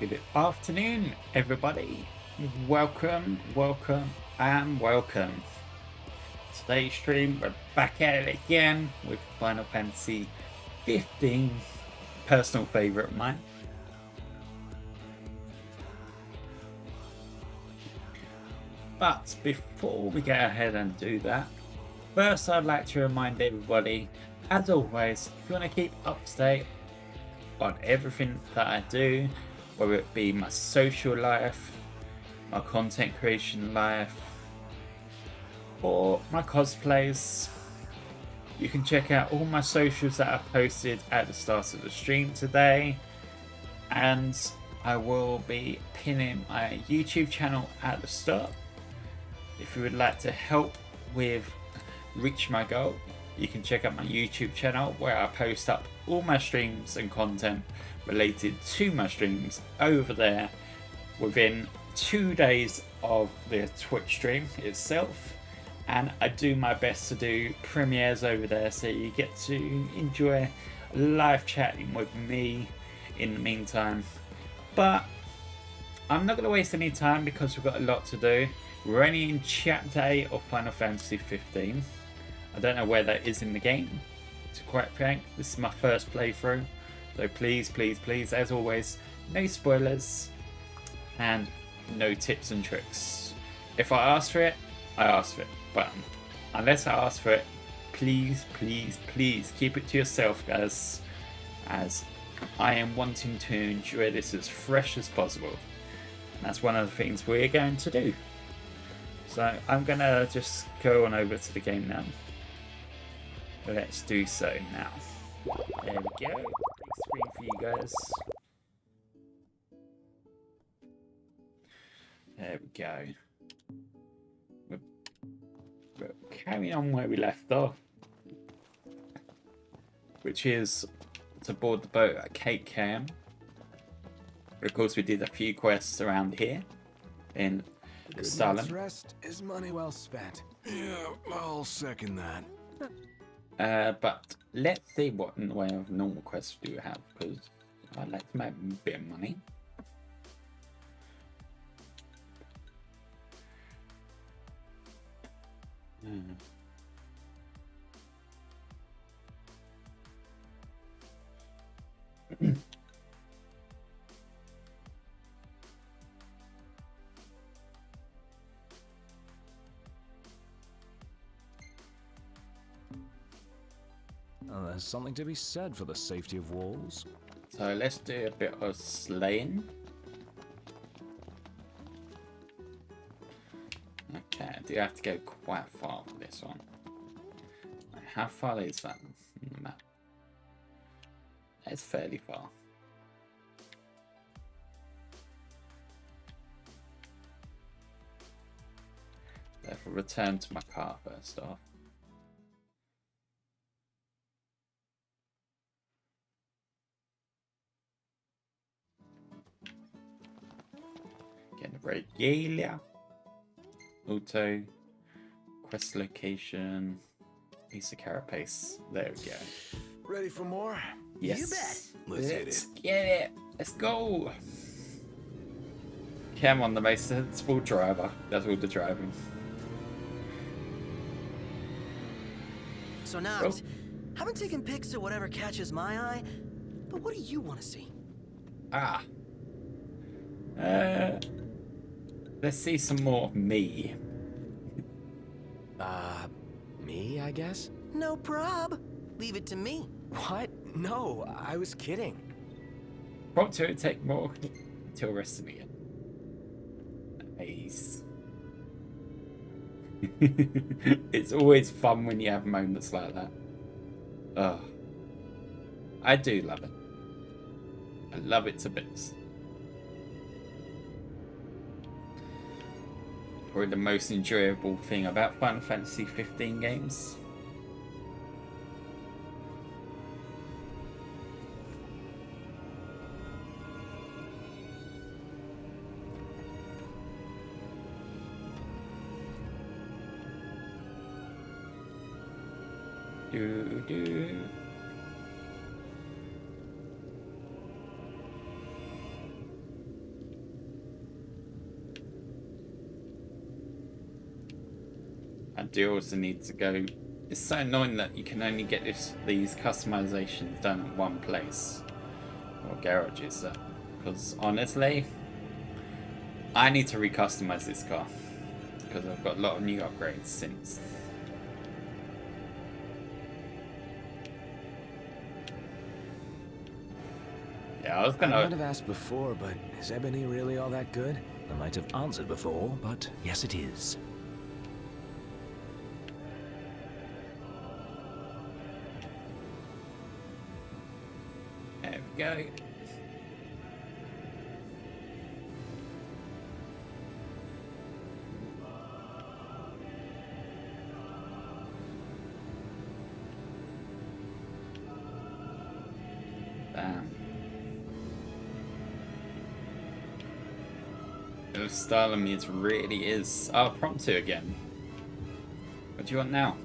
Good afternoon, everybody. Welcome, welcome, and welcome. Today's stream, we're back at it again with Final Fantasy 15, personal favourite of mine. But before we go ahead and do that, first I'd like to remind everybody, as always, if you want to keep up to date on everything that I do, whether it be my social life, my content creation life, or my cosplays, you can check out all my socials that I posted at the start of the stream today, and I will be pinning my YouTube channel at the start. If you would like to help with reach my goal, you can check out my YouTube channel where I post up all my streams and content related to my streams over there within 2 days of the Twitch stream itself. And I do my best to do premieres over there, so you get to enjoy live chatting with me in the meantime. But I'm not going to waste any time because we've got a lot to do. We're only in Chapter 8 of Final Fantasy 15. I don't know where that is in the game, to be quite frank. This is my first playthrough. So please, please, please, as always, no spoilers and no tips and tricks. If I ask for it, I ask for it. But unless I ask for it, please, please, please keep it to yourself, guys, as I am wanting to enjoy this as fresh as possible. And that's one of the things we're going to do. So I'm going to just go on over to the game now. Let's do so now. There we go. Big screen for you guys. There we go. We're carrying on where we left off, which is to board the boat at Cape Cam. Of course, we did a few quests around here in Stalin. Rest is money well spent. Yeah, I'll second that. But let's see what in the way of normal quests do we have, because I'd like to make a bit of money. There's something to be said for the safety of walls. So let's do a bit of slaying. Okay, I do have to go quite far for this one. How far is that on the map? It's fairly far. Therefore, return to my car first off. Get the regalia. Auto. Quest location. Piece of carapace. There we go. Ready for more? Yes. You bet. Let's hit it. Get it. Let's go. Cam on the most sensible driver. That's all the driving. So Nox, haven't taken pics of whatever catches my eye, but what do you want to see? Let's see some more of me. Me, I guess? No prob. Leave it to me. What? No, I was kidding. Prompt to take more until resting again. Nice. It's always fun when you have moments like that. Oh, I do love it. I love it to bits. Probably the most enjoyable thing about Final Fantasy 15 games. Do. deals I need to go. It's so annoying that you can only get these customizations done in one place or garages. Because honestly, I need to recustomize this car because I've got a lot of new upgrades since. Yeah, I was I gonna. might have asked before, but is Ebony really all that good? I might have answered before, but yes, it is. There we go. Bam. The style of me really is. Oh, Prompto again. What do you want now?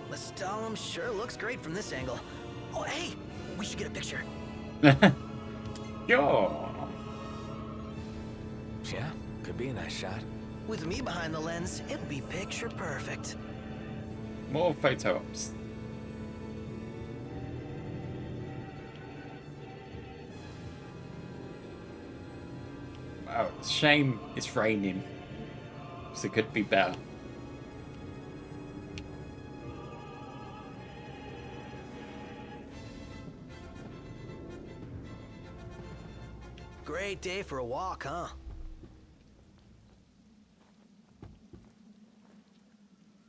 Lestalem sure looks great from this angle. Oh, hey, we should get a picture. Sure. Yeah, could be a nice shot. With me behind the lens, it'll be picture perfect. More photo ops. Wow, it's a shame it's raining. So it could be better. Great day for a walk, huh?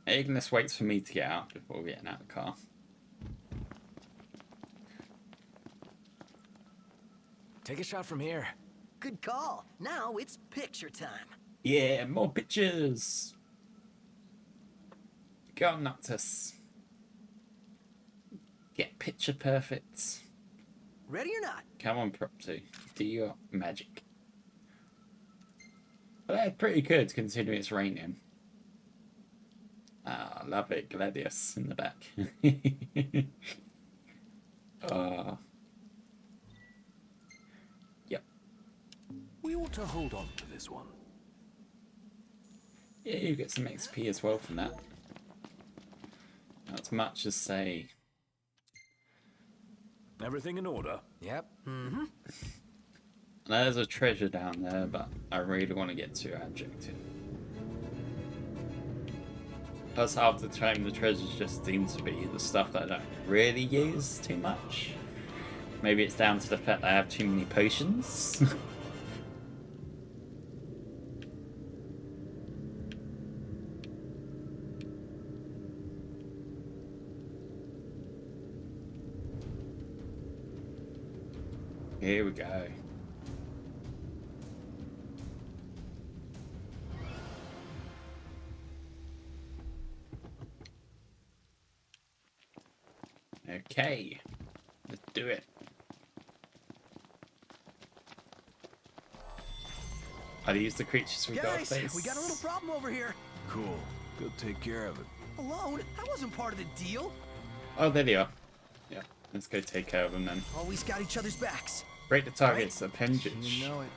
Ignis waits for me to get out before getting out of the car. Take a shot from here. Good call. Now it's picture time. Yeah, more pictures. Go on, Noctis. Get picture perfect. Ready or not? Come on, Prompto. Do your magic. Well, that's pretty good considering it's raining. Ah, I love it. Gladius in the back. Yep. We ought to hold on to this one. Yeah, you get some XP as well from that. Not as much as, say... Everything in order? Yep. Mm-hmm. There's a treasure down there, but I really want to get to our objective. Plus, half the time the treasures just seem to be the stuff that I don't really use too much. Maybe it's down to the fact that I have too many potions. Here we go. Okay, let's do it. I'll use the creatures we got Guys, face. we got a little problem over here. Cool. Go take care of it. Alone? That wasn't part of the deal. Oh, there they are. Yeah, let's go take care of them then. Always got each other's backs. Break the target's appendage. You know it.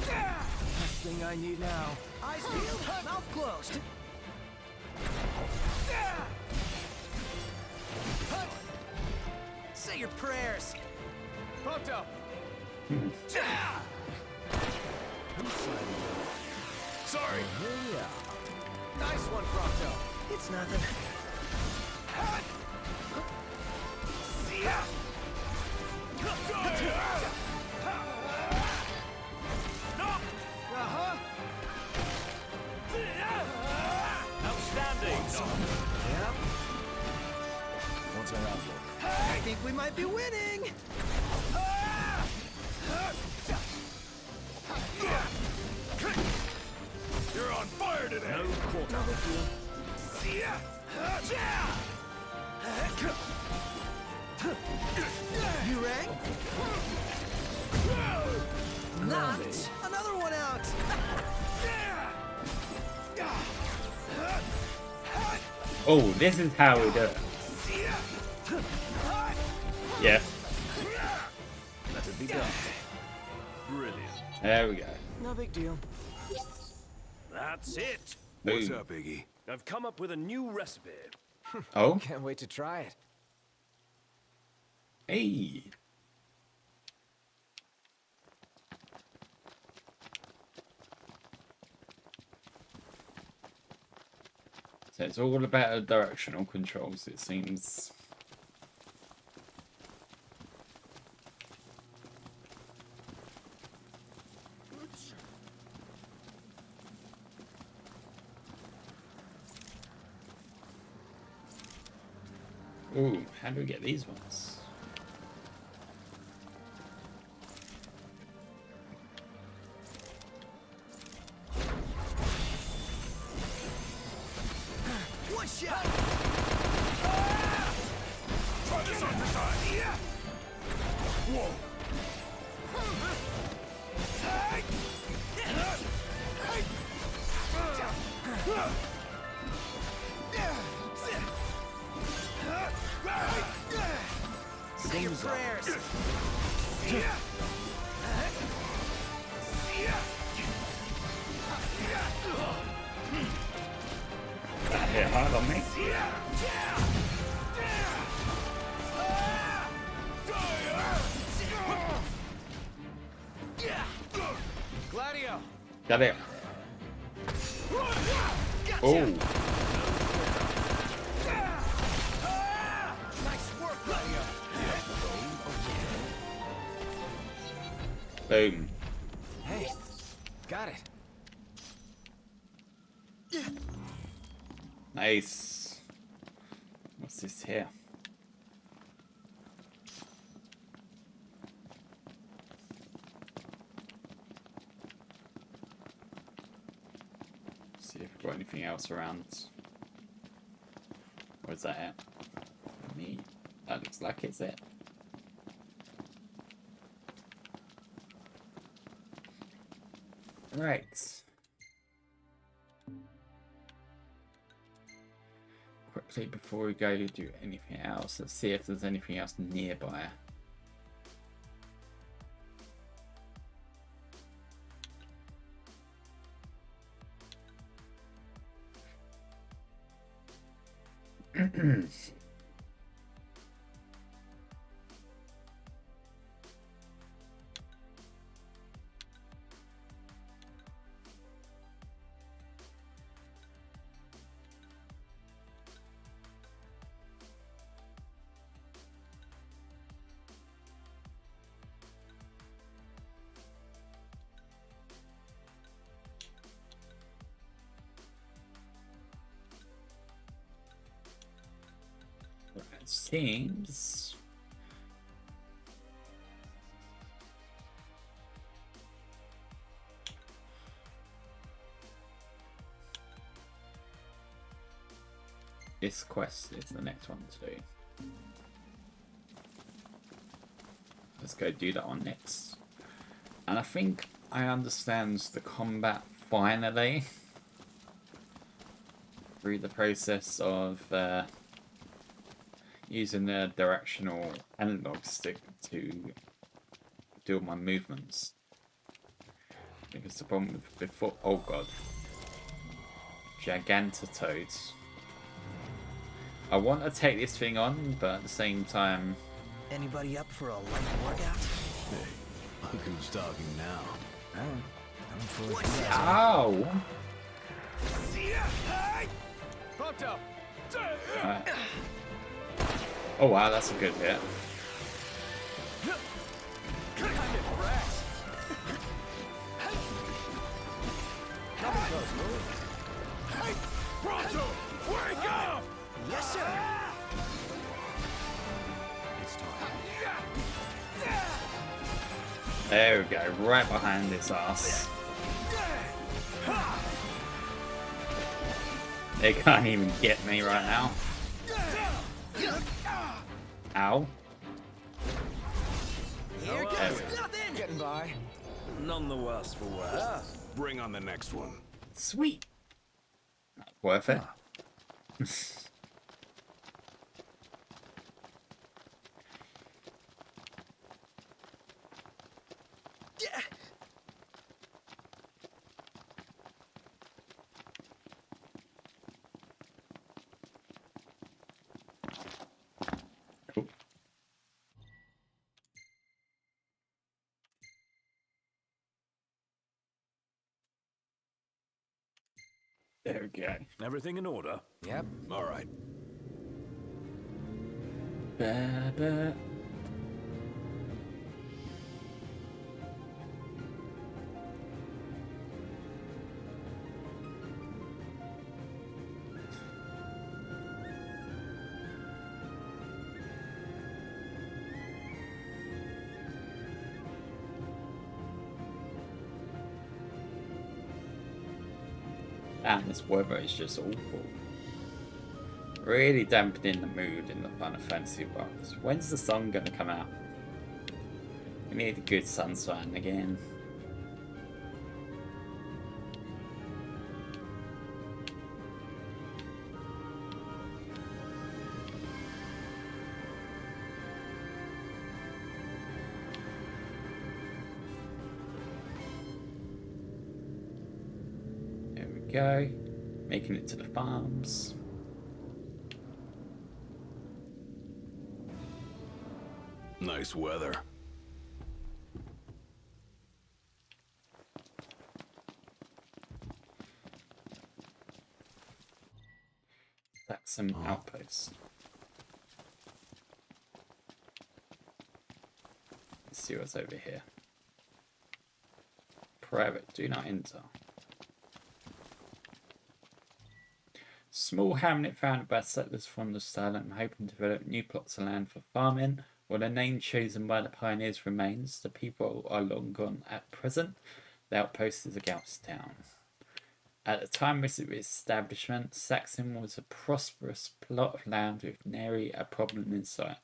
Last thing I need now. Eyes peeled, mouth closed. Say your prayers. Pronto! Sorry. Nice one, Pronto. It's nothing. Outstanding. Yep. What's our outlook? I think we might be winning. You're on fire today. No quarter. You rang? Not. Another one out. Oh, this is how we do it. Yeah. Let it be done. Brilliant. There we go. No big deal. That's it. What's Boom. up, Iggy? I've come up with a new recipe. Oh, Can't wait to try it. hey. So it's all about directional controls, it seems. Ooh, how do we get these ones? One shot. Try this on this side. Yeah. Whoa. Say your prayers. That hit hard on me. Gladio! Got it. Oh, Nice work, Gladio. boom. Hey, got it. Nice. What's this here? See if we've got anything else around. Where's that at? Me. That looks like it's it. Right. Quickly before we go do anything else, let's see if there's anything else nearby. It seems this quest is the next one to do. Let's go do that one next. And I think I understand the combat finally through the process of using the directional analog stick to do all my movements. Because the problem with before, oh god, Gigantatoads. I want to take this thing on, but at the same time, Anybody up for a light workout? Hey, look who's talking now. I'm fully ow! pumped up. Right. Oh wow, that's a good hit. Pronto, wake up! Yes, sir. It's time. There we go, right behind his ass. They can't even get me right now. Ow. Here There goes we go. nothing. Getting by. None the worse for wear. Bring on the next one. Sweet. That's worth it. There we go. Everything in order? Yep, all right. Ba-ba. And this weather is just awful. Really dampening the mood in the Final Fantasy world. When's the sun gonna come out? We need a good sunshine again. There we go. Making it to the farms. Nice weather. That's some outposts. Let's see what's over here. Private, do not enter. Small hamlet founded by settlers from the Silent, hoping to develop new plots of land for farming. While the name chosen by the pioneers remains, the people are long gone at present. The outpost is a ghost town. At the time of its establishment, Saxon was a prosperous plot of land with nary a problem in sight.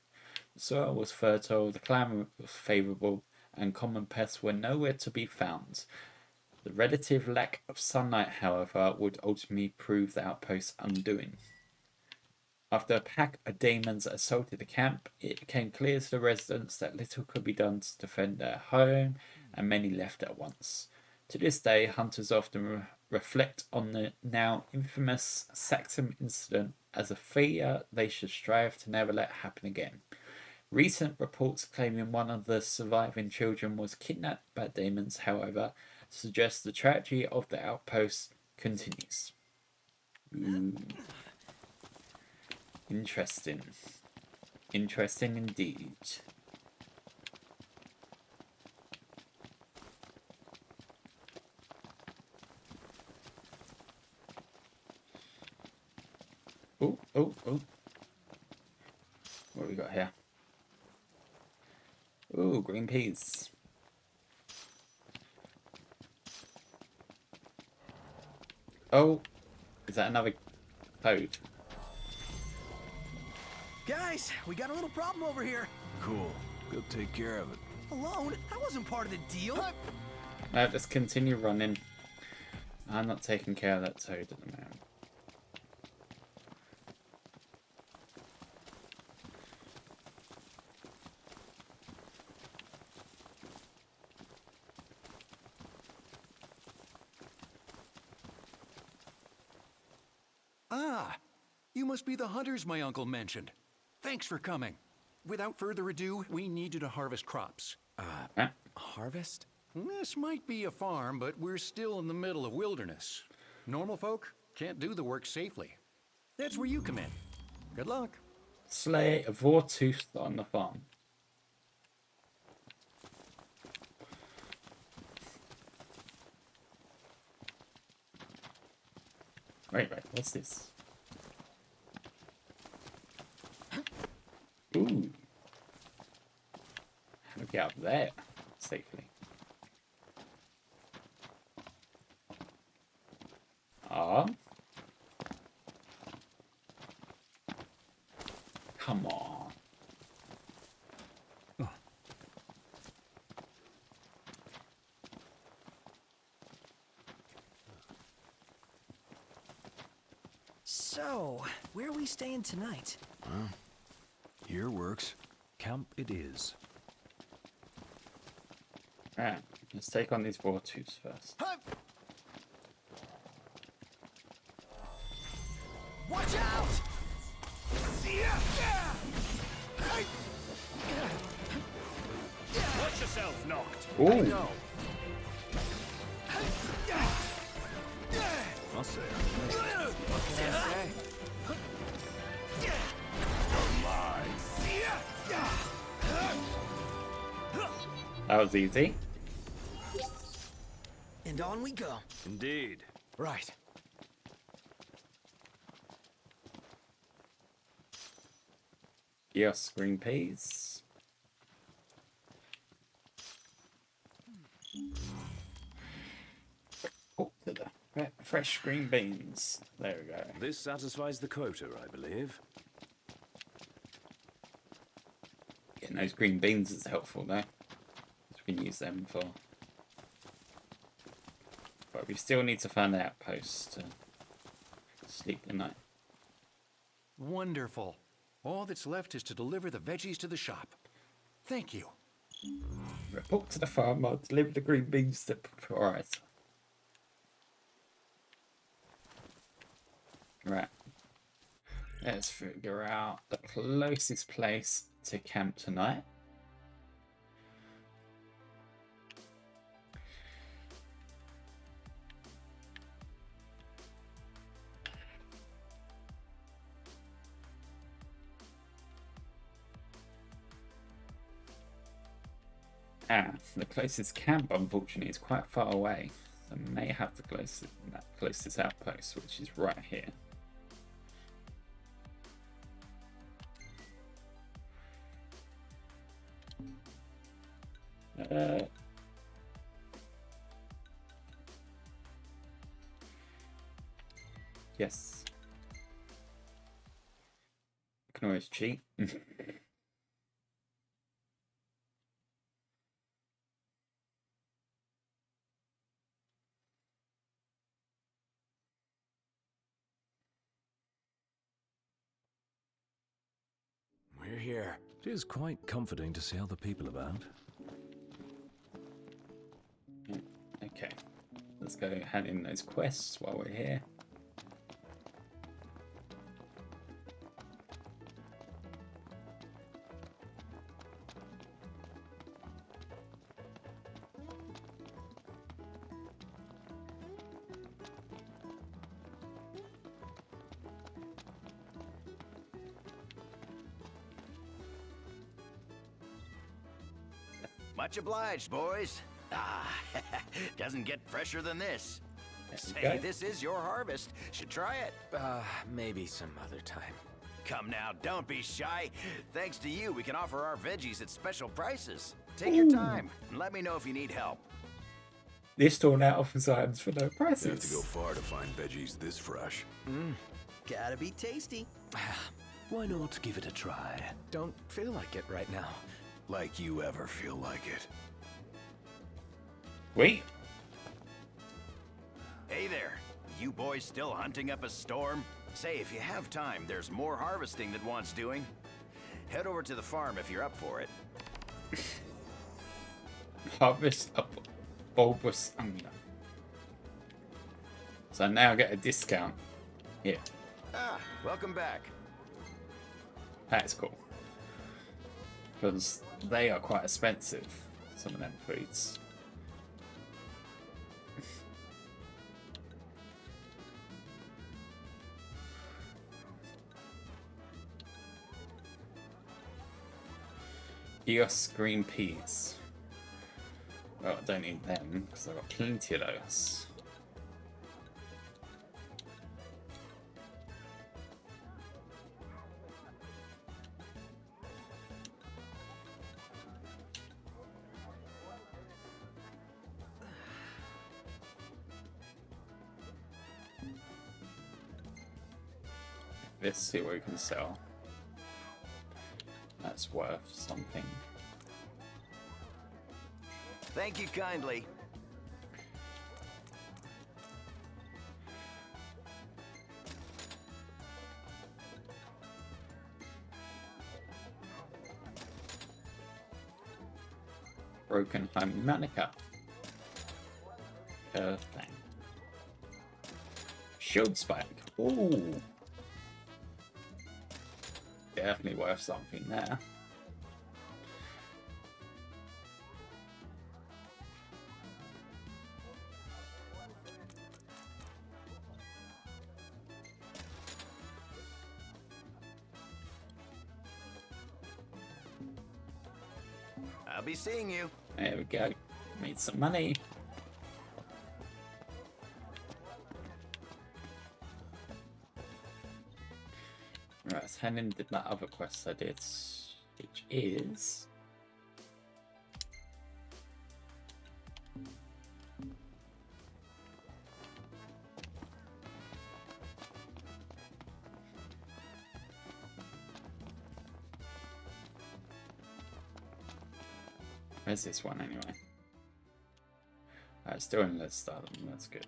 The soil was fertile, the climate was favourable, and common pests were nowhere to be found. The relative lack of sunlight, however, would ultimately prove the outpost's undoing. After a pack of demons assaulted the camp, it became clear to the residents that little could be done to defend their home, and many left at once. To this day, hunters often reflect on the now infamous Saxon incident as a failure they should strive to never let happen again. Recent reports claiming one of the surviving children was kidnapped by demons, however, suggest the tragedy of the outpost continues. Ooh. Interesting. Interesting indeed. Oh, oh, oh. What have we got here? Ooh, green peas. Oh, is that another toad? Guys, we got a little problem over here. Cool. Go take care of it. Alone? That wasn't part of the deal. Let's continue running. I'm not taking care of that toad at the moment. Ah, you must be the hunters my uncle mentioned. Thanks for coming. Without further ado, we need you to harvest crops. Huh? Harvest? This might be a farm, but we're still in the middle of wilderness. Normal folk can't do the work safely. That's where you come in. Good luck. Slay a Vortooth on the farm. Wait, what's this? Ooh. How do we get up there safely? Ah. Come on. So, where are we staying tonight? Here works. Camp it is. Alright, let's take on these Vortooths first. Watch out! Watch yourself, Knocked. Ooh. No. I'll say. That was easy. And on we go. Indeed. Right. Yes, green peas. Oh, to the fresh green beans. There we go. This satisfies the quota, I believe. Getting those green beans is helpful though. We can use them for. But we still need to find the outpost to sleep the night. Wonderful. All that's left is to deliver the veggies to the shop. Thank you. Report to the farmer, deliver the green beans to the proprietor. Right. Let's figure out the closest place to camp tonight. The closest camp, unfortunately, is quite far away. So I may have the closest outpost, which is right here. Yes. I can always cheat. We're here. It is quite comforting to see other people about. Okay. Let's go hand in those quests while we're here. Much obliged, boys. Ah, doesn't get fresher than this. Say, go. this is your harvest. Should try it. Maybe some other time. Come now, don't be shy. Thanks to you, we can offer our veggies at special prices. Take your time and let me know if you need help. This store now offers items for low prices. You have to go far to find veggies this fresh. Gotta be tasty. Why not give it a try? Don't feel like it right now. Like you ever feel like it. Wait. Hey there, you boys still hunting up a storm? Say, if you have time, there's more harvesting that wants doing. Head over to the farm if you're up for it. Harvest a bulbous onion. So now I get a discount. Here. Ah, welcome back. That's cool. Because they are quite expensive, some of them foods. EOS green peas. Well, I don't need them because I've got plenty of those. Let's see what we can sell. That's worth something. Thank you kindly. Broken harmonica. Thing. Shield spike. Ooh. Definitely worth something there. I'll be seeing you. There we go. Made some money. Right, let's hand in that other quest I did, which is... Where's this one anyway? Still in the start, that's good.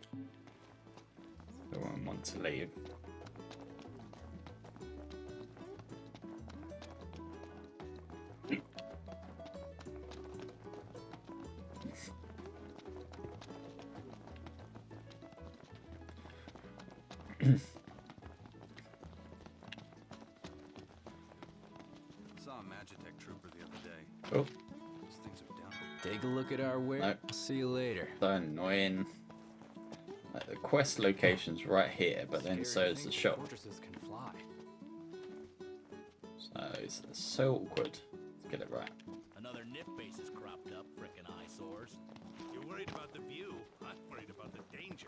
I won't want to leave. Saw a Magitech trooper the other day. Oh, Those things are down. Take a look at our way. Nope. See you later. so annoying. Like, the quest location's right here, but then so is the shop. Fortresses can fly. So it's so awkward to get it right. Another nip base has cropped up, frickin' eyesores. You're worried about the view. I'm worried about the danger.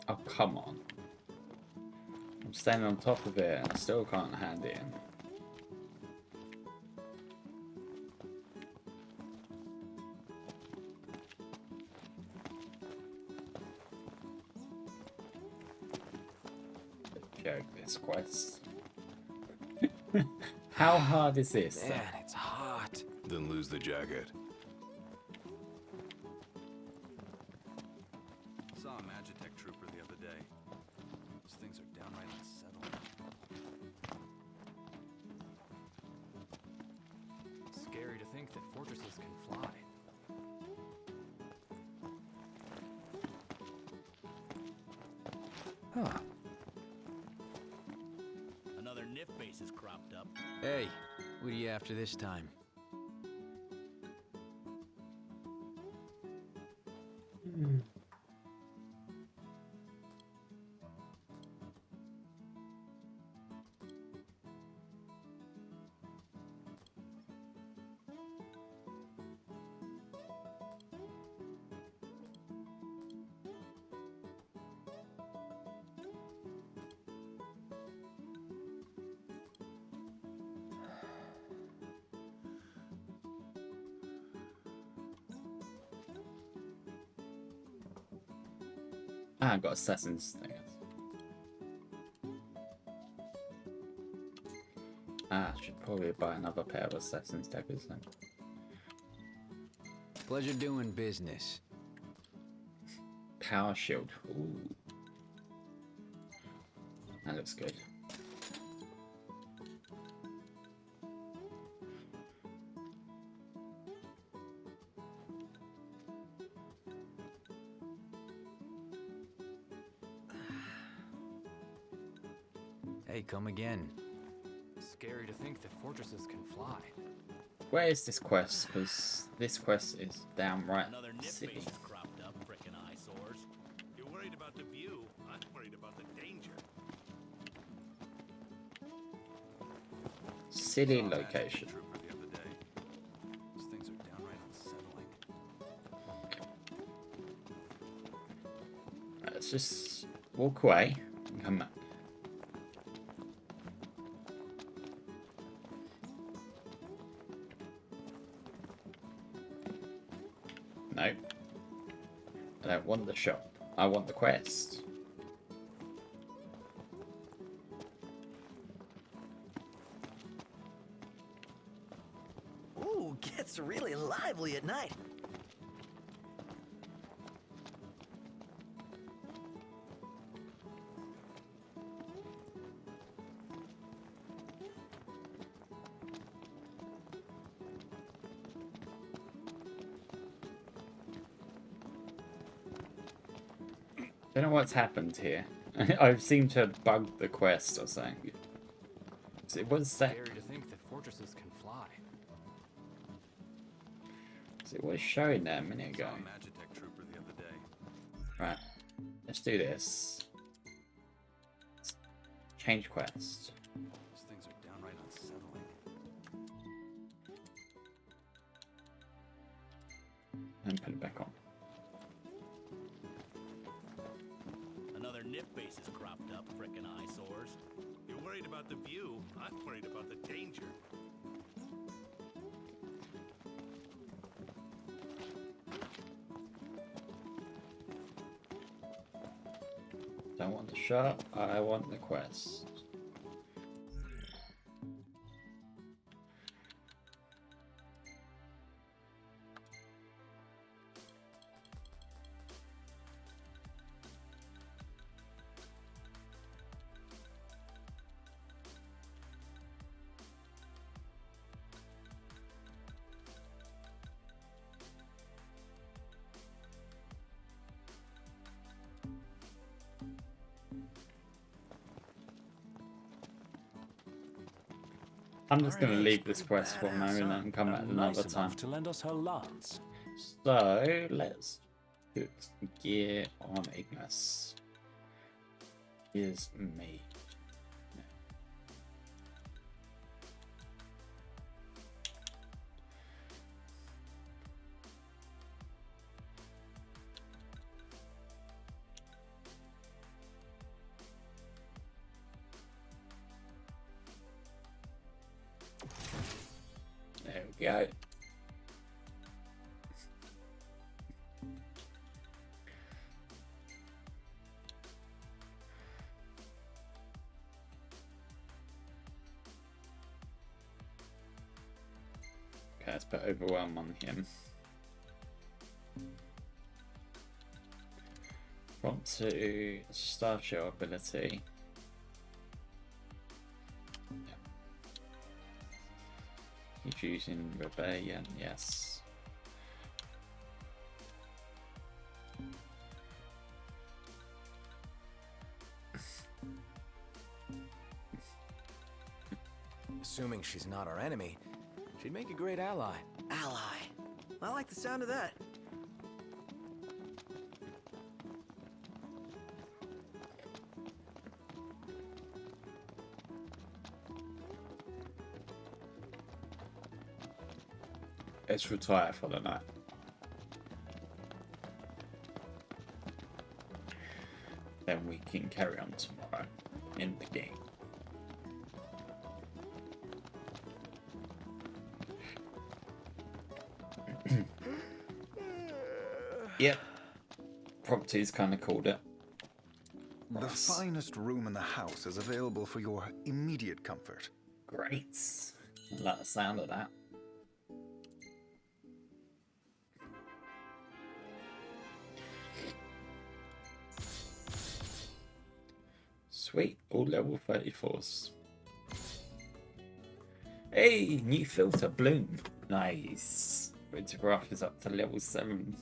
Oh, come on. I'm standing on top of it and I still can't hand it in. Joke, this quest. How hard is this? Man, it's hot. Then lose the jacket. Saw a Magitech trooper the other day. Those things are downright unsettling. Scary to think that fortresses can fly. Huh. Another nip base has cropped up. Hey, what are you after this time? Ah, I've got Assassin's things. Ah, I should probably buy another pair of Assassin's daggers then. Pleasure doing business. Power shield. Ooh. That looks good. Hey, come again. Scary to think that fortresses can fly. Where is this quest? Because this quest is down right Another nip city. base has cropped up, frickin' eyesores. You're worried about the view. I'm worried about the danger. City Saw a Magitech location. trooper the other day. Those things are downright unsettling. Let's just walk away and come back. No. I don't want the shop. I want the quest. Ooh, gets really lively at night. Don't know what's happened here. I seem to have bugged the quest or something. So it was that. Scary to think that fortresses can fly. So it was showing there a minute ago. Saw a Magitech trooper the other day. Right, let's do this. Change quest. These things are downright unsettling. And put it back on. Another nip base is cropped up, frickin' eyesores. You're worried about the view. I'm worried about the danger. Don't want the shot, I want the quest. I'm just going to leave this quest for a moment and come back And another nice time. enough to lend us her lance. So let's put gear on Ignis. Here's me. There we go. Okay, let's put overwhelm on him. Prompt to Star Show ability. Yeah. He's using Rebellion, yes. Assuming she's not our enemy, she'd make a great ally. Ally. I like the sound of that. Let's retire for the night. Then we can carry on tomorrow in the game. Yep. Properties kind of called it. The finest room in the house is available for your immediate comfort. Great. I like the sound of that. Sweet, all level 34s. Hey, new filter bloom. Nice. Photograph is up to level 7.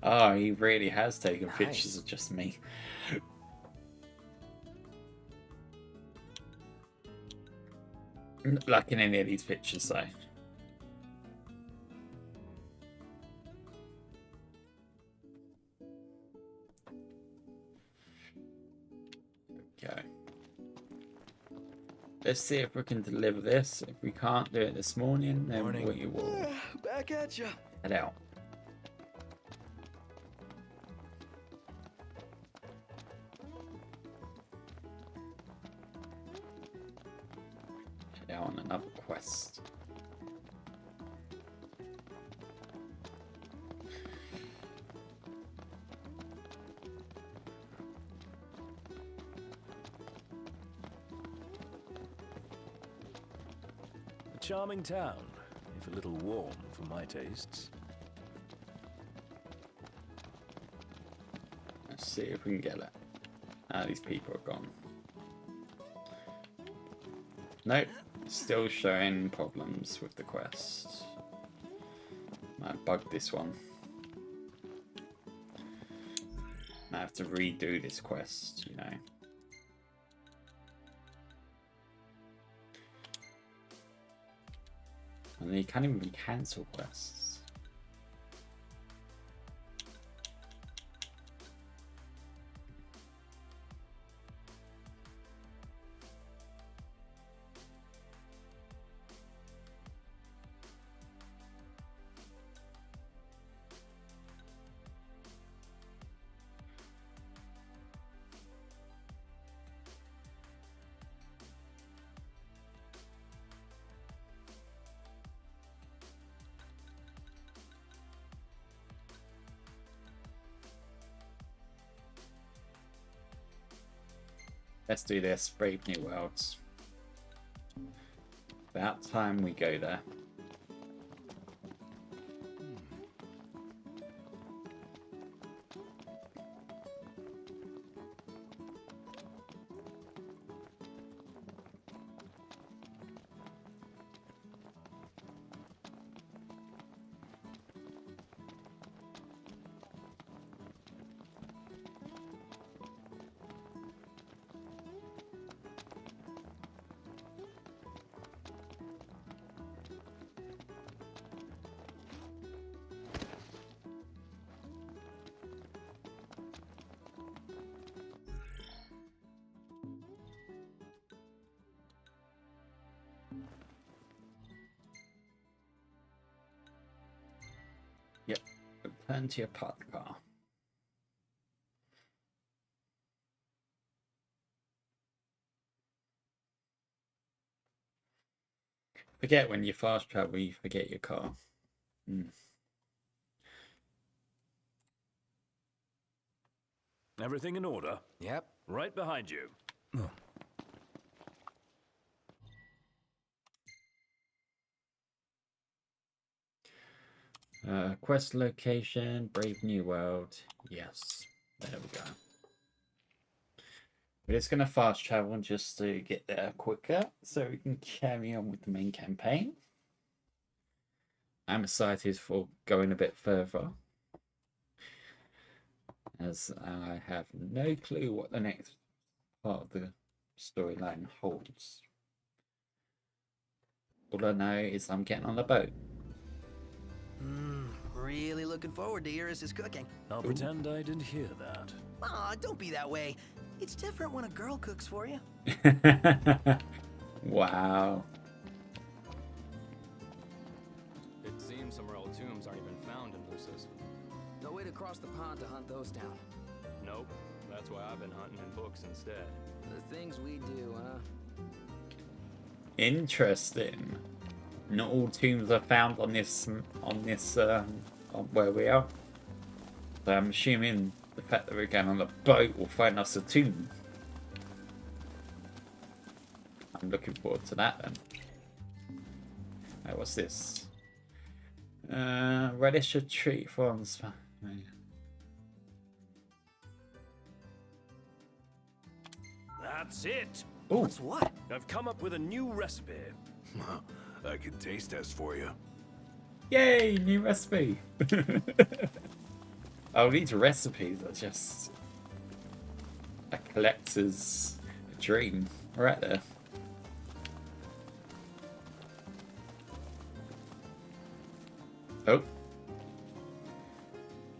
Oh, he really has taken pictures of just me. Not like in any of these pictures, though. Okay. Let's see if we can deliver this. If we can't do it this morning, then we will Back at ya. head out. Head out on another quest. A charming town, if a little warm for my tastes. Let's see if we can get it. Ah, these people are gone. Nope, still showing problems with the quest. Might bug this one. I have to redo this quest, you know. And you can't even cancel quests. Let's do this. Brave New Worlds. About time we go there. Yep. Return to your parked car. Forget when you fast travel, you forget your car. Everything in order? Yep. Right behind you. Quest location, Brave New World. Yes, there we go. We're just going to fast travel just to get there quicker so we can carry on with the main campaign. I'm excited for going a bit further, as I have no clue what the next part of the storyline holds. All I know is I'm getting on a boat. Really looking forward to Iris' cooking. I'll pretend I didn't hear that. Aw, don't be that way. It's different when a girl cooks for you. Wow. It seems some royal tombs aren't even found in Lucis. No way to cross the pond to hunt those down. Nope. That's why I've been hunting in books instead. The things we do, huh? Interesting. Not all tombs are found on this on where we are. So I'm assuming the fact that we're going on a boat will find us a tomb. I'm looking forward to that then. Hey, what's this? Reddish retreat from. That's it. Ooh. What's what? I've come up with a new recipe. I can taste test for you. Yay, new recipe. Oh, these recipes are just a collector's dream right there. Oh.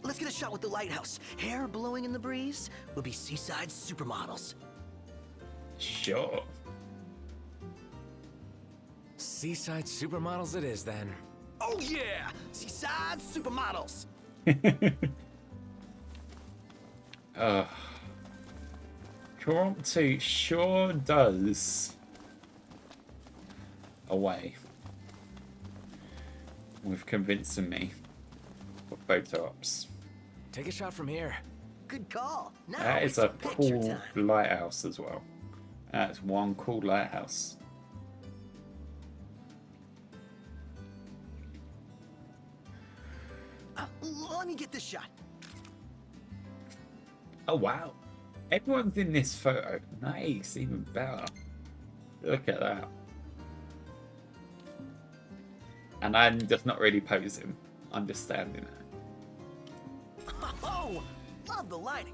Let's get a shot with the lighthouse. Hair blowing in the breeze. We'll be seaside supermodels. Sure. Seaside supermodels it is, then. Oh yeah! Seaside supermodels! Toronto sure does away with convincing me for photo ops. Take a shot from here. Good call. Now That it's is a picture cool time. lighthouse as well. That's one cool lighthouse. Let me get this shot. Oh wow. Everyone's in this photo. Nice, even better. Look at that. And I'm just not really posing. I'm just standing there. Oh, love the lighting.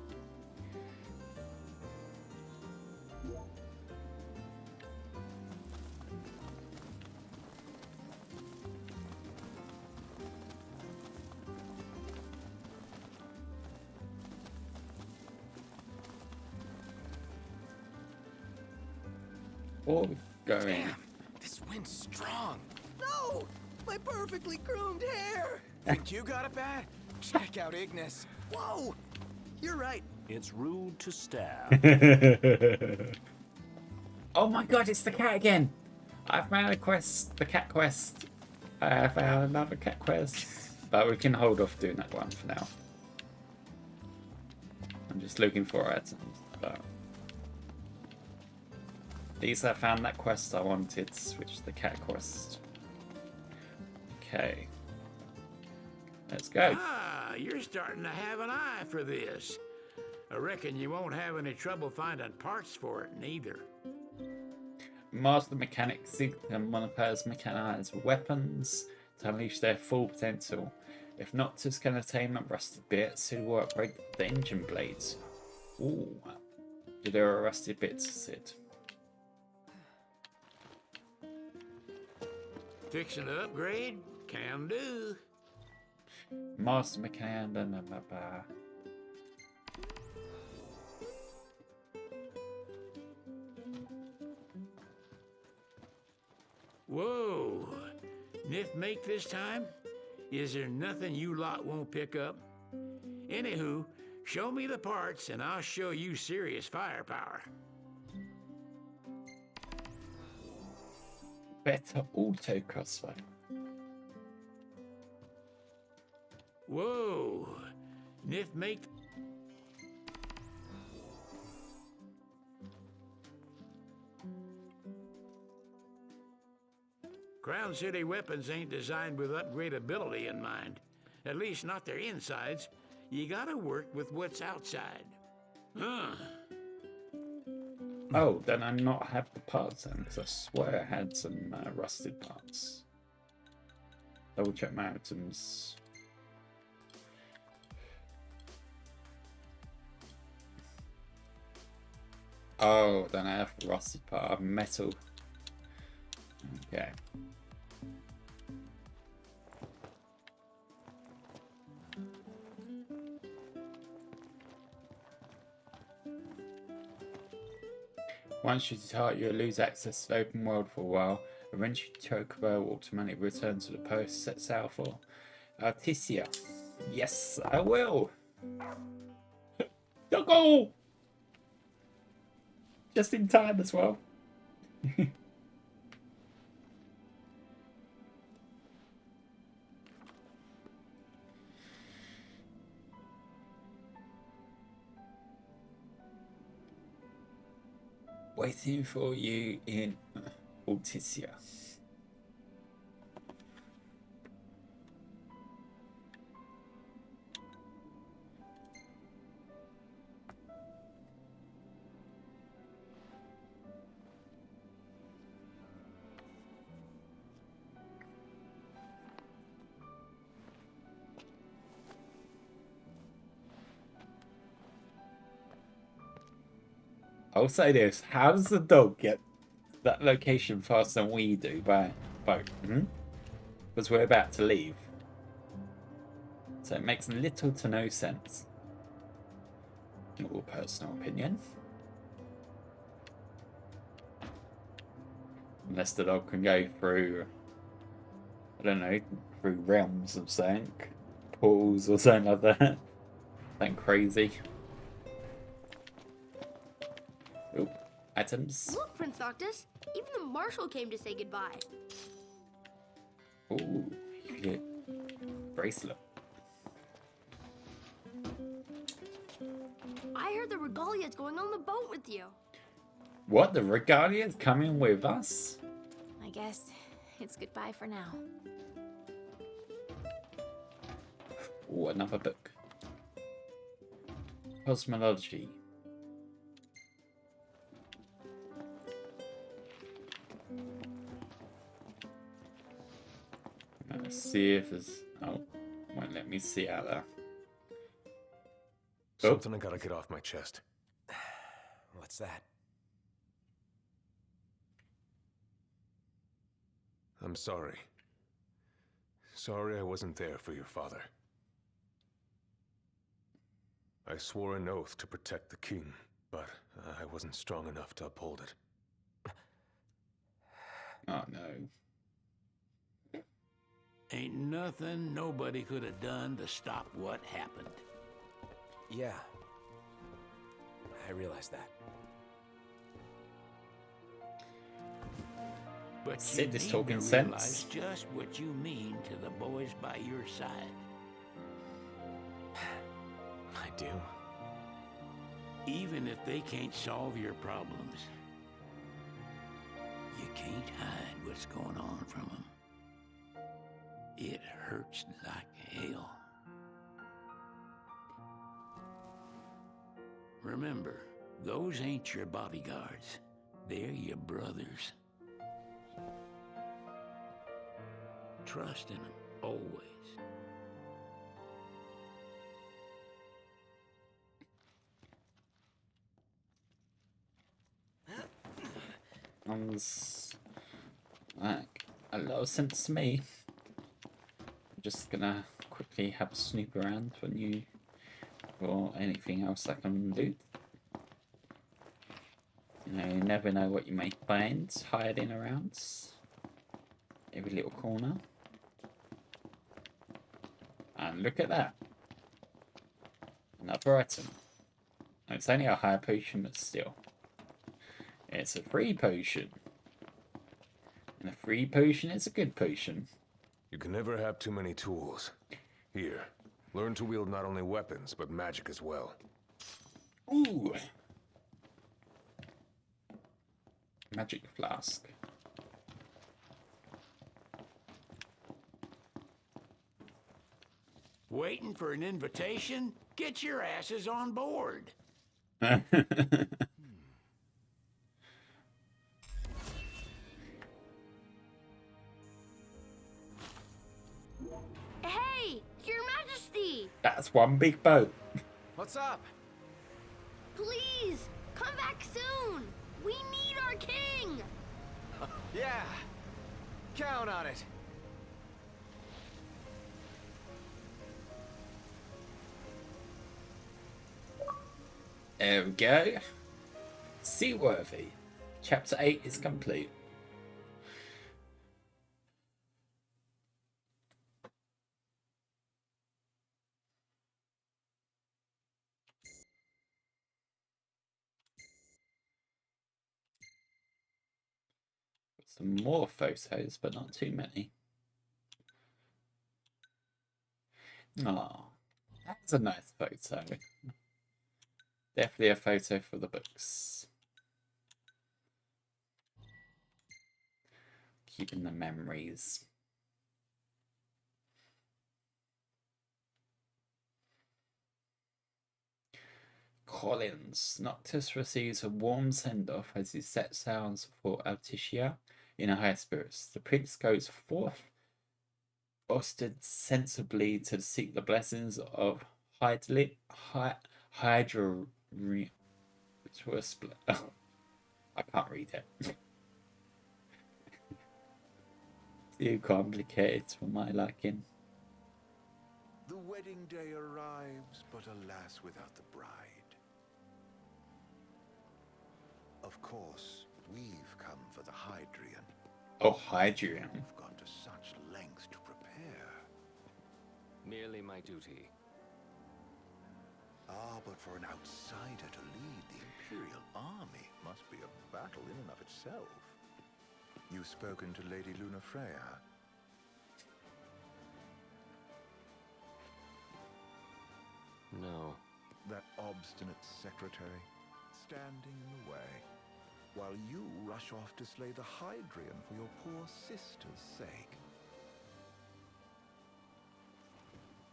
Or going. Damn, this wind's strong. No! My perfectly groomed hair! Think you got it bad? Check out Ignis. Whoa! You're right. It's rude to stab. Oh my god, it's the cat again! I've found a quest, the cat quest. I found another cat quest. But we can hold off doing that one for now. I'm just looking for items. But at least I found that quest I wanted, which is the cat quest. Okay. Let's go. Ah, you're starting to have an eye for this. I reckon you won't have any trouble finding parts for it, neither. Master Mechanic seek them one of players' mechanized weapons to unleash their full potential. If not to scan attainment rusted bits, who will upgrade the engine blades. Ooh. There are rusted bits, Sid. Fixing to upgrade? Can do. Master Mechanic, blah, blah, blah, blah. Whoa. Nif make this time? Is there nothing you lot won't pick up? Anywho, show me the parts and I'll show you serious firepower. Better auto crossbow. Whoa. Nif make... Crown City weapons ain't designed with upgradability in mind. At least not their insides. You gotta work with what's outside. Huh. Oh, then I not have the parts then, because I swear I had some rusted parts. Double check my items. Oh, then I have rusted part, metal. Okay. Once you depart, you'll lose access to the open world for a while. Eventually, Chocobo will automatically return to the post set sail for Artisia. Yes, I will. Go! Just in time as well. Waiting for you in Artisia. I'll say this, how does the dog get that location faster than we do by boat? Because we're about to leave. So it makes little to no sense. In all personal opinion. Unless the dog can go through, I don't know, through realms of something. Pools or something like that. Something crazy. Ooh, items. Look, Prince Noctis, even the marshal came to say goodbye. Ooh, you get bracelet. I heard the Regalia's going on the boat with you. What, the Regalia's coming with us? I guess it's goodbye for now. Ooh, another book. Cosmology. Let's see if there's... Oh, won't let me see out there. Something I gotta get off my chest. What's that? I'm sorry. Sorry I wasn't there for your father. I swore an oath to protect the king, but I wasn't strong enough to uphold it. Ain't nothing nobody could have done to stop what happened. Yeah. I realize that. But Sid you is need talking to sense. realize just what you mean to the boys by your side. I do. Even if they can't solve your problems, you can't hide what's going on from them. It hurts like hell. Remember, those ain't your bodyguards. They're your brothers. Trust in them, always. Sounds like a lot of sense to me. I'm just gonna quickly have a snoop around for anything else I can do. You know, you never know what you may find hiding around every little corner. And look at that. Another item. It's only a higher potion, but still. It's a free potion. And a free potion is a good potion. You can never have too many tools. Here, learn to wield not only weapons, but magic as well. Ooh! Magic flask. Waiting for an invitation? Get your asses on board. Hey, Your Majesty! That's one big boat. What's up? Please, come back soon! We need our king! Yeah. Count on it. There we go. Seaworthy. Chapter 8 is complete. Some more photos, but not too many. Oh, that's a nice photo. Definitely a photo for the books. Keeping the memories. Collins. Noctis receives a warm send-off as he sets sail for Altitia in a high spirits. The prince goes forth, ostensibly to seek the blessings of Hydra. I can't read it. Too complicated for my liking. The wedding day arrives, but alas, without the bride. Of course, we've come for the Hydrian. Oh, Hydrian. We've gone to such lengths to prepare. Merely my duty. Ah, but for an outsider to lead the Imperial army must be a battle in and of itself. You've spoken to Lady Lunafreya. No. That obstinate secretary, standing in the way, while you rush off to slay the Hydrian for your poor sister's sake.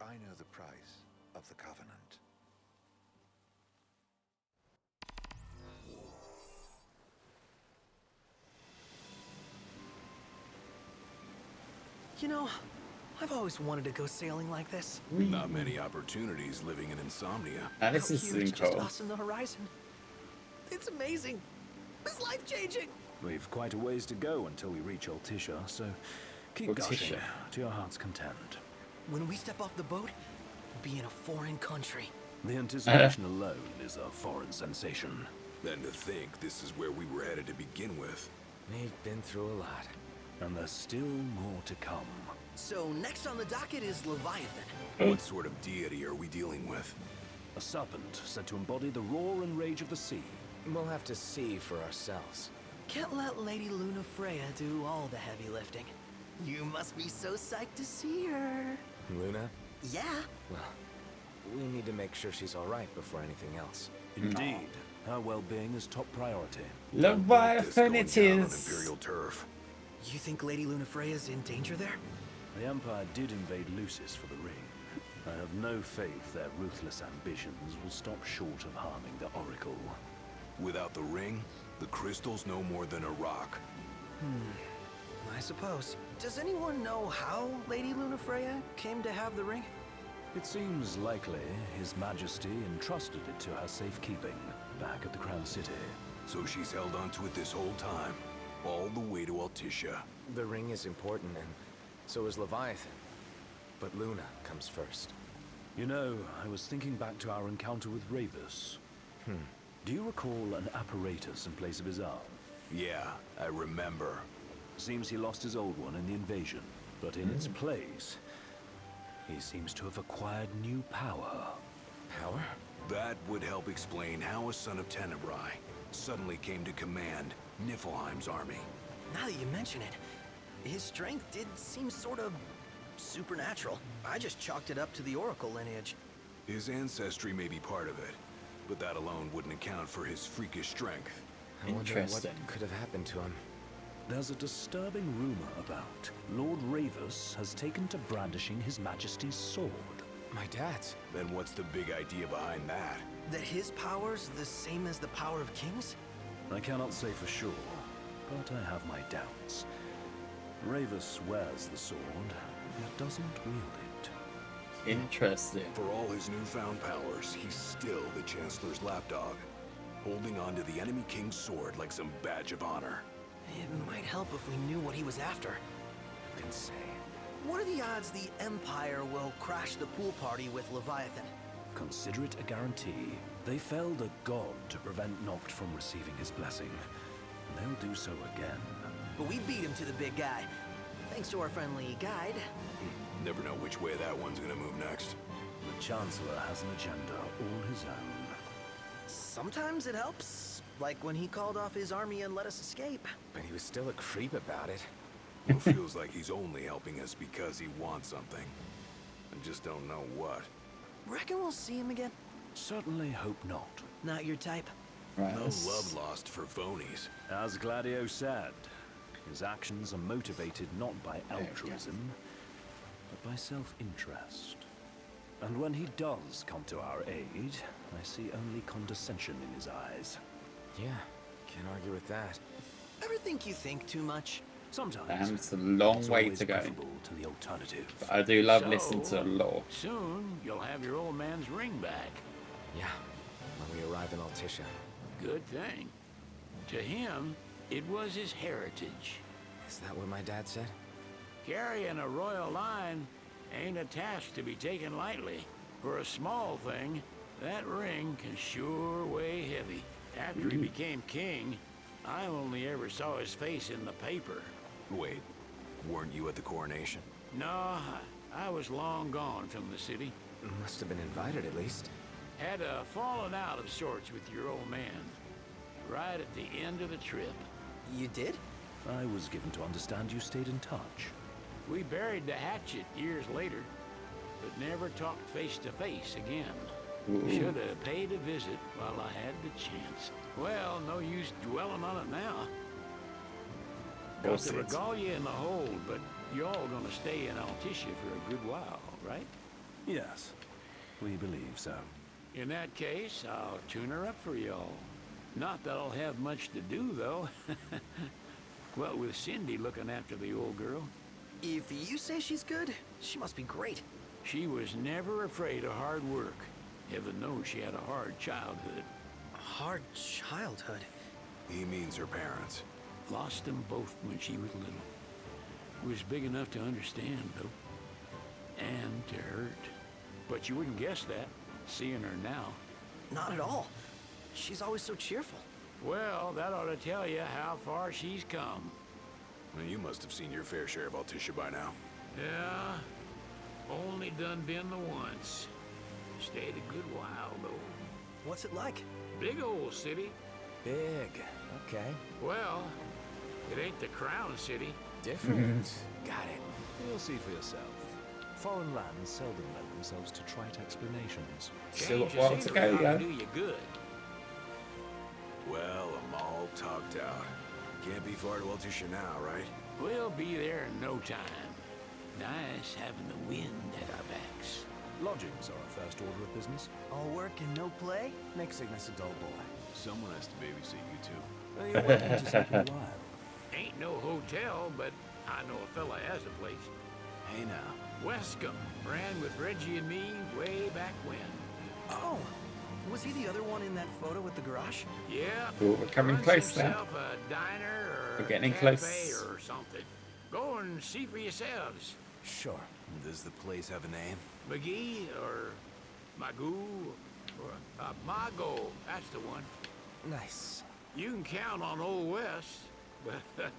I know the price of the Covenant. You know, I've always wanted to go sailing like this. Not many opportunities living in Insomnia. Now this How is huge, just cool. us in the horizon. It's amazing. It's life-changing. We've quite a ways to go until we reach Altissia, so keep gushing to your heart's content. When we step off the boat, we'll be in a foreign country. The anticipation alone is a foreign sensation. Then to think this is where we were headed to begin with. We've been through a lot. And there's still more to come. So next on the docket is Leviathan. What sort of deity are we dealing with? A serpent said to embody the roar and rage of the sea. We'll have to see for ourselves. Can't let Lady Lunafreya do all the heavy lifting. You must be so psyched to see her. Luna? Yeah. Well, we need to make sure she's alright before anything else. Indeed. Her well-being is top priority. Leviathan it is. Imperial turf. You think Lady Lunafreya's in danger there? The Empire did invade Lucis for the ring. I have no faith their ruthless ambitions will stop short of harming the Oracle. Without the ring, the crystal's no more than a rock. I suppose. Does anyone know how Lady Lunafreya came to have the ring? It seems likely His Majesty entrusted it to her safekeeping back at the Crown City. So she's held onto it this whole time, all the way to Altissia. The ring is important, and so is Leviathan. But Luna comes first. You know, I was thinking back to our encounter with Ravus. Do you recall an apparatus in place of his arm? Yeah, I remember. Seems he lost his old one in the invasion, but in its place, he seems to have acquired new power. Power? That would help explain how a son of Tenebrae suddenly came to command Niflheim's army. Now that you mention it, his strength did seem sort of supernatural. I just chalked it up to the Oracle lineage. His ancestry may be part of it, but that alone wouldn't account for his freakish strength. I wonder what could have happened to him. There's a disturbing rumor about Lord Ravus has taken to brandishing His Majesty's sword. My dad's? Then what's the big idea behind that? That his power's the same as the power of kings? I cannot say for sure, but I have my doubts. Ravus wears the sword, yet doesn't wield it. Interesting. For all his newfound powers, he's still the Chancellor's lapdog, holding on to the enemy king's sword like some badge of honor. It might help if we knew what he was after. Who can say? What are the odds the Empire will crash the pool party with Leviathan? Consider it a guarantee. They felled a god to prevent Noct from receiving his blessing. They'll do so again. But we beat him to the big guy, thanks to our friendly guide. Never know which way that one's gonna move next. The Chancellor has an agenda all his own. Sometimes it helps, like when he called off his army and let us escape. But he was still a creep about it. Well, feels like he's only helping us because he wants something. I just don't know what. Reckon we'll see him again? Certainly hope not. Not your type? Right. No love lost for phonies. As Gladio said, his actions are motivated not by altruism, but by self-interest. And when he does come to our aid, I see only condescension in his eyes. Yeah, can't argue with that. Ever think you think too much? Sometimes. Damn, it's a long way to go. To the alternative. But I do love listening to the lore. Soon, you'll have your old man's ring back. Yeah, when we arrive in Altissia. Good thing. To him, it was his heritage. Is that what my dad said? Carrying a royal line ain't a task to be taken lightly. For a small thing, that ring can sure weigh heavy. After he became king, I only ever saw his face in the paper. Wait, weren't you at the coronation? No, I was long gone from the city. Must have been invited at least. Had a falling out of sorts with your old man. Right at the end of the trip. You did? I was given to understand you stayed in touch. We buried the hatchet years later, but never talked face to face again. Should have paid a visit while I had the chance. Well, no use dwelling on it now. Got the regalia in the hold, but you're all gonna stay in Altissia for a good while, right? Yes, we believe so. In that case, I'll tune her up for y'all. Not that I'll have much to do, though. Well, with Cindy looking after the old girl. If you say she's good, she must be great. She was never afraid of hard work. Heaven knows she had a hard childhood. Hard childhood? He means her parents. Lost them both when she was little. Was big enough to understand, though. And to hurt. But you wouldn't guess that, seeing her now. Not at all. She's always so cheerful. Well, that ought to tell you how far she's come. Well, you must have seen your fair share of Altissia by now. Yeah, only done been the once. Stayed a good while, though. What's it like? Big old city. Big. Okay. Well, it ain't the Crown City. Different. Got it. You'll see for yourself. Foreign lands seldom lend themselves to trite explanations. Still got Change a while the to scenery go, ought to yeah. do you good. Well, I'm all talked out. Can't be far to Altissia now, right? We'll be there in no time. Nice having the wind at our backs. Lodgings are our first order of business. All work and no play? Makes Cygnus a dull boy. Someone has to babysit you two. You're welcome to take a while. Ain't no hotel, but I know a fella has a place. Hey now. Westcomb ran with Reggie and me way back when. Oh, was he the other one in that photo with the garage? Yeah. Ooh, we're coming runs close now. himself a diner or We're getting a cafe close. or something. Go and see for yourselves. Sure. Does the place have a name? McGee or Magoo or Mago. That's the one. Nice. You can count on Old West, but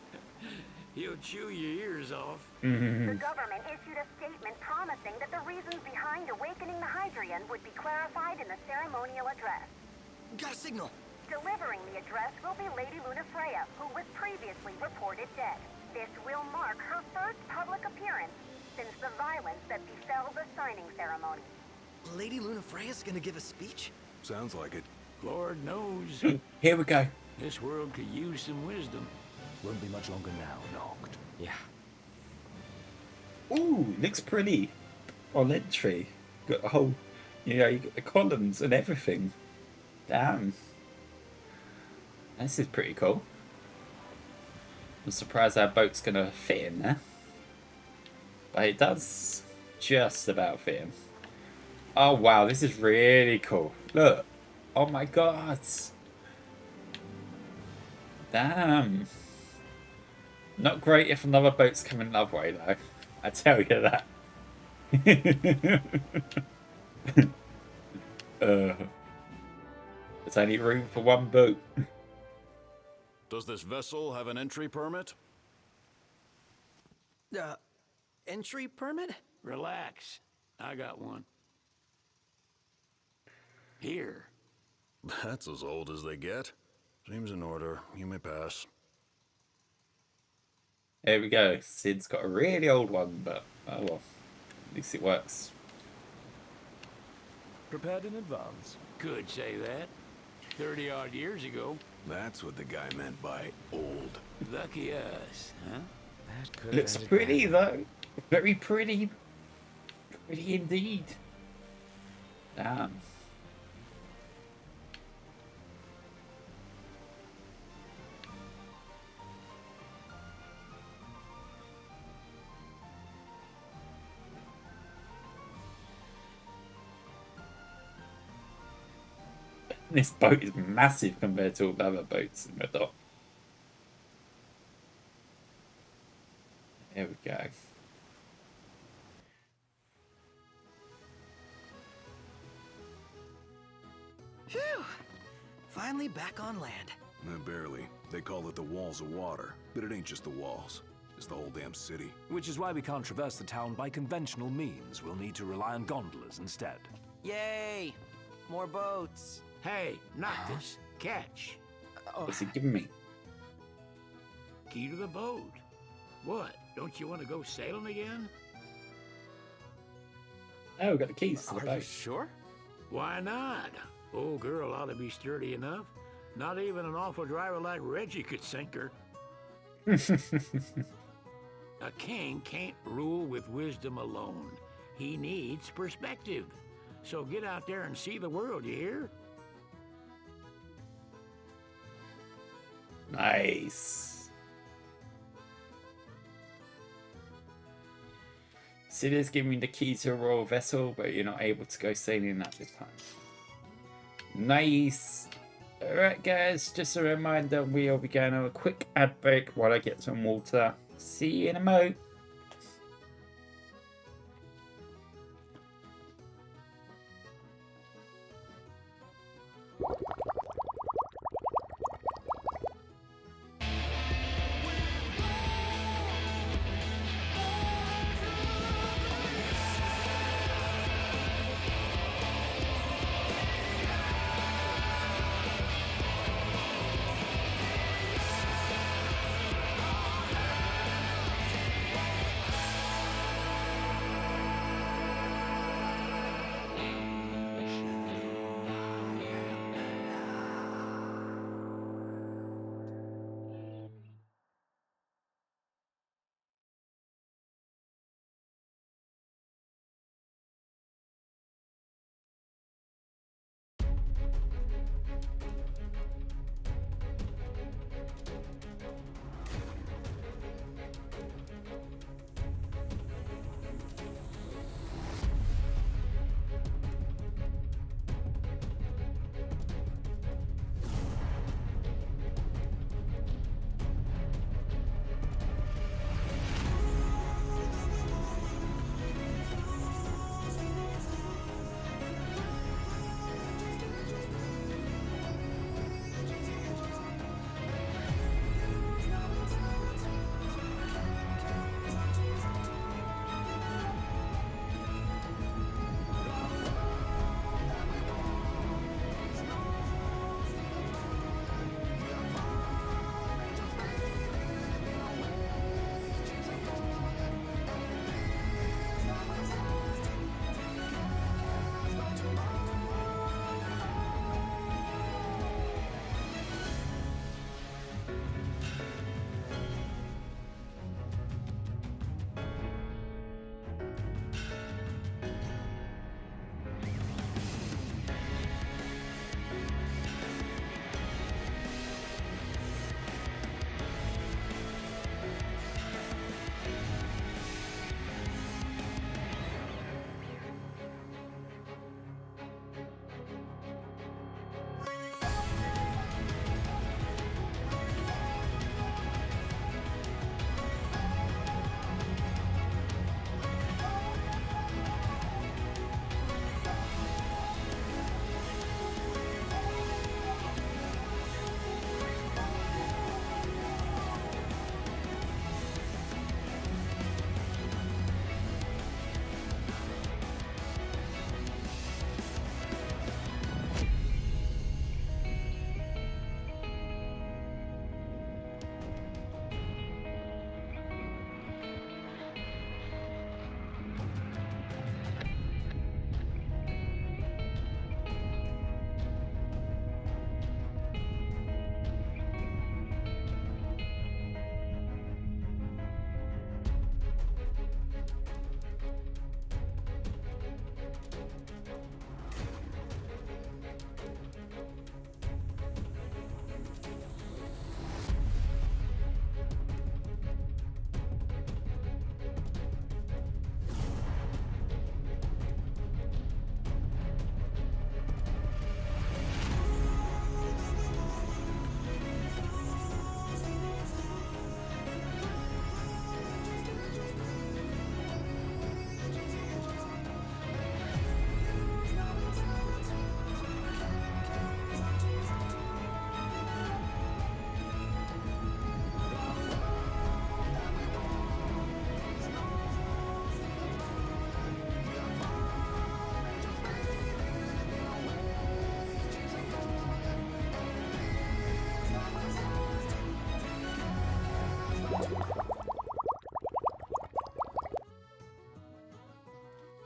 he'll chew your ears off. The government issued a statement promising that the reasons behind awakening the Hydrian would be clarified in the ceremonial address. Got a signal. Delivering the address will be Lady Lunafreya, who was previously reported dead. This will mark her first public appearance since the violence that befell the signing ceremony. Lady Lunafreya's gonna give a speech? Sounds like it. Lord knows. Here we go. This world could use some wisdom. Won't be much longer now, Noct. Yeah. Ooh, looks pretty. On entry. Got the whole, you got the columns and everything. Damn. This is pretty cool. I'm surprised our boat's gonna fit in there. But it does just about fit in. Oh wow, this is really cool. Look. Oh my god. Damn. Not great if another boat's coming another way though. I tell you that. There's only room for one boat. Does this vessel have an entry permit? Entry permit? Relax. I got one. Here. That's as old as they get. Seems in order. You may pass. There we go. Sid's got a really old one, but oh well. At least it works. Prepared in advance. Could say that. 30-odd years ago. That's what the guy meant by old. Lucky us, huh? That could Looks pretty though. Very pretty. Pretty indeed. Damn. This boat is massive compared to all the other boats in the dock. There we go. Phew! Finally back on land. Barely. They call it the Walls of Water, but it ain't just the walls. It's the whole damn city. Which is why we can't traverse the town by conventional means. We'll need to rely on gondolas instead. Yay! More boats. Hey, Noctis, catch. What's he giving me? Key to the boat. What? Don't you want to go sailing again? Oh, we've got the keys to the Are boat. you sure? Why not? Old girl ought to be sturdy enough. Not even an awful driver like Reggie could sink her. A king can't rule with wisdom alone. He needs perspective. So get out there and see the world, you hear? Nice. Sid is giving me the key to a royal vessel, but you're not able to go sailing at this time. Nice. Alright guys, just a reminder, we'll be going on a quick ad break while I get some water. See you in a mo.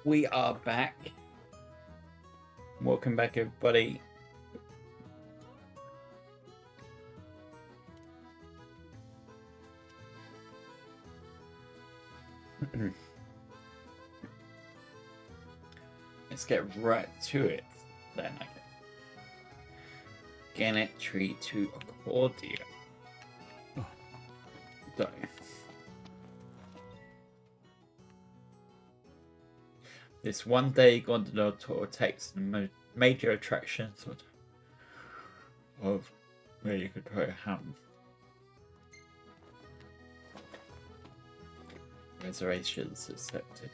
We are back. Welcome back, everybody. Let's get right to it then. Gannetry to Accordia. So, this one-day gondola tour takes the major attractions of where you could try a ham. Reservations accepted.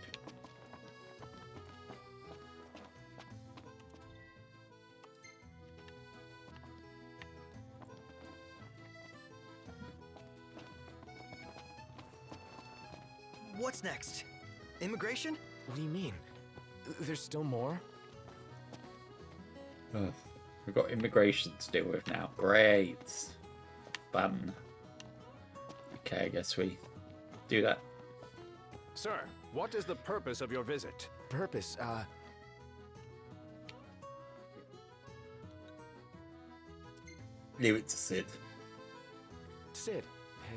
What's next? Immigration? What do you mean? There's still more? Oh, we've got immigration to deal with now. Great. Fun. Okay, I guess we do that. Sir, what is the purpose of your visit? Purpose, Leave it to Sid. Sid,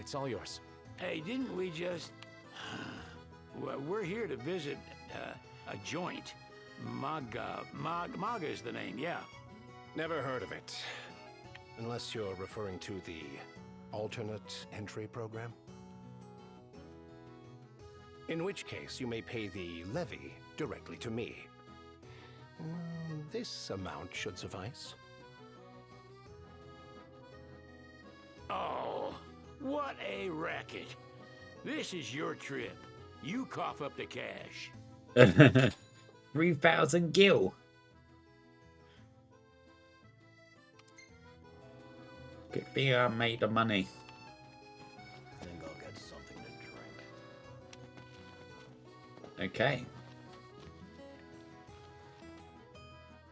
it's all yours. Hey, didn't we just... Well, we're here to visit a joint. Maga is the name, yeah. Never heard of it. Unless you're referring to the alternate entry program. In which case, you may pay the levy directly to me. This amount should suffice. Oh, what a racket. This is your trip. You cough up the cash. 3,000 gil. Good thing I made the money. Think I'll get something to drink. Okay.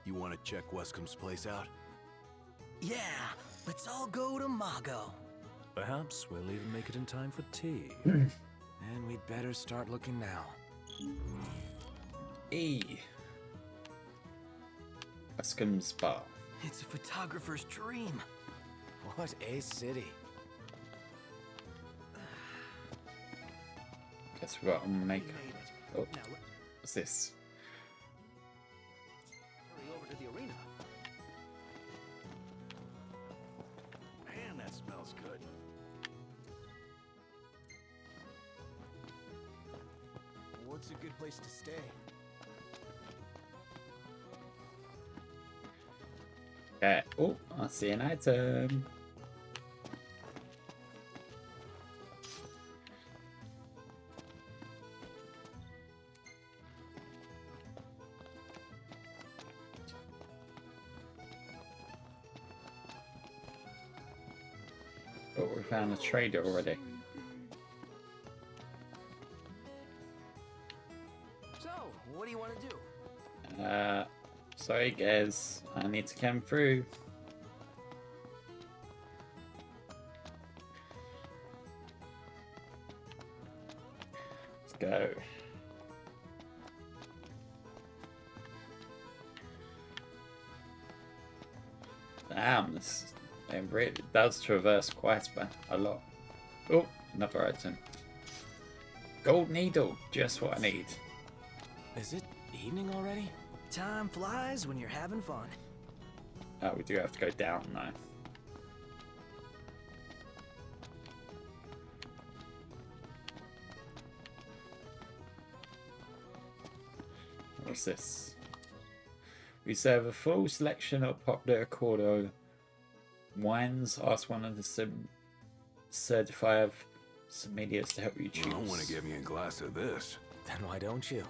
You want to check Wescom's place out? Yeah, let's all go to Mago. Perhaps we'll even make it in time for tea. And we'd better start looking now. Wescom's Bar. It's a photographer's dream. What a city. Guess we got to make. Oh, what's this? Hurry over to the arena. Man, that smells good. What's a good place to stay? Okay. Oh, I see an item. Oh, we found a trader already. So, what do you want to do? Sorry guys, I need to come through. Let's go. Damn, this it really does traverse quite a lot. Oh, another item. Gold needle, just what I need. Is it evening already? Time flies when you're having fun. Oh, we do have to go down now. What's this? We serve a full selection of popular Accordo wines. Ask one of the certified sommeliers to help you choose. I want to get me a glass of this. Then why don't you?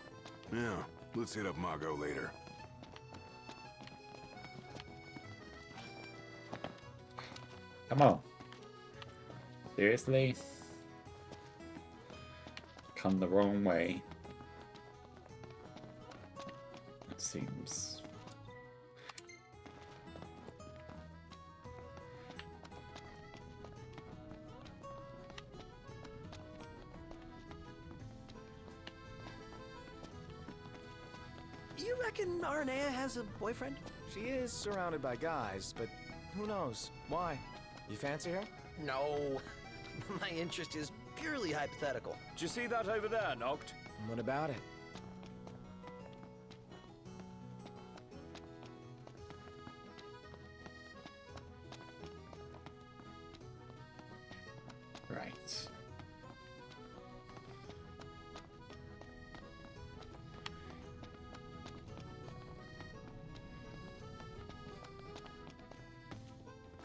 Yeah, let's hit up Mago later. Come on. Seriously? Come the wrong way. It seems. You reckon Aranea has a boyfriend? She is surrounded by guys, but who knows? Why? You fancy her? No. My interest is purely hypothetical. Do you see that over there, Noct? What about it? Right.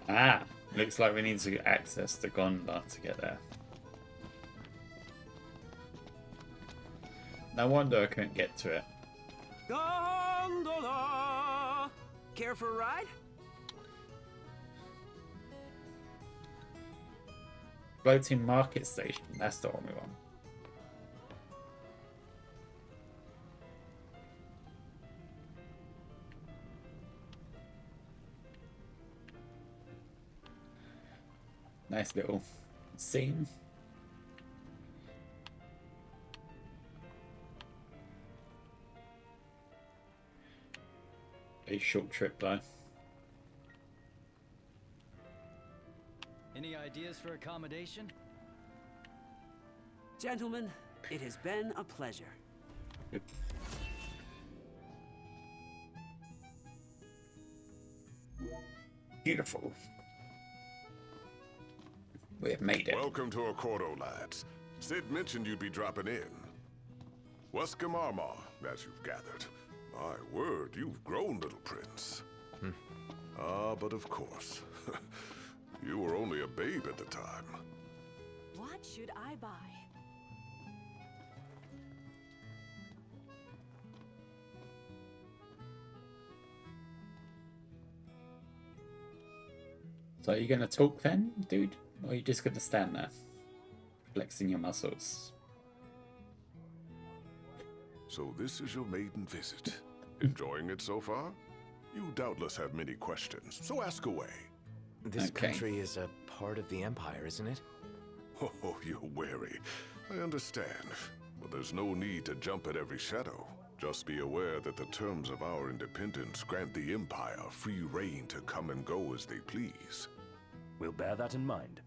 Ah, looks like we need to access the gondola to get there. No wonder I couldn't get to it. Gondola! Care for a ride? Floating market station, that's the one we want. Nice little scene. A short trip though. Any ideas for accommodation? Gentlemen, it has been a pleasure. Beautiful. We have made it. Welcome to Accordo, lads. Sid mentioned you'd be dropping in. Wesker Marmar, as you've gathered. My word, you've grown, little prince. Ah, but of course. You were only a babe at the time. What should I buy? So are you gonna talk then, dude? Or are you just gonna stand there? Flexing your muscles. So this is your maiden visit. Enjoying it so far? You doubtless have many questions, so ask away. This country is a part of the Empire, isn't it? Oh, you're wary. I understand. But there's no need to jump at every shadow. Just be aware that the terms of our independence grant the Empire free reign to come and go as they please. We'll bear that in mind.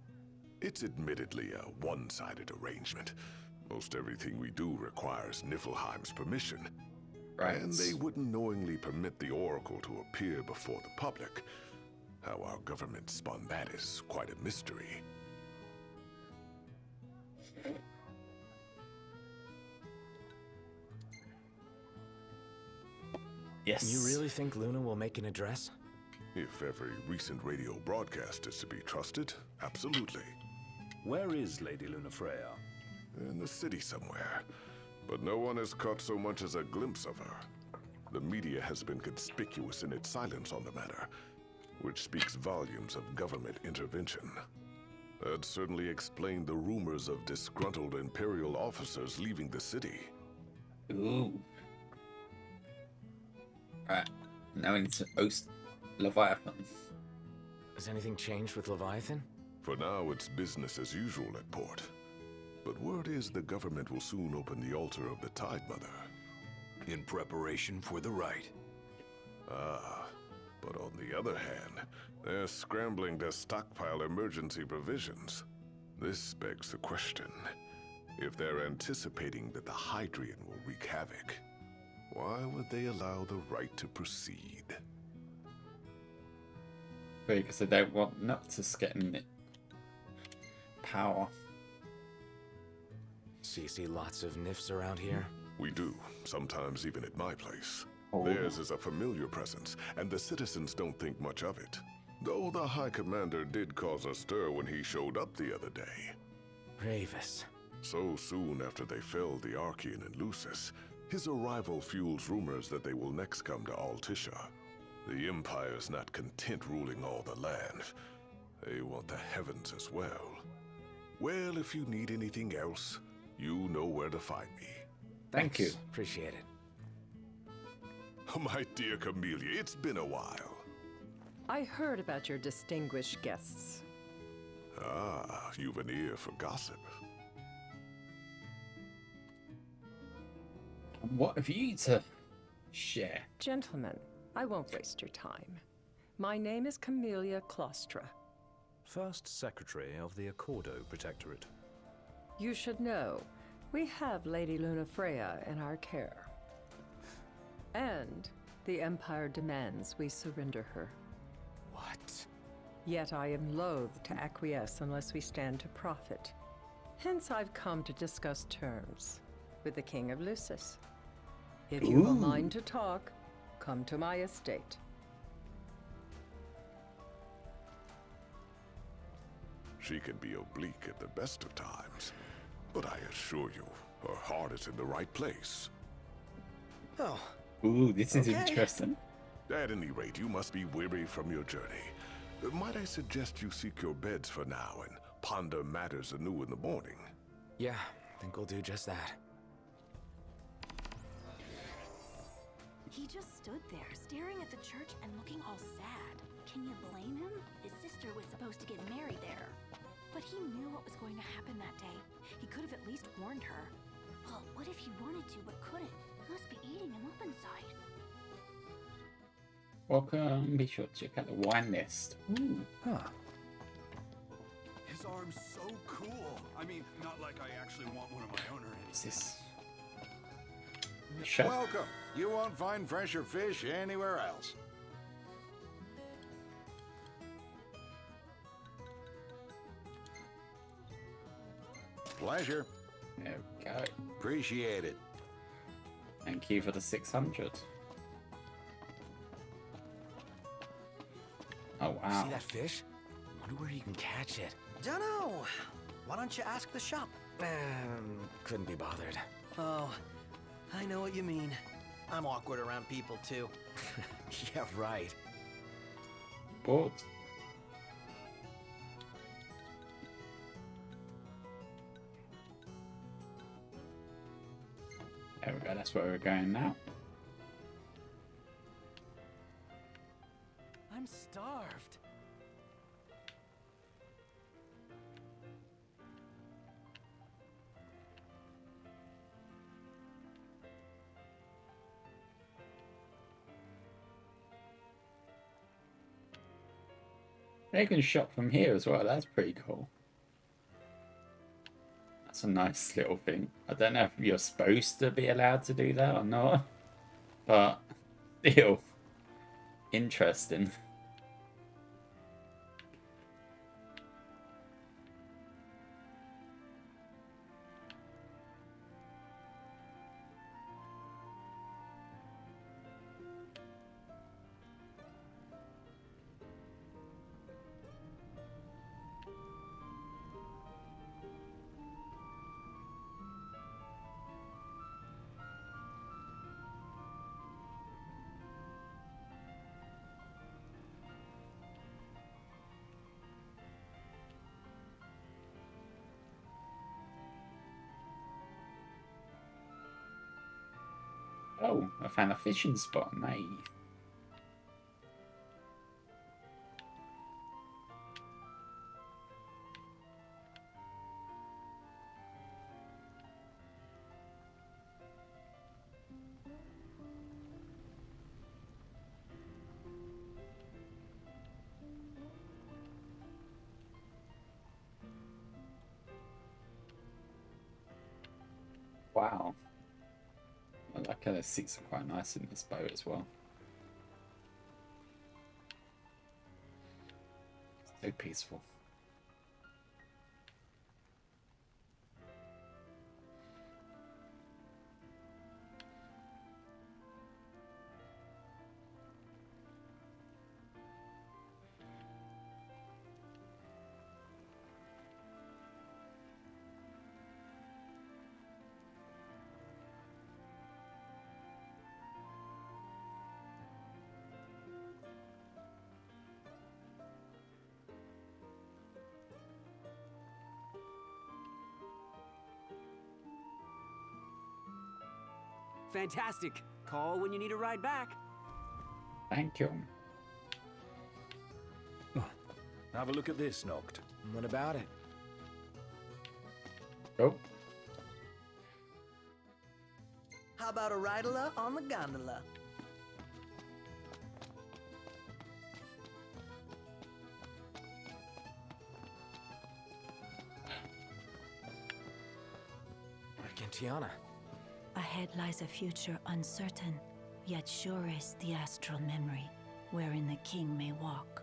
It's admittedly a one-sided arrangement. Most everything we do requires Niflheim's permission. Right. And they wouldn't knowingly permit the Oracle to appear before the public. How our government spun that is quite a mystery. Yes. You really think Luna will make an address? If every recent radio broadcast is to be trusted, absolutely. Where is Lady Lunafreya? In the city somewhere. But no one has caught so much as a glimpse of her. The media has been conspicuous in its silence on the matter, which speaks volumes of government intervention. That certainly explained the rumors of disgruntled Imperial officers leaving the city. Ooh. Right. Now we need to host Leviathan. Has anything changed with Leviathan? For now, it's business as usual at port. But word is the government will soon open the altar of the Tide Mother. In preparation for the rite. Ah, but on the other hand, they're scrambling to stockpile emergency provisions. This begs the question, if they're anticipating that the Hydrian will wreak havoc, why would they allow the rite to proceed? Because they don't want Noctis getting it. Power. So you see lots of Nifs around here? We do, sometimes even at my place. Oh. Theirs is a familiar presence, and the citizens don't think much of it. Though the High Commander did cause a stir when he showed up the other day. Ravis. So soon after they felled the Archean and Lucis, his arrival fuels rumors that they will next come to Altissia. The Empire's not content ruling all the land. They want the heavens as well. Well, if you need anything else, you know where to find me. Thank you. Appreciate it. My dear Camellia, it's been a while. I heard about your distinguished guests. Ah, you've an ear for gossip. What have you to Share. Gentlemen, I won't waste your time. My name is Camellia Claustra. First Secretary of the Accordo Protectorate. You should know, we have Lady Lunafreya in our care. And the Empire demands we surrender her. What? Yet I am loath to acquiesce unless we stand to profit. Hence I've come to discuss terms with the King of Lucis. If you've a mind to talk, come to my estate. She can be oblique at the best of times, but I assure you, her heart is in the right place. Oh. Ooh, this is Okay. interesting. At any rate, you must be weary from your journey. Might I suggest you seek your beds for now and ponder matters anew in the morning? Yeah, I think we'll do just that. He just stood there, staring at the church and looking all sad. Can you blame him? His sister was supposed to get married there. But he knew what was going to happen that day. He could have at least warned her. Well, what if he wanted to but couldn't? He must be eating him up inside. Welcome. Be sure to check out the wine list. Ooh. Huh. His arm's so cool. I mean, not like I actually want one of my own or anything. What's this? Shut. Welcome. You won't find fresher fish anywhere else. Pleasure. There we go. Appreciate it. Thank you for the 600. Oh wow. See that fish? Wonder where you can catch it. Dunno. Why don't you ask the shop? Couldn't be bothered. Oh, I know what you mean. I'm awkward around people too. Yeah, right. Bored. There we go, that's where we're going now. I'm starved. They can shop from here as well, that's pretty cool. That's a nice little thing. I don't know if you're supposed to be allowed to do that or not, but still interesting. Oh, I found a fishing spot, nice. Wow. I like how the seats are quite nice in this boat as well. So peaceful. Fantastic. Call when you need a ride back. Thank you. Have a look at this, Noct. What about it? Oh. How about a ride-a-la on the gondola? Tiana. Ahead lies a future uncertain, yet sure is the astral memory, wherein the king may walk.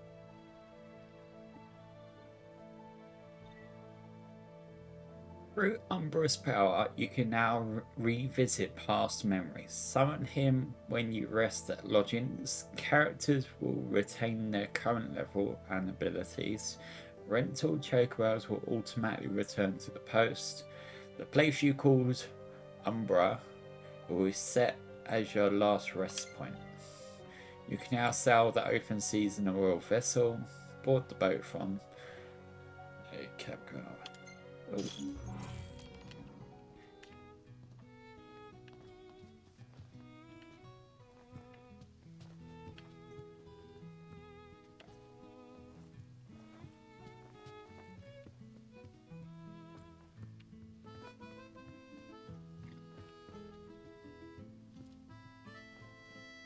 Through Umbra's power, you can now revisit past memories. Summon him when you rest at lodgings. Characters will retain their current level and abilities. Rental chocobos will automatically return to the post. The place you called Umbra will be set as your last rest point. You can now sail the open seas in a royal vessel. Board the boat from a Capcom.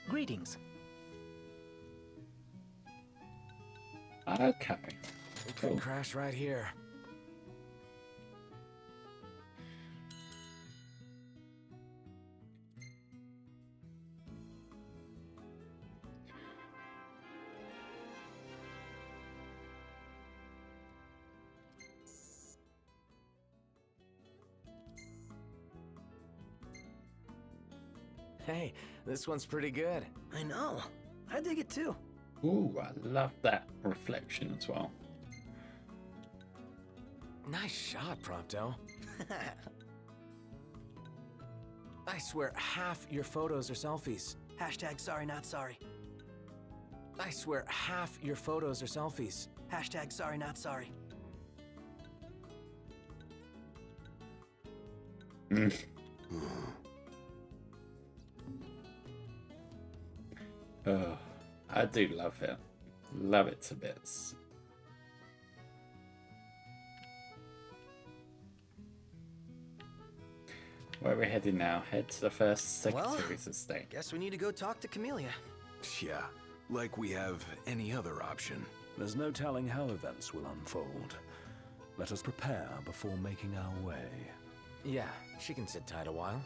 Greetings. Okay. We could crash right here. Hey, this one's pretty good. I know. I dig it too. Ooh, I love that reflection as well. Nice shot, Prompto. I swear half your photos are selfies. Hashtag sorry not sorry. I swear half your photos are selfies. Hashtag sorry not sorry. Oh, I do love it. Love it to bits. Where are we heading now? Head to the first Secretary's estate. Guess we need to go talk to Camellia. Yeah, like we have any other option. There's no telling how events will unfold. Let us prepare before making our way. Yeah, she can sit tight a while.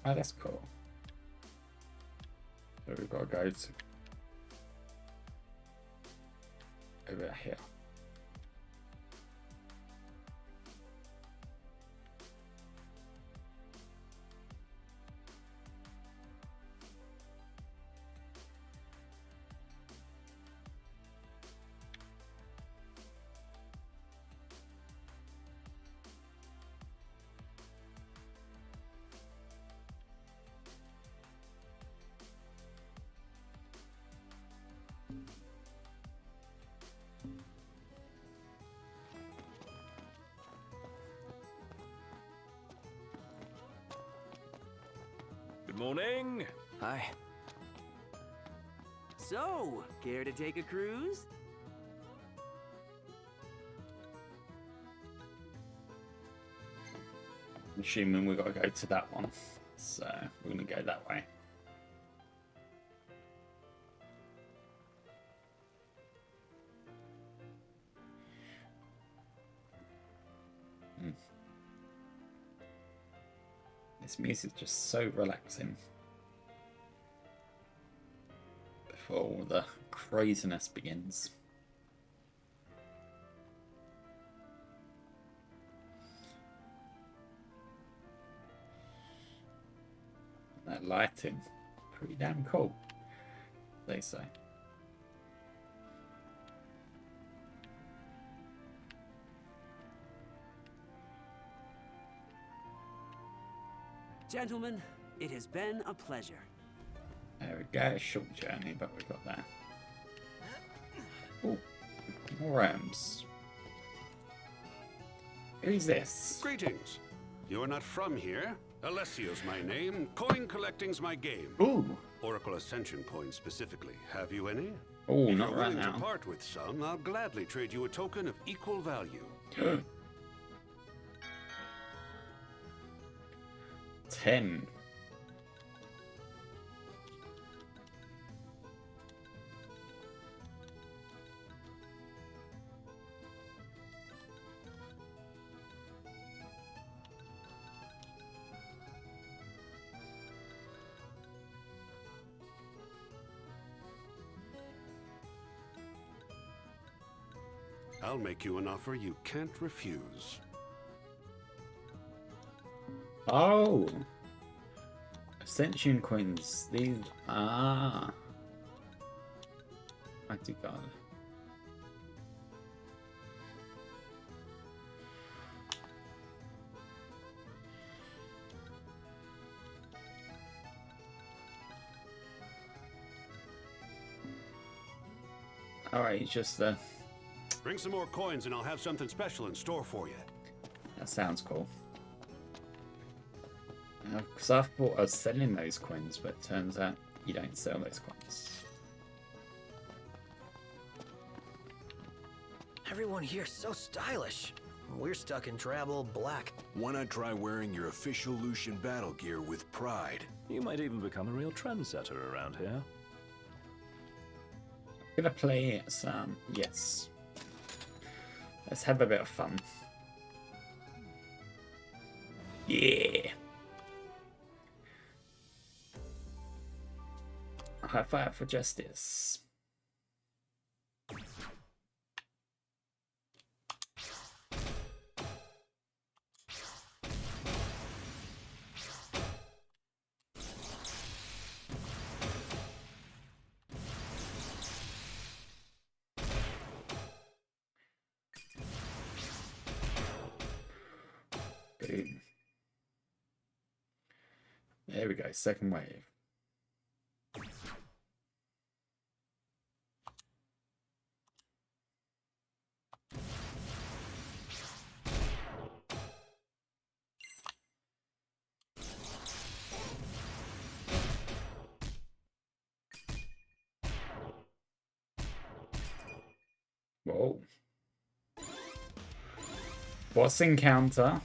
Oh, that's cool. So we've got to go to over here. Good morning. Hi. So, care to take a cruise? I'm assuming we've got to go to that one. So we're going to go that way. This music's just so relaxing. Before all the craziness begins. That lighting, pretty damn cool, they say. Gentlemen, it has been a pleasure. There we go, short journey, but we got that. Oh, more rams. Who's this? Greetings. You are not from here. Alessio's my name. Coin collecting's my game. Ooh. Oracle Ascension coins specifically. Have you any? Oh, if not you're right willing now. to part with some, I'll gladly trade you a token of equal value. 10. I'll make you an offer you can't refuse. Oh, Ascension coins. These mighty God. All right, just Bring some more coins and I'll have something special in store for you. that sounds cool. Because I thought I was selling those coins, but it turns out you don't sell those coins. Everyone here's so stylish. We're stuck in drab black. Why not try wearing your official Lucian battle gear with pride? You might even become a real trendsetter around here. Gonna play some, yes. Let's have a bit of fun. Yeah. High five for justice. Boom. There we go, second wave. Whoa. Boss encounter.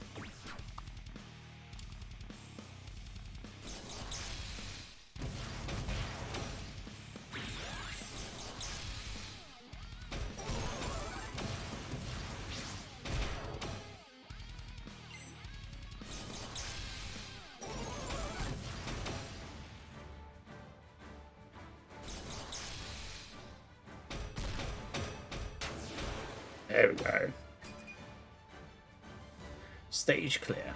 There we go. Stage clear.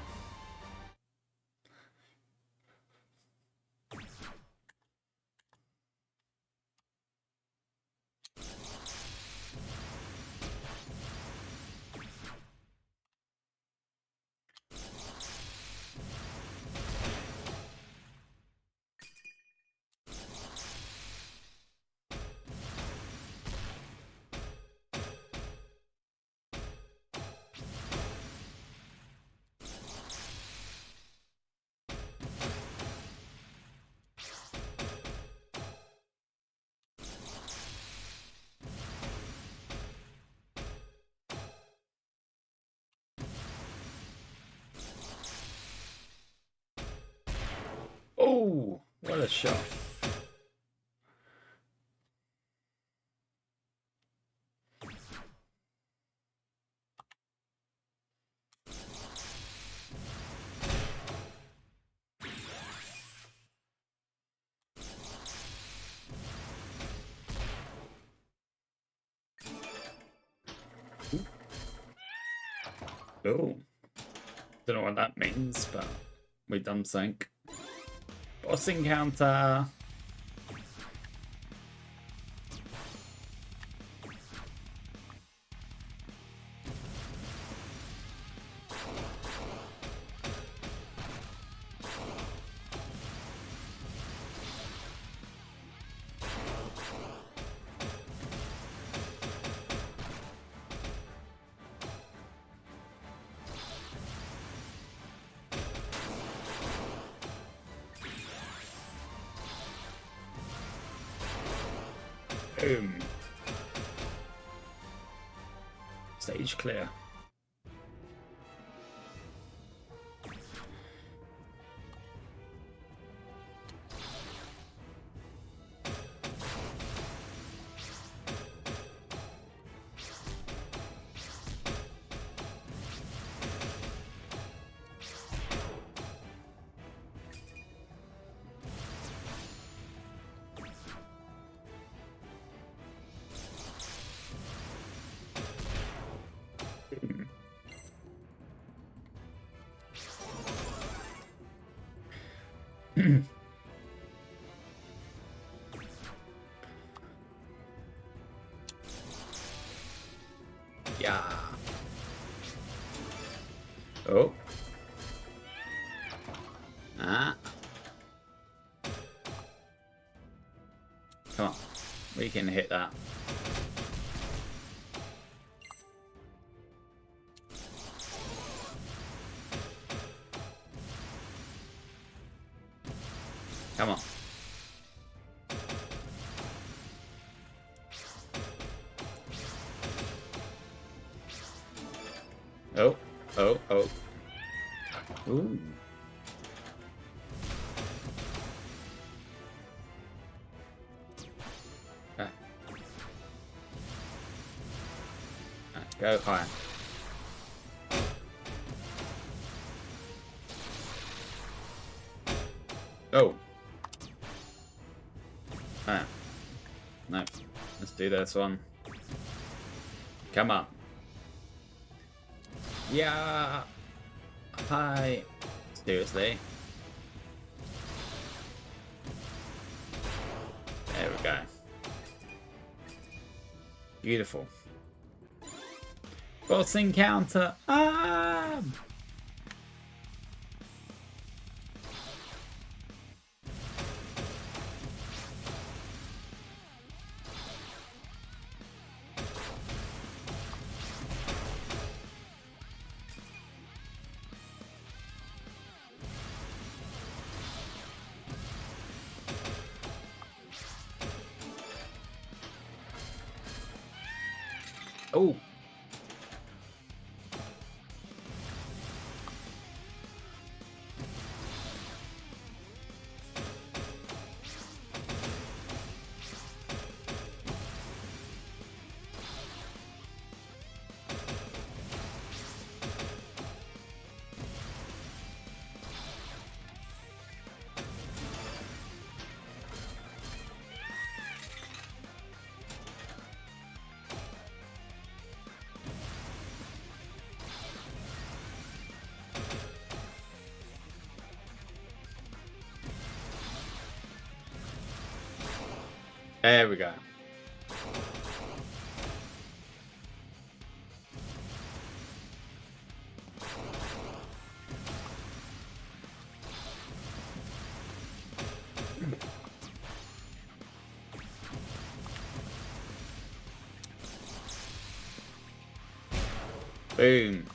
Oh, what a shot. Oh, don't know what that means, but we done something. Boss encounter. Boom. Stage clear. Yeah. Oh. Ah. Come on. We can hit that. Come on. Oh, oh, oh. Ooh. Ah. Ah, go higher. Oh. Ah. No. Let's do this one. Come on. Yeah. Hi. Seriously. There we go. Beautiful. Boss encounter. Ah! Oh. There we go. Boom.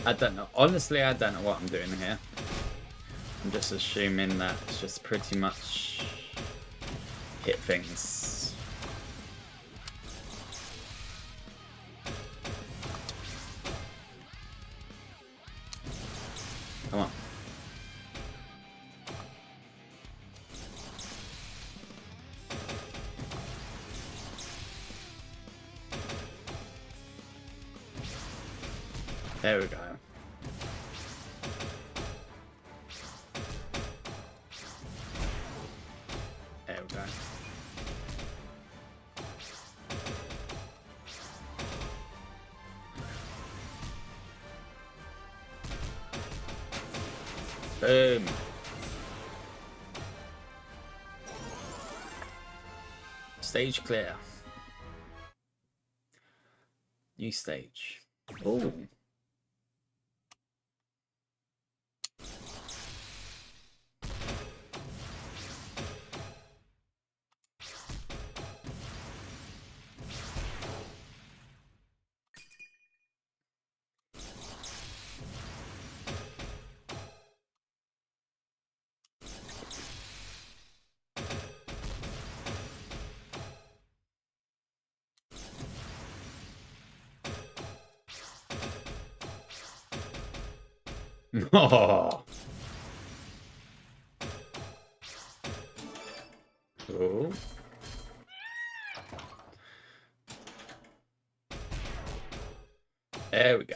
I don't know. Honestly, I don't know what I'm doing here. I'm just assuming that it's just pretty much hit things. Come on. There we go. There we go. Boom. Stage clear. New stage. Oh. Oh. Cool. There we go.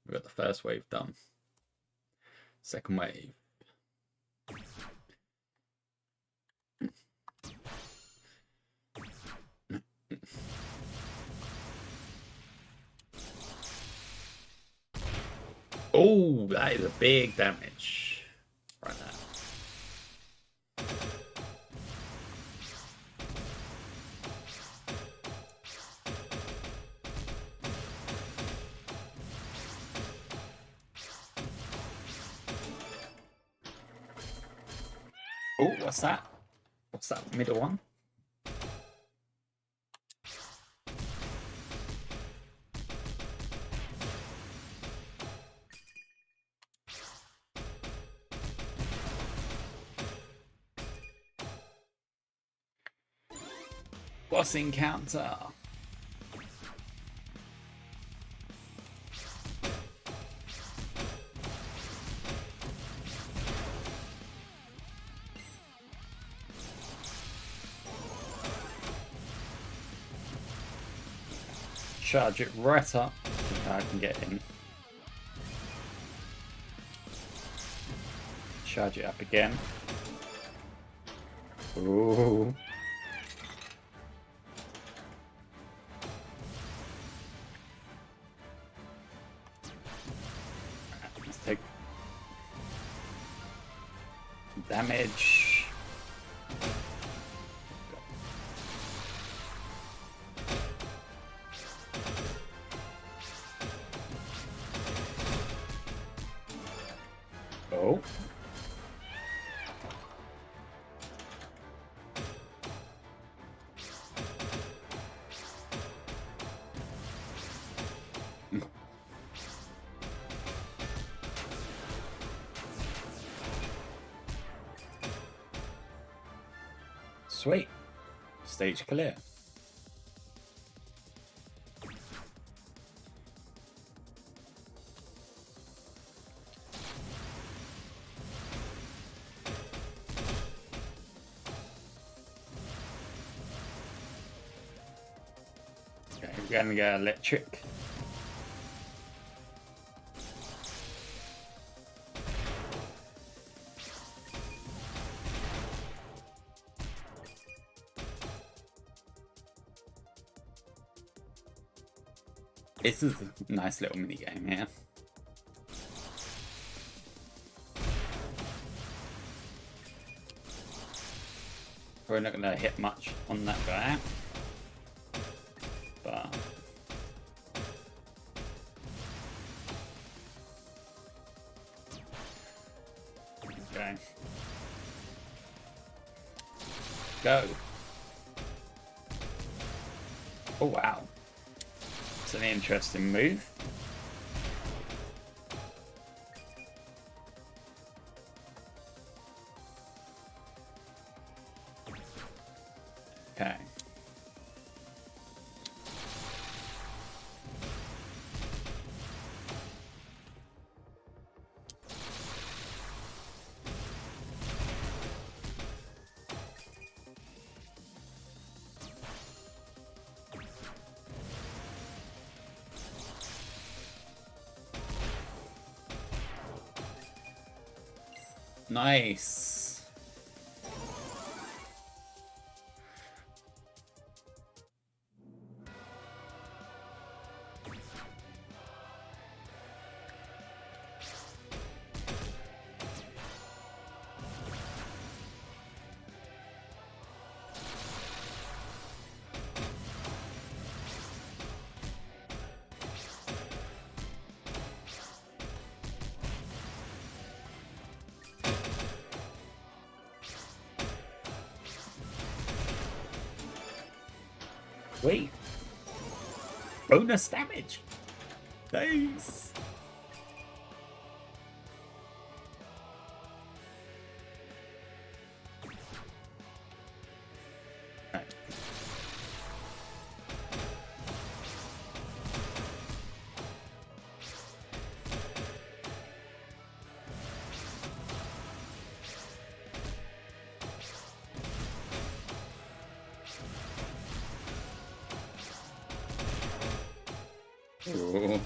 We got the first wave done. Second wave. Oh, that is a big damage. Right now. Oh, what's that? What's that middle one? Boss encounter. Charge it right up. I can get in. Charge it up again. Ooh. Let's take damage. Oh. Sweet. Stage clear. Okay, we're gonna go electric. This is a nice little mini game here. Probably not gonna hit much on that guy, but okay, go. Oh wow. It's an interesting move. Okay. Nice. Wait. Bonus damage. Nice. Right. Ooh.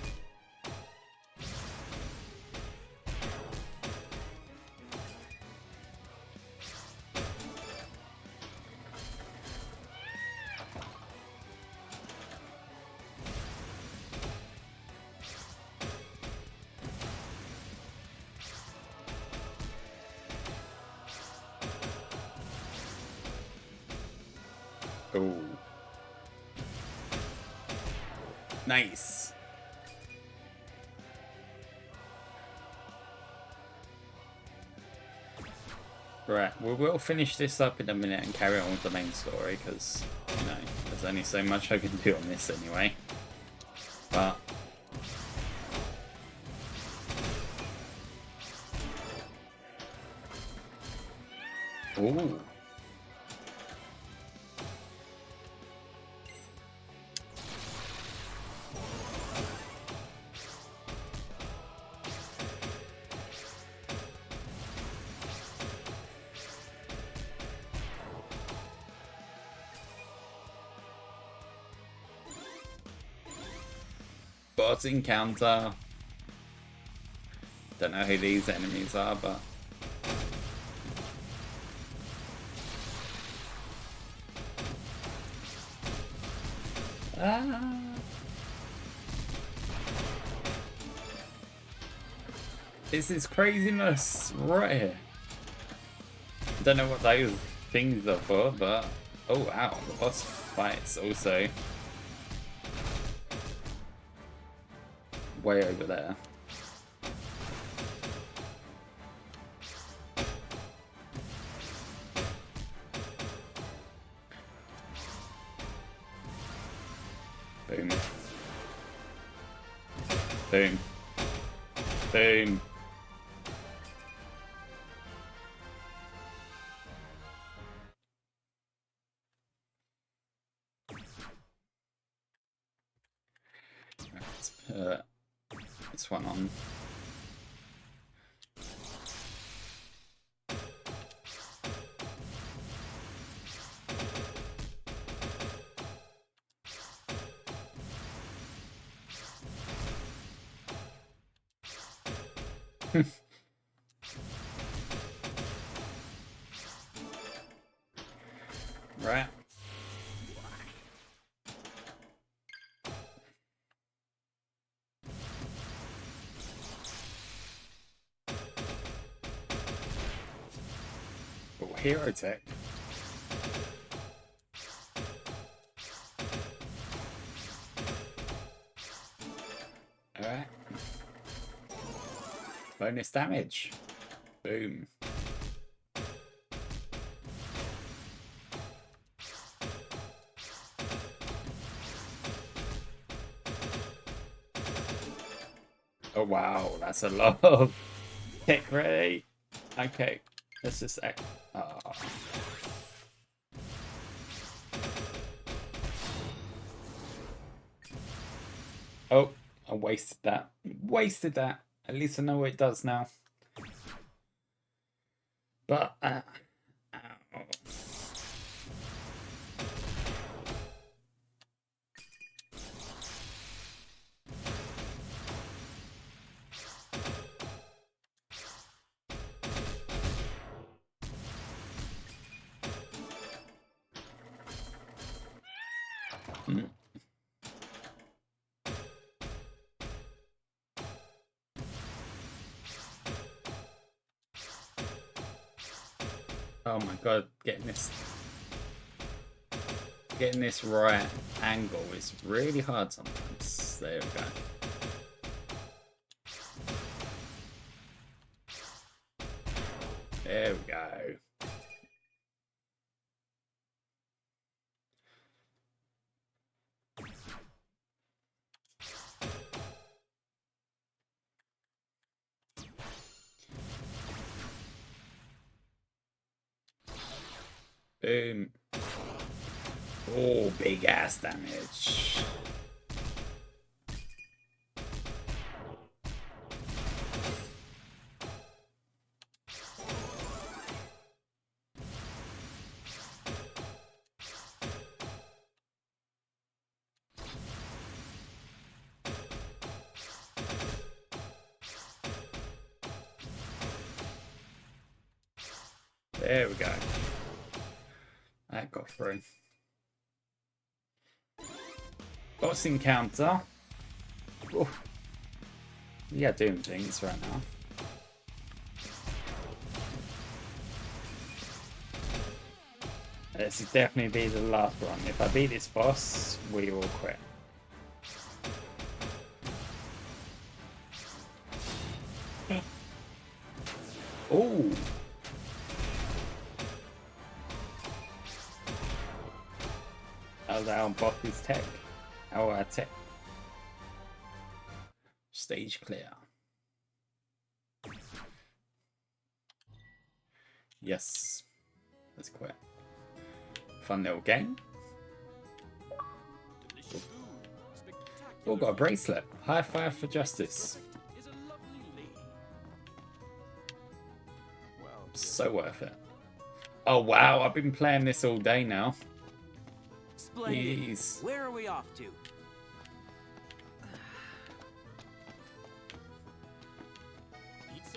Oh. Nice. Right, we will finish this up in a minute and carry on with the main story, because, you know, there's only so much I can do on this anyway. But... Ooh. Boss encounter. Don't know who these enemies are, but this is craziness right here. Don't know what those things are for, but oh wow, the boss fight's also way over there. Boom. Boom. Boom. Let's put this one on. Right. Oh, hero tech. Alright. Bonus damage. Boom. Oh wow, that's a lot of tech ready. Okay, let's just act. Oh, I wasted that. Wasted that. At least I know what it does now. But ow. Oh my god, getting this right angle is really hard sometimes. There we go. There we go. Boom. Oh, big ass damage. There we go. That got through. Boss encounter. Ooh. Yeah, doing things right now. This is definitely be the last run. If I beat this boss, we will quit. Oh! That was our boss's tech. Our tech. Stage clear. Yes. Let's quit. Fun little game. Oh, got a bracelet. High five for justice. So worth it. Oh wow, I've been playing this all day now. Splendid. Jeez. Where are we off to?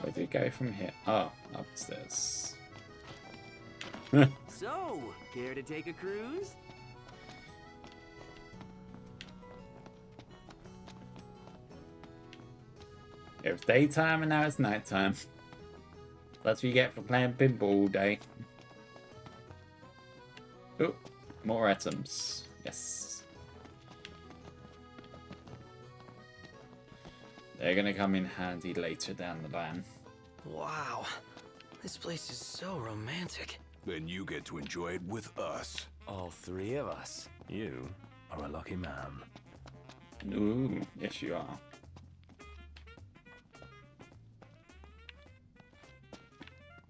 Where do we go from here? Oh, upstairs. So, care to take a cruise? It was daytime and now it's nighttime. That's what you get for playing pinball all day. Oh, more items. Yes. They're gonna come in handy later down the line. Wow. This place is so romantic. Then you get to enjoy it with us. All three of us. You are a lucky man. Ooh, yes you are.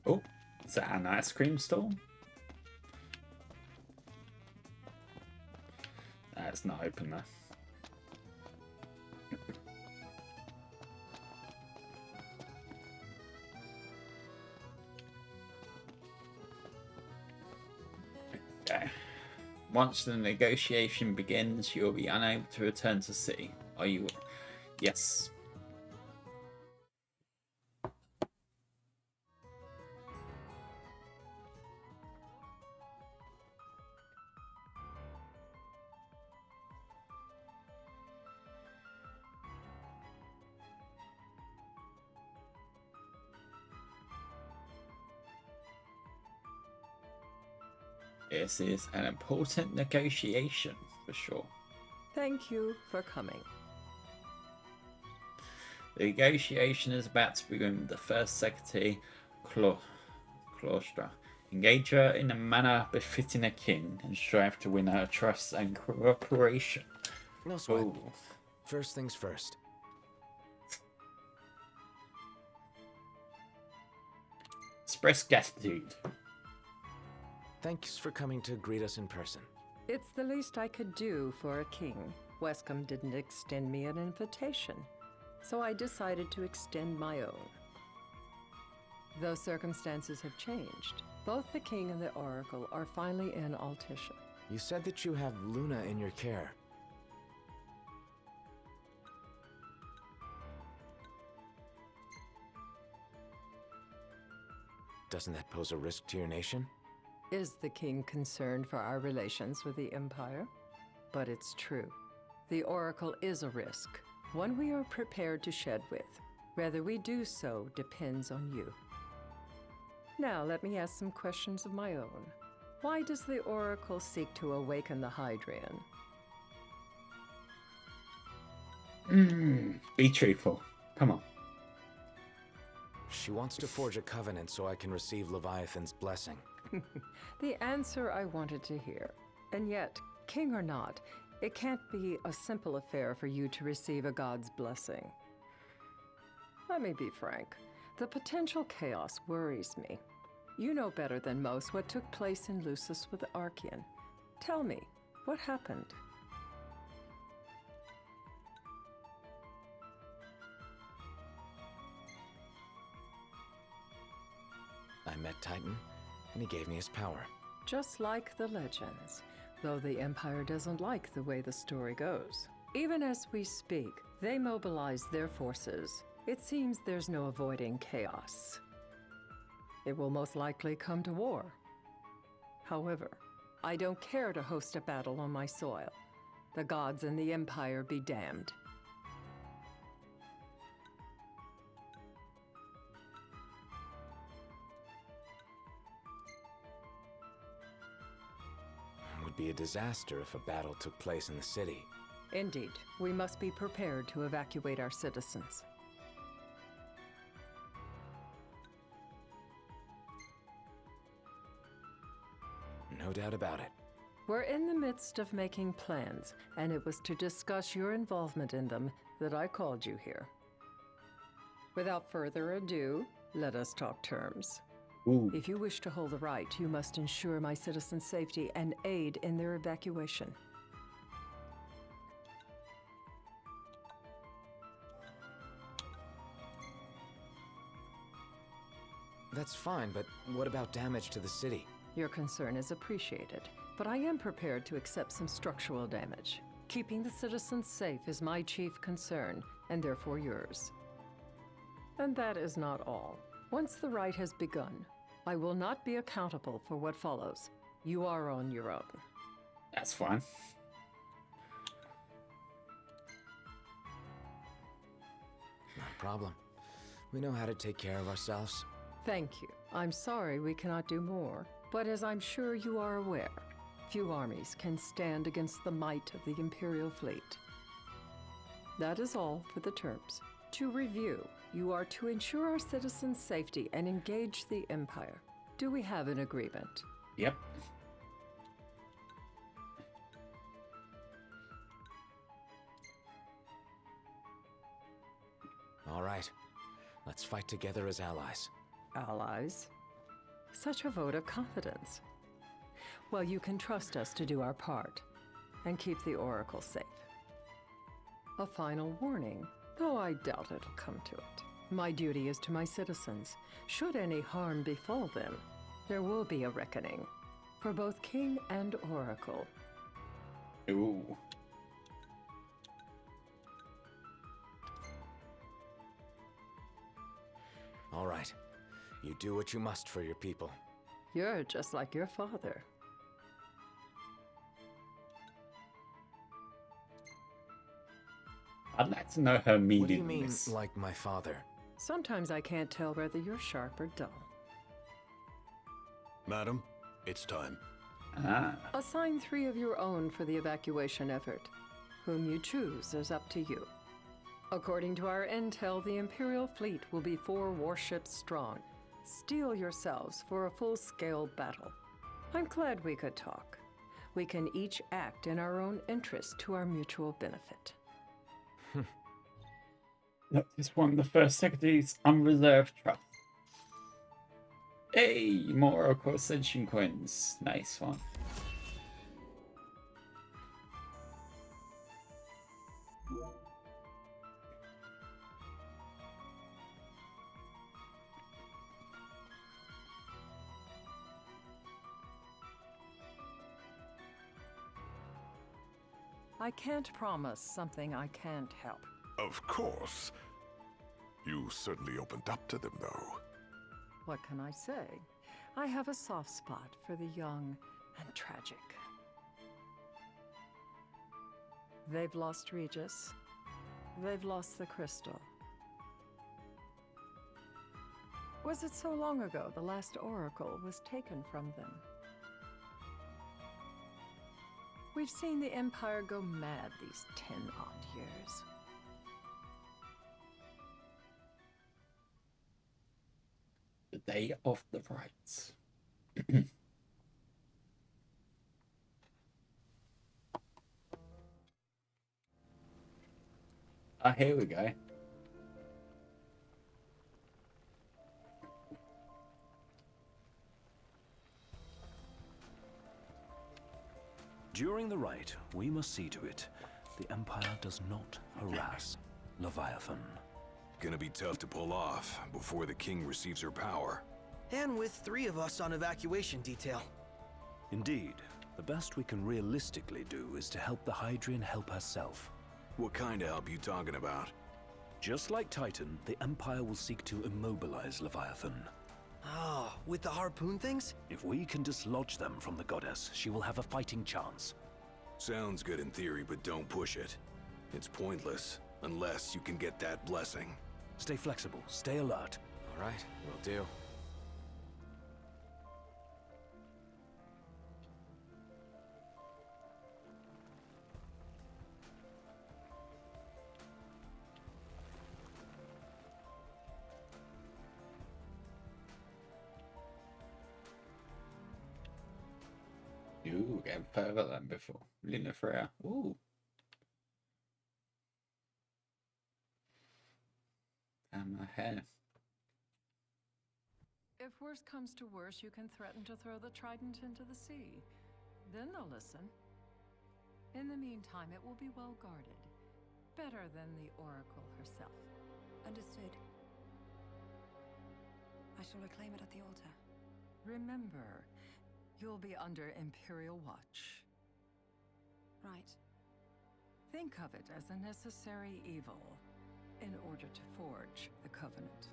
Oh, is that an ice cream stall? It's not open though. Okay. Once the negotiation begins, you'll be unable to return to sea. Are you? Yes. This is an important negotiation, for sure. Thank you for coming. The negotiation is about to begin with the first secretary, Claustra. Engage her in a manner befitting a king and strive to win her trust and cooperation. No sweat. Ooh. First things first. Express gratitude. Thanks for coming to greet us in person. It's the least I could do for a king. Wescom didn't extend me an invitation, so I decided to extend my own. Though circumstances have changed, both the king and the oracle are finally in Altissia. You said that you have Luna in your care. Doesn't that pose a risk to your nation? Is the king concerned for our relations with the Empire? But it's true. The Oracle is a risk, one we are prepared to shed with. Whether we do so depends on you. Now let me ask some questions of my own. Why does the Oracle seek to awaken the Hydrian? Be truthful. Come on. She wants to forge a covenant so I can receive Leviathan's blessing. The answer I wanted to hear. And yet, king or not, it can't be a simple affair for you to receive a god's blessing. Let me be frank. The potential chaos worries me. You know better than most what took place in Lucis with Archean. Tell me, what happened? I met Titan, and he gave me his power. Just like the legends, though the Empire doesn't like the way the story goes. Even as we speak, they mobilize their forces. It seems there's no avoiding chaos. It will most likely come to war. However, I don't care to host a battle on my soil. The gods and the Empire be damned. be a disaster if a battle took place in the city. Indeed, we must be prepared to evacuate our citizens. No doubt about it. We're in the midst of making plans, and it was to discuss your involvement in them that I called you here. Without further ado, let us talk terms. Ooh. If you wish to hold the right, you must ensure my citizens' safety and aid in their evacuation. That's fine, but what about damage to the city? Your concern is appreciated, but I am prepared to accept some structural damage. Keeping the citizens safe is my chief concern, and therefore yours. And that is not all. Once the rite has begun, I will not be accountable for what follows. You are on your own. That's fine. Not a problem. We know how to take care of ourselves. Thank you. I'm sorry we cannot do more, but as I'm sure you are aware, few armies can stand against the might of the Imperial fleet. That is all for the terms. To review, you are to ensure our citizens' safety and engage the Empire. Do we have an agreement? Yep. All right. Let's fight together as allies. Allies? Such a vote of confidence. Well, you can trust us to do our part and keep the Oracle safe. A final warning, though I doubt it'll come to it. My duty is to my citizens. Should any harm befall them, there will be a reckoning for both King and Oracle. Ooh. All right. You do what you must for your people. You're just like your father. I'd like to know her meaning. What do you mean, this. like my father? Sometimes I can't tell whether you're sharp or dull. Madam, it's time. Assign 3 of your own for the evacuation effort. Whom you choose is up to you. According to our intel, the Imperial fleet will be 4 warships strong. Steel yourselves for a full-scale battle. I'm glad we could talk. We can each act in our own interest to our mutual benefit. Look, this one, the First Secretary's unreserved trust. Hey, more Oracle Ascension coins. Nice one. I can't promise something I can't help. Of course. You certainly opened up to them, though. What can I say? I have a soft spot for the young and tragic. They've lost Regis. They've lost the crystal. Was it so long ago the last oracle was taken from them? We've seen the Empire go mad these 10-odd years. The Day of the Rites. Here we go. During the rite, we must see to it the Empire does not harass Leviathan. Gonna be tough to pull off before the king receives her power. And with 3 of us on evacuation detail. Indeed, the best we can realistically do is to help the Hydrian help herself. What kind of help you talking about? Just like Titan, the Empire will seek to immobilize Leviathan. Ah, with the harpoon things? If we can dislodge them from the goddess, she will have a fighting chance. Sounds good in theory, but don't push it. It's pointless, unless you can get that blessing. Stay flexible, stay alert. All right, will do. Ooh, getting further than before. Luna Freya. Ooh. And my hair. If worse comes to worse, you can threaten to throw the trident into the sea. Then they'll listen. In the meantime, it will be well guarded. Better than the Oracle herself. Understood. I shall reclaim it at the altar. Remember, you'll be under Imperial watch. Right. Think of it as a necessary evil in order to forge the Covenant.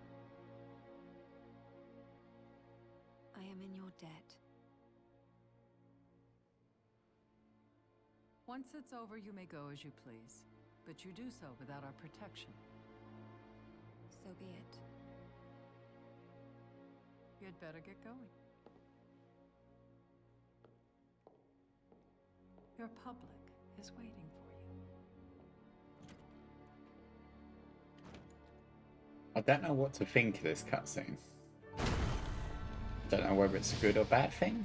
I am in your debt. Once it's over, you may go as you please, but you do so without our protection. So be it. You'd better get going. Your public is waiting for you. I don't know what to think of this cutscene. Don't know whether it's a good or bad thing.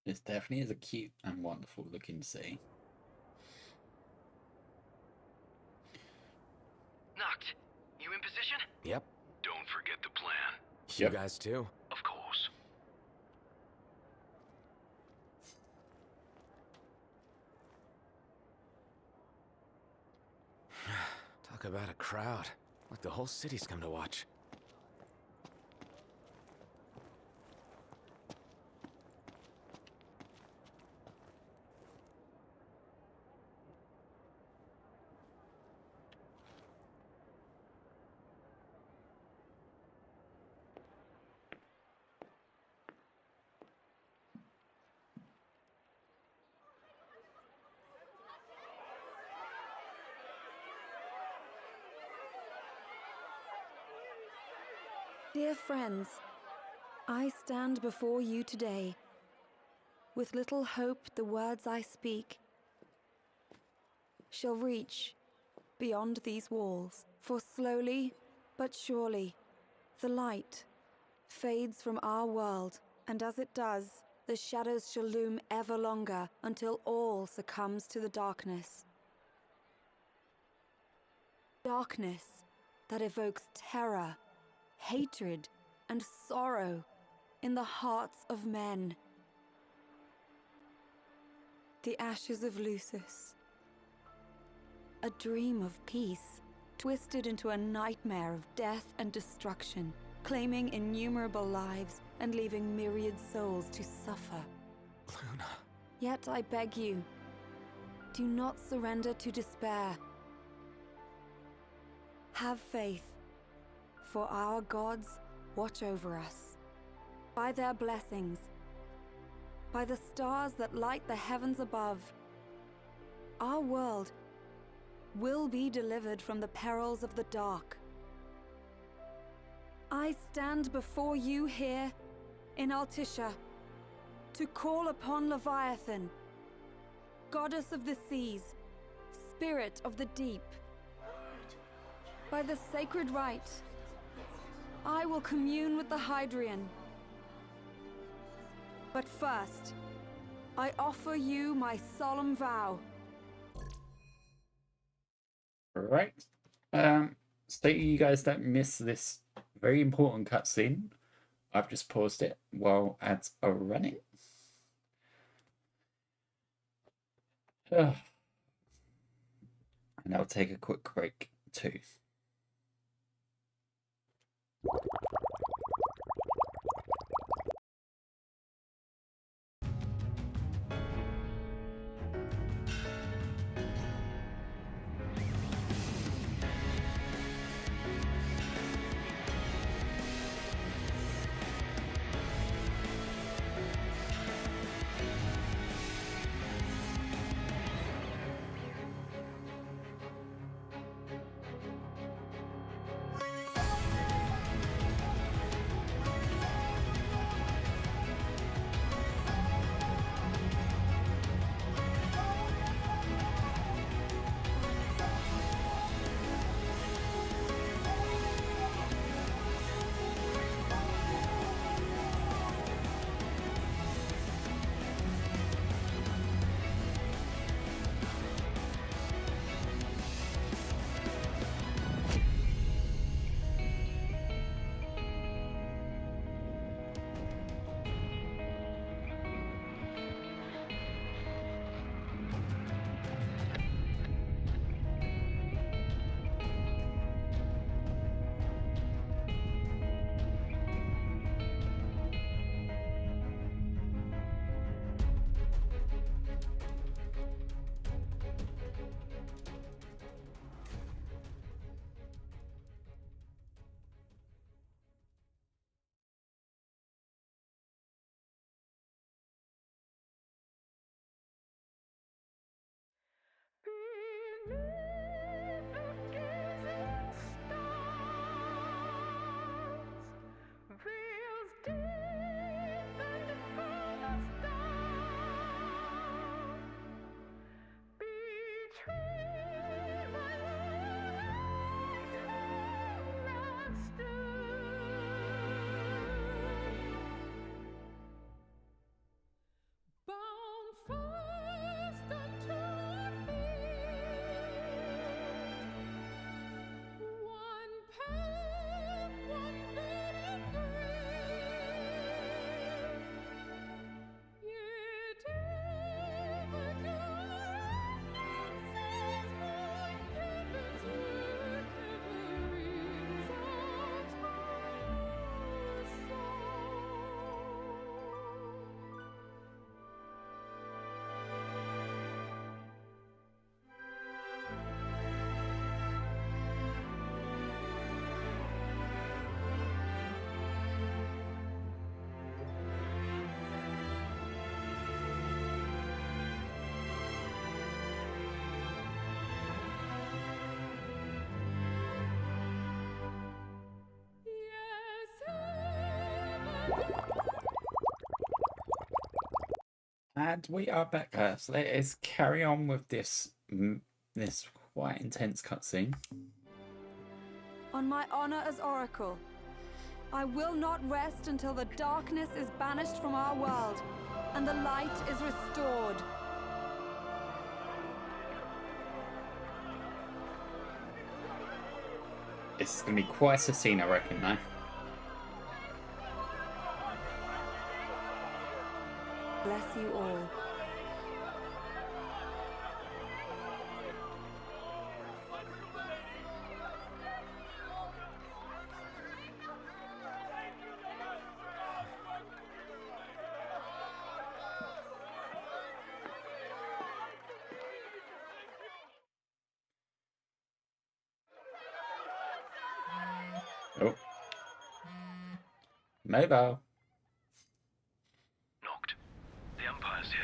This definitely is a cute and wonderful looking sea. Noct, you in position? Yep. Don't forget the plan. You guys too? Of course. Talk about a crowd. Like the whole city's come to watch. Dear friends, I stand before you today. With little hope the words I speak shall reach beyond these walls. For slowly but surely the light fades from our world, and as it does, the shadows shall loom ever longer until all succumbs to the darkness. Darkness that evokes terror, hatred, and sorrow in the hearts of men. The ashes of Lucis. A dream of peace, twisted into a nightmare of death and destruction, claiming innumerable lives and leaving myriad souls to suffer. Luna. Yet I beg you, do not surrender to despair. Have faith, for our gods watch over us. By their blessings, by the stars that light the heavens above, our world will be delivered from the perils of the dark. I stand before you here in Altissia to call upon Leviathan, goddess of the seas, spirit of the deep. By the sacred rite, I will commune with the Hydrian. But first, I offer you my solemn vow. Right. So you guys don't miss this very important cutscene. I've just paused it while ads are running. And I'll take a quick break too. And we are back, guys. Let us carry on with this quite intense cutscene. On my honor as Oracle, I will not rest until the darkness is banished from our world and the light is restored. This is going to be quite a scene, I reckon, though. Bless you all. Oh. Mobile. Knocked. The Empire's here.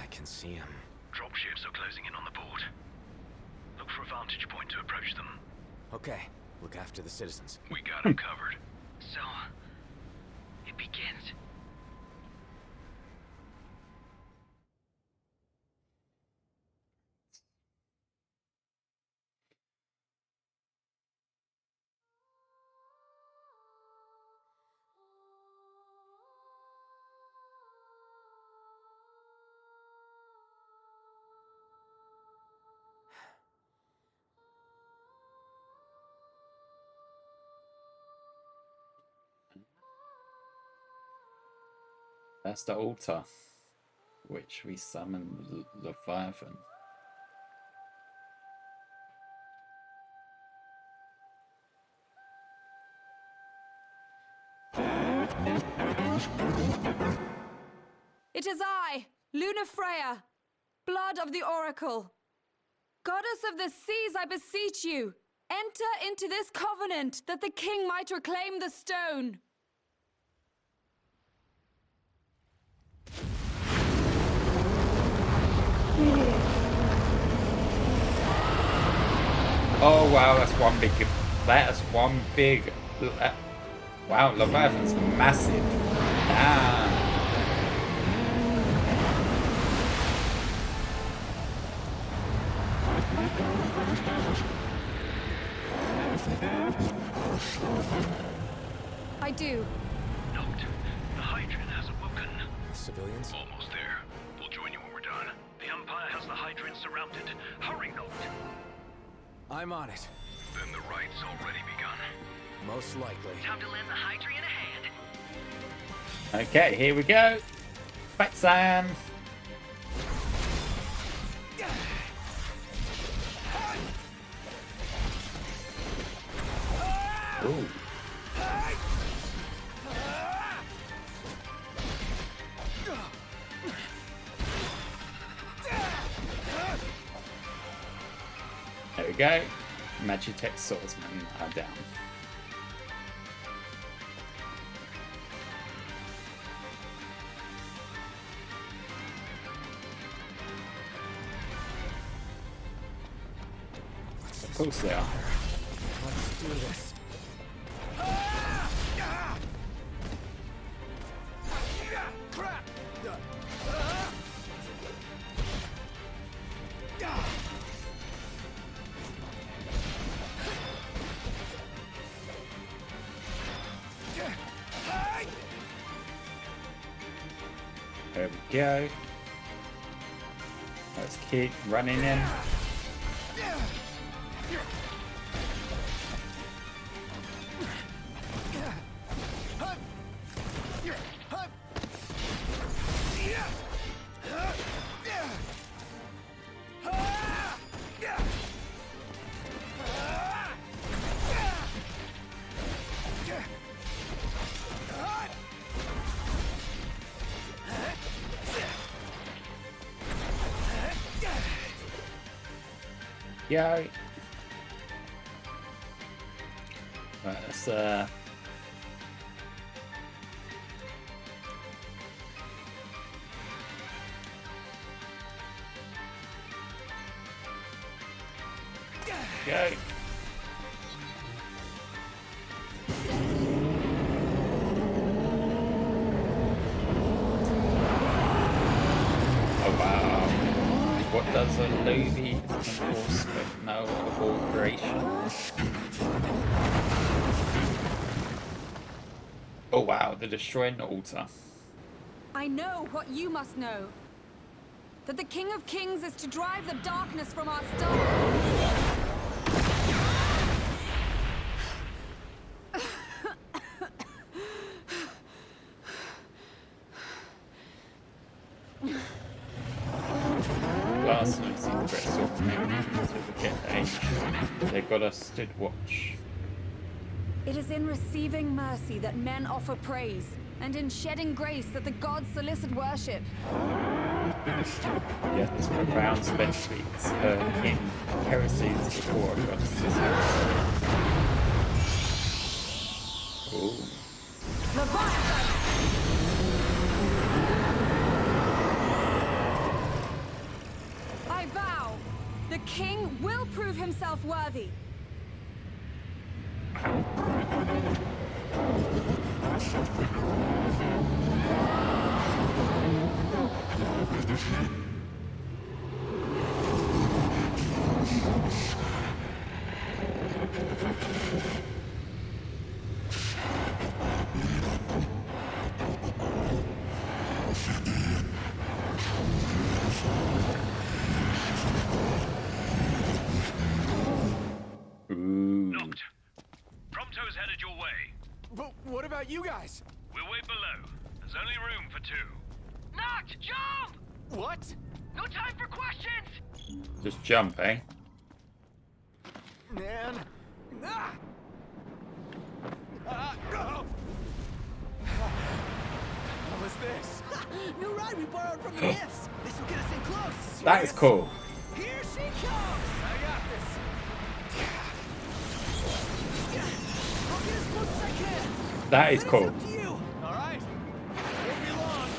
I can see him. Dropships are closing in on the port. Look for a vantage point to approach them. Okay, look after the citizens. We got them covered. So, it begins. That's the altar, which we summon Leviathan. It is I, Lunafreya, blood of the Oracle. Goddess of the seas, I beseech you, enter into this covenant that the king might reclaim the stone. Oh wow, that's one big. Wow, Leviathan's massive. Damn. I do. Knocked. The Hydrian has awoken. Civilians? Almost there. We'll join you when we're done. The Empire has the Hydrian surrounded. Hurry, Knocked. I'm on it. Then the right's already begun. Most likely. Time to lend the Hydrian a hand. Okay, here we go. Back, Sam. Ooh. There we go. Magitech swordsmen are down. Of course they are. Let's do this. There we go. Let's keep running in. Go. Right, let's go. What does a lowly enforcement know of all creation? Oh wow, they're destroying the altar. I know what you must know. That the King of Kings is to drive the darkness from our star. Last night, see the rest of the age. They got us stood watch. It is in receiving mercy that men offer praise, and in shedding grace that the gods solicit worship. Yet this profound spent speaks in heresies before Augustus. Ooh. I vow, the king will prove himself worthy. Noct. Prompto's headed your way. But what about you guys? We're way below. There's only room for 2. Noct, jump! What? No time for questions! Just jump, eh? Man. Ah! Oh! What was this? New ride we borrowed from the Nifs. This will get us in close. That is cool. Here she comes. I got this. I'll get as close as I can. That is cool. Up to you. All right. Won't be long.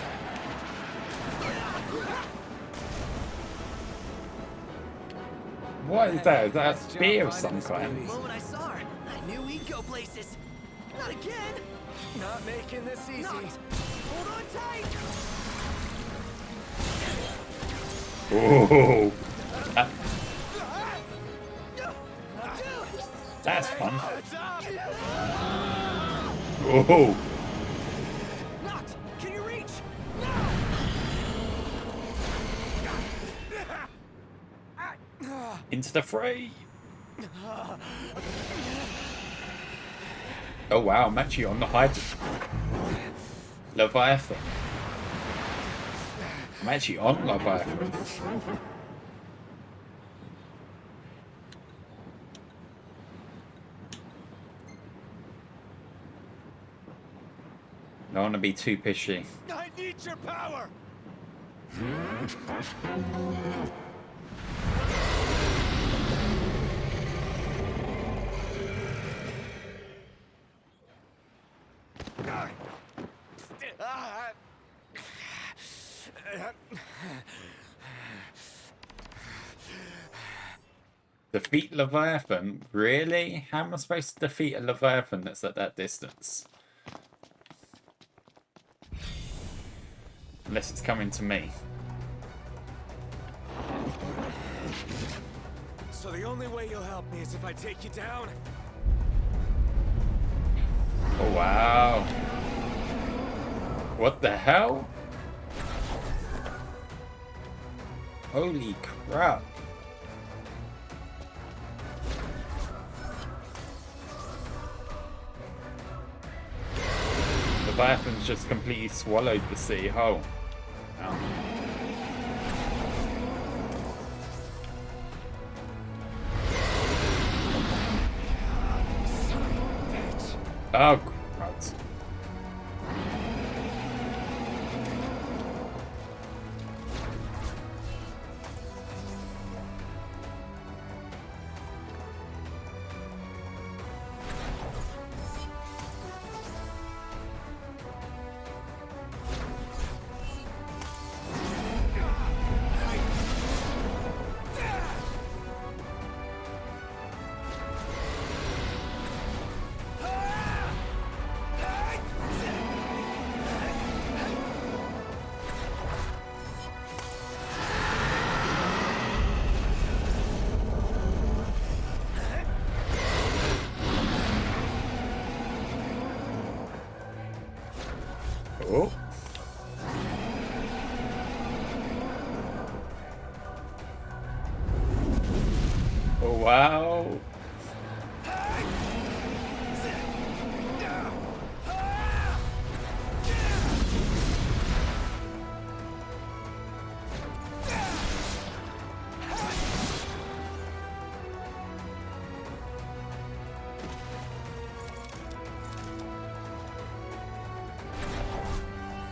What is that? Is that a spear of some kind? The moment I saw her, I knew we'd go places. Not again. Not making this easy. Hold on tight. Ooh. That's fun. Ooh. Noct, can you reach? Into the fray. Oh wow, I'm actually on the height of Leviathan. I'm actually on Leviathan. I don't want to be too pishy. I need your power. Defeat Leviathan? Really? How am I supposed to defeat a Leviathan that's at that distance? Unless it's coming to me. So the only way you'll help me is if I take you down? Oh wow. What the hell? Holy crap. Leviathan's just completely swallowed the sea whole. Oh. Oh, crud. Oh. Oh, wow.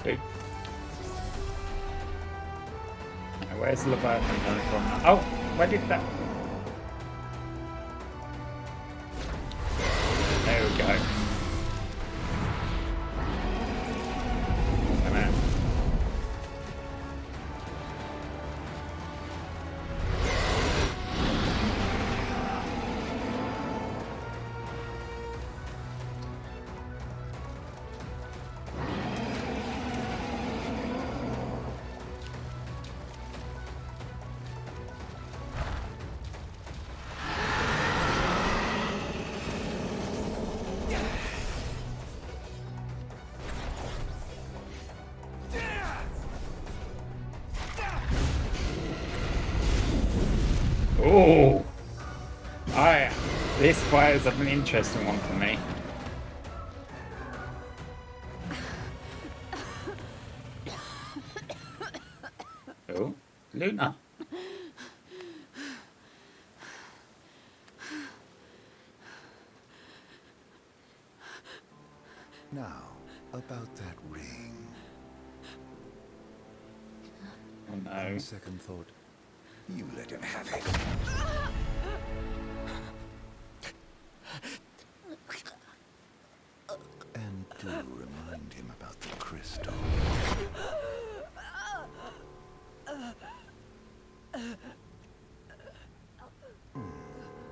Hey. Now, where's the Leviathan coming from? Oh, where did that? There we go. Come on. Oh, this fight is an interesting one for me. Oh, Luna. Now, about that ring. Oh no. On second thought, you let him have it. And do remind him about the crystal.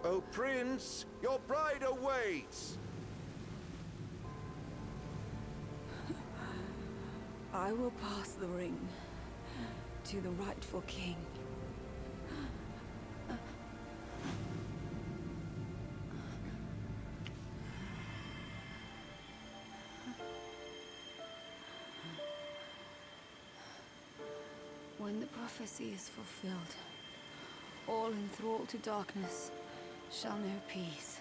Oh, Prince, your bride awaits! I will pass the ring to the rightful king. When the prophecy is fulfilled, all enthralled to darkness shall know peace.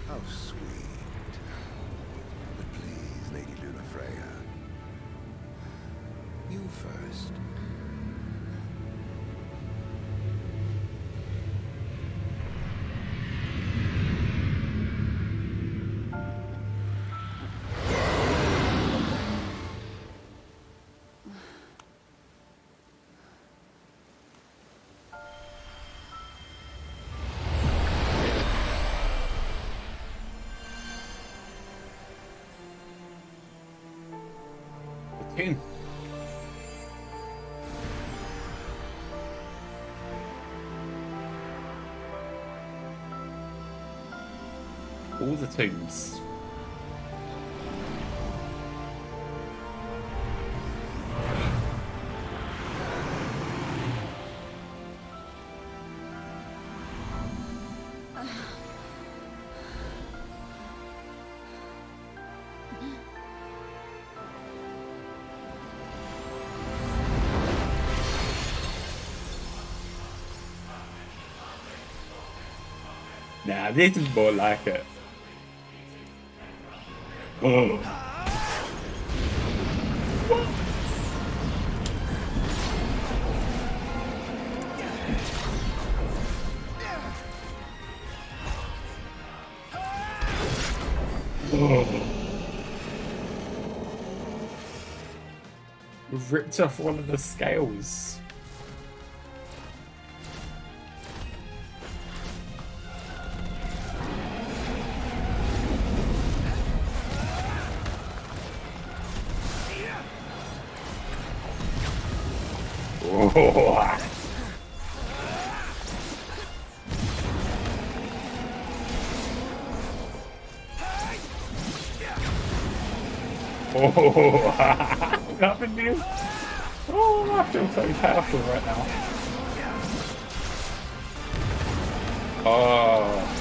How sweet. But please, Lady Lunafreya, you first. Tomb. All the tombs. Nah, this is more like it. Oh. Oh. We've ripped off one of the scales. Oh. Oh, nothing new. Oh, I feel so powerful right now. Oh.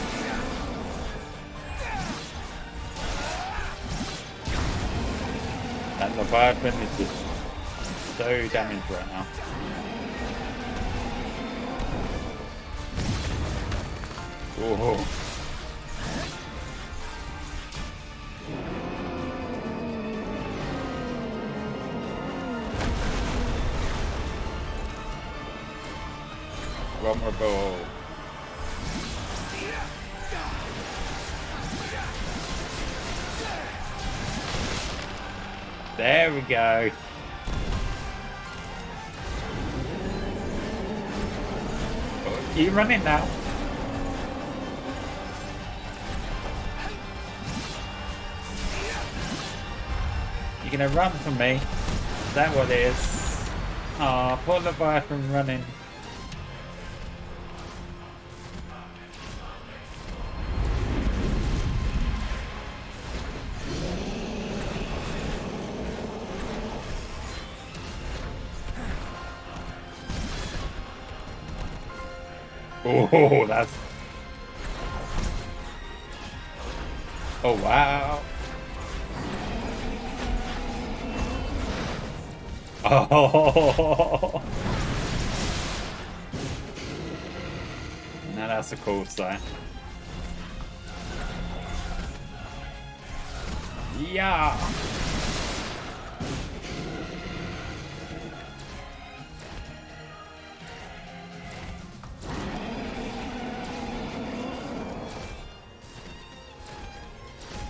That Leviathan is just so damaged right now. Oh. One more goal. There we go. Oh, you running now? You're gonna run from me? Is that what it is? Aw, poor Leviathan running. Oh, that's... Oh, wow. Oh. Now that's a cool sight. Yeah.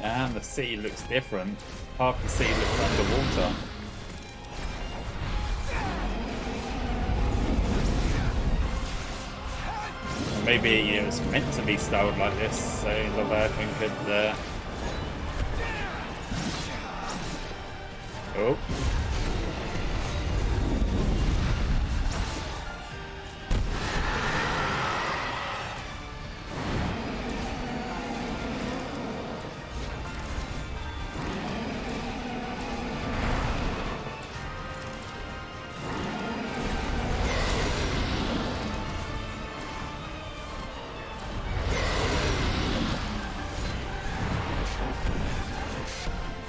And the sea looks different. Half the sea looks underwater. Or maybe it was meant to be styled like this, so Leviathan could... Oh.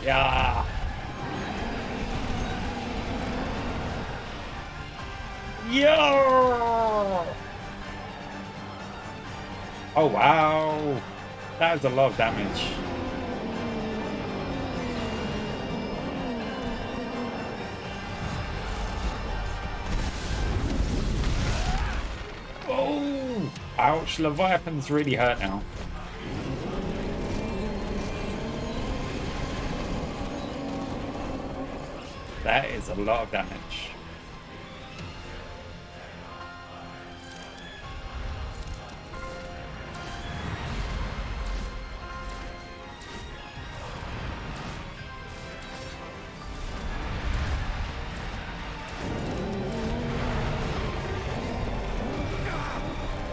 Yeah. Yo. Oh wow. That was a lot of damage. Oh! Ouch, Leviathan's really hurt now. That is a lot of damage.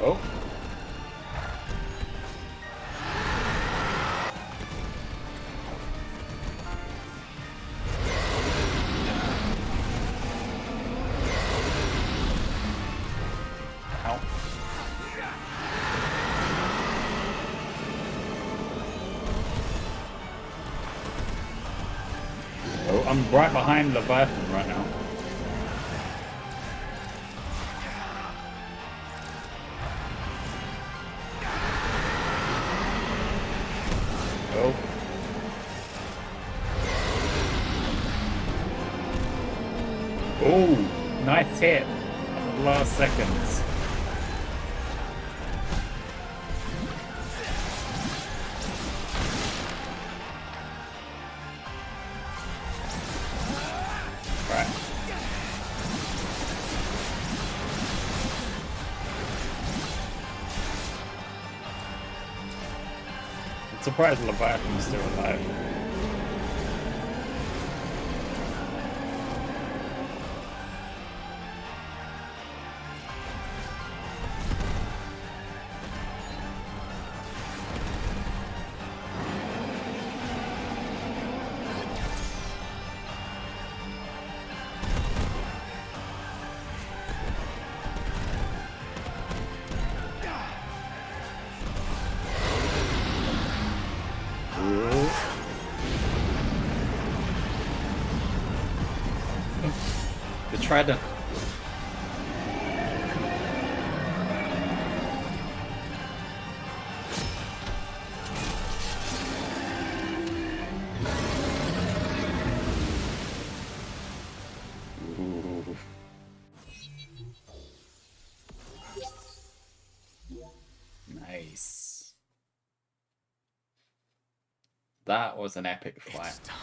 Oh. Ow. Oh, I'm right behind Leviathan right now. Oh. Oh, nice hit at the last seconds. Right. I'm surprised Leviathan's still alive. trident. Ooh. Nice. That was an epic fight. It's done.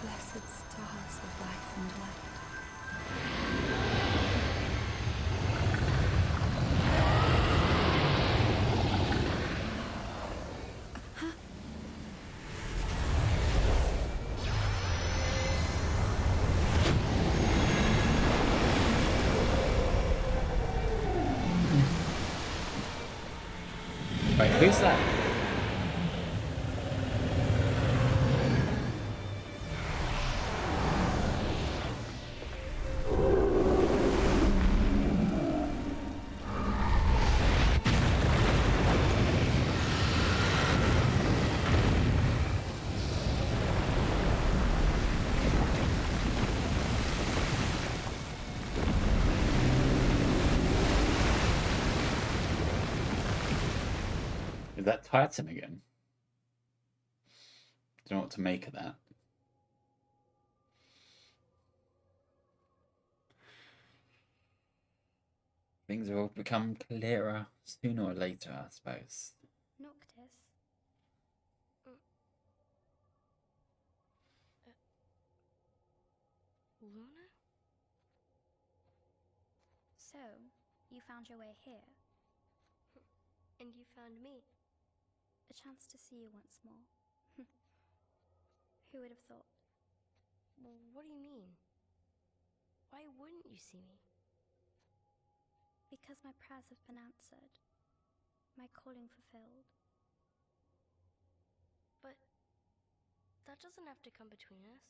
Blessed stars of life and light. Wait, who's that? Is that Titan again? Don't know what to make of that. Things will become clearer sooner or later, I suppose. Noctis? Luna? So, you found your way here? And you found me? A chance to see you once more. Who would have thought? Well, what do you mean? Why wouldn't you see me? Because my prayers have been answered. My calling fulfilled. But that doesn't have to come between us.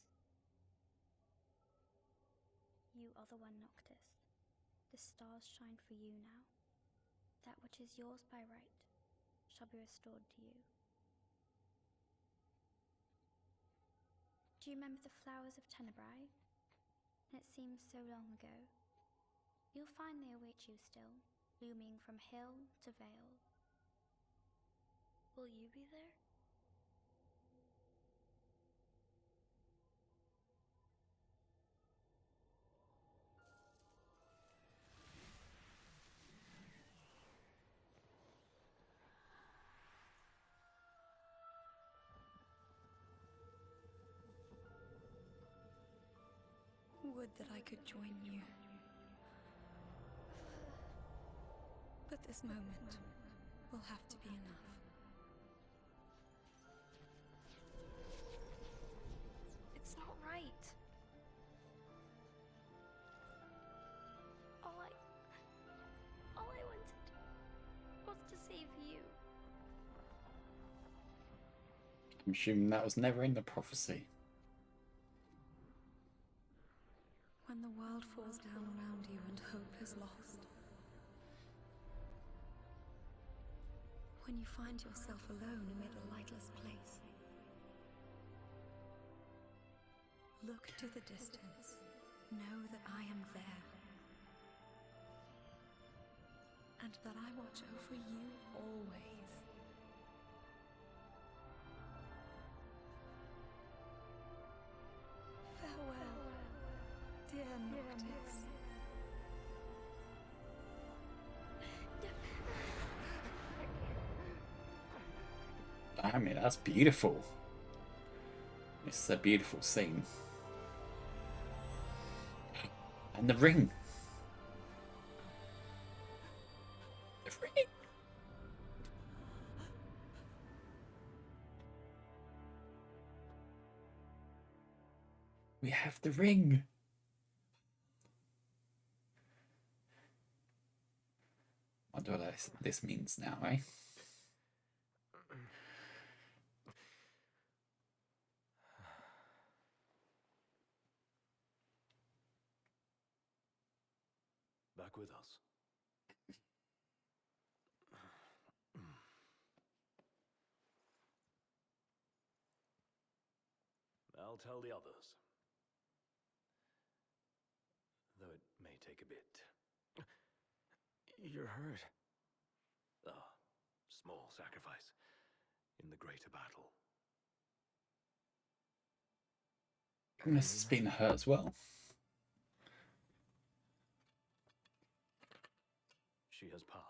You are the one, Noctis. The stars shine for you now. That which is yours by right shall be restored to you. Do you remember the flowers of Tenebrae? It seems so long ago. You'll find they await you still, blooming from hill to vale. Will you be there? Would that I could join you. But this moment will have to be enough. It's not right. All I wanted was to save you. I'm assuming that was never in the prophecy. When the world falls down around you and hope is lost. When you find yourself alone amid a lightless place. Look to the distance. Know that I am there. And that I watch over you always. Farewell, dear Noctis. I mean, that's beautiful. It's a beautiful scene. And the ring. The ring. We have the ring. I wonder what this means now, eh? back with us. I'll tell the others. Though it may take a bit. You're hurt. Ah, small sacrifice in the greater battle. Agnes has been hurt as well. She has passed.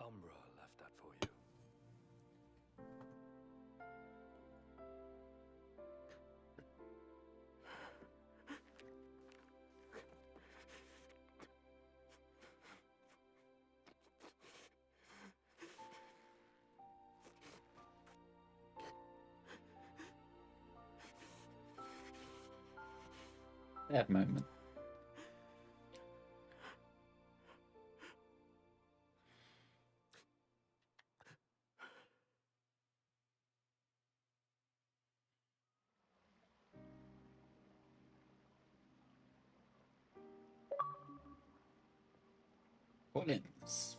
Umbra left that for you. That moment. Collins.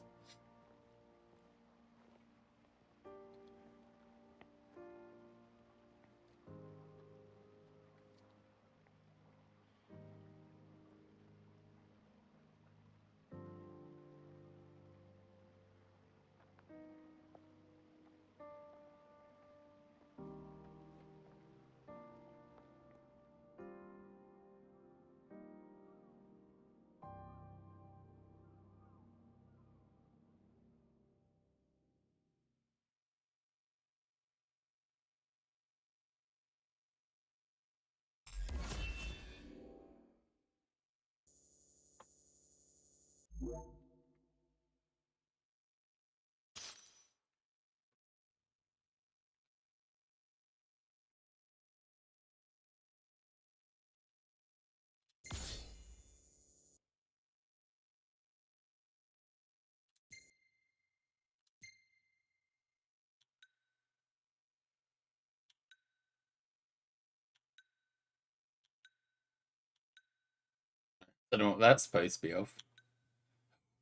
Don't know what that's supposed to be of.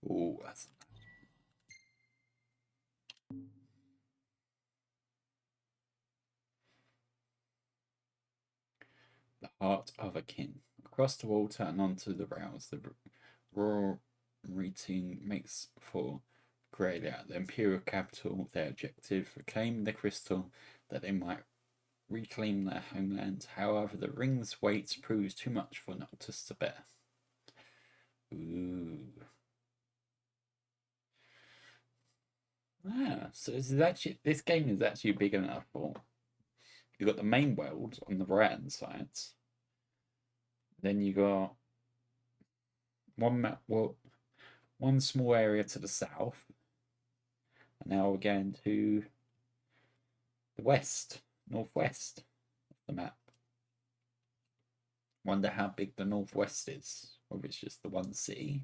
Oh, that's... The heart of a king. Across the water and onto the rails, the royal routine makes for Graelia, the imperial capital. Their objective: reclaim the crystal that they might reclaim their homeland. However, the ring's weight proves too much for Noctis to bear. Ooh. Ah, so this game is actually big enough for... You've got the main world on the right hand side. Then you got one small area to the south. And now we're going to the west, northwest of the map. Wonder how big the northwest is. Or if it's just the one city.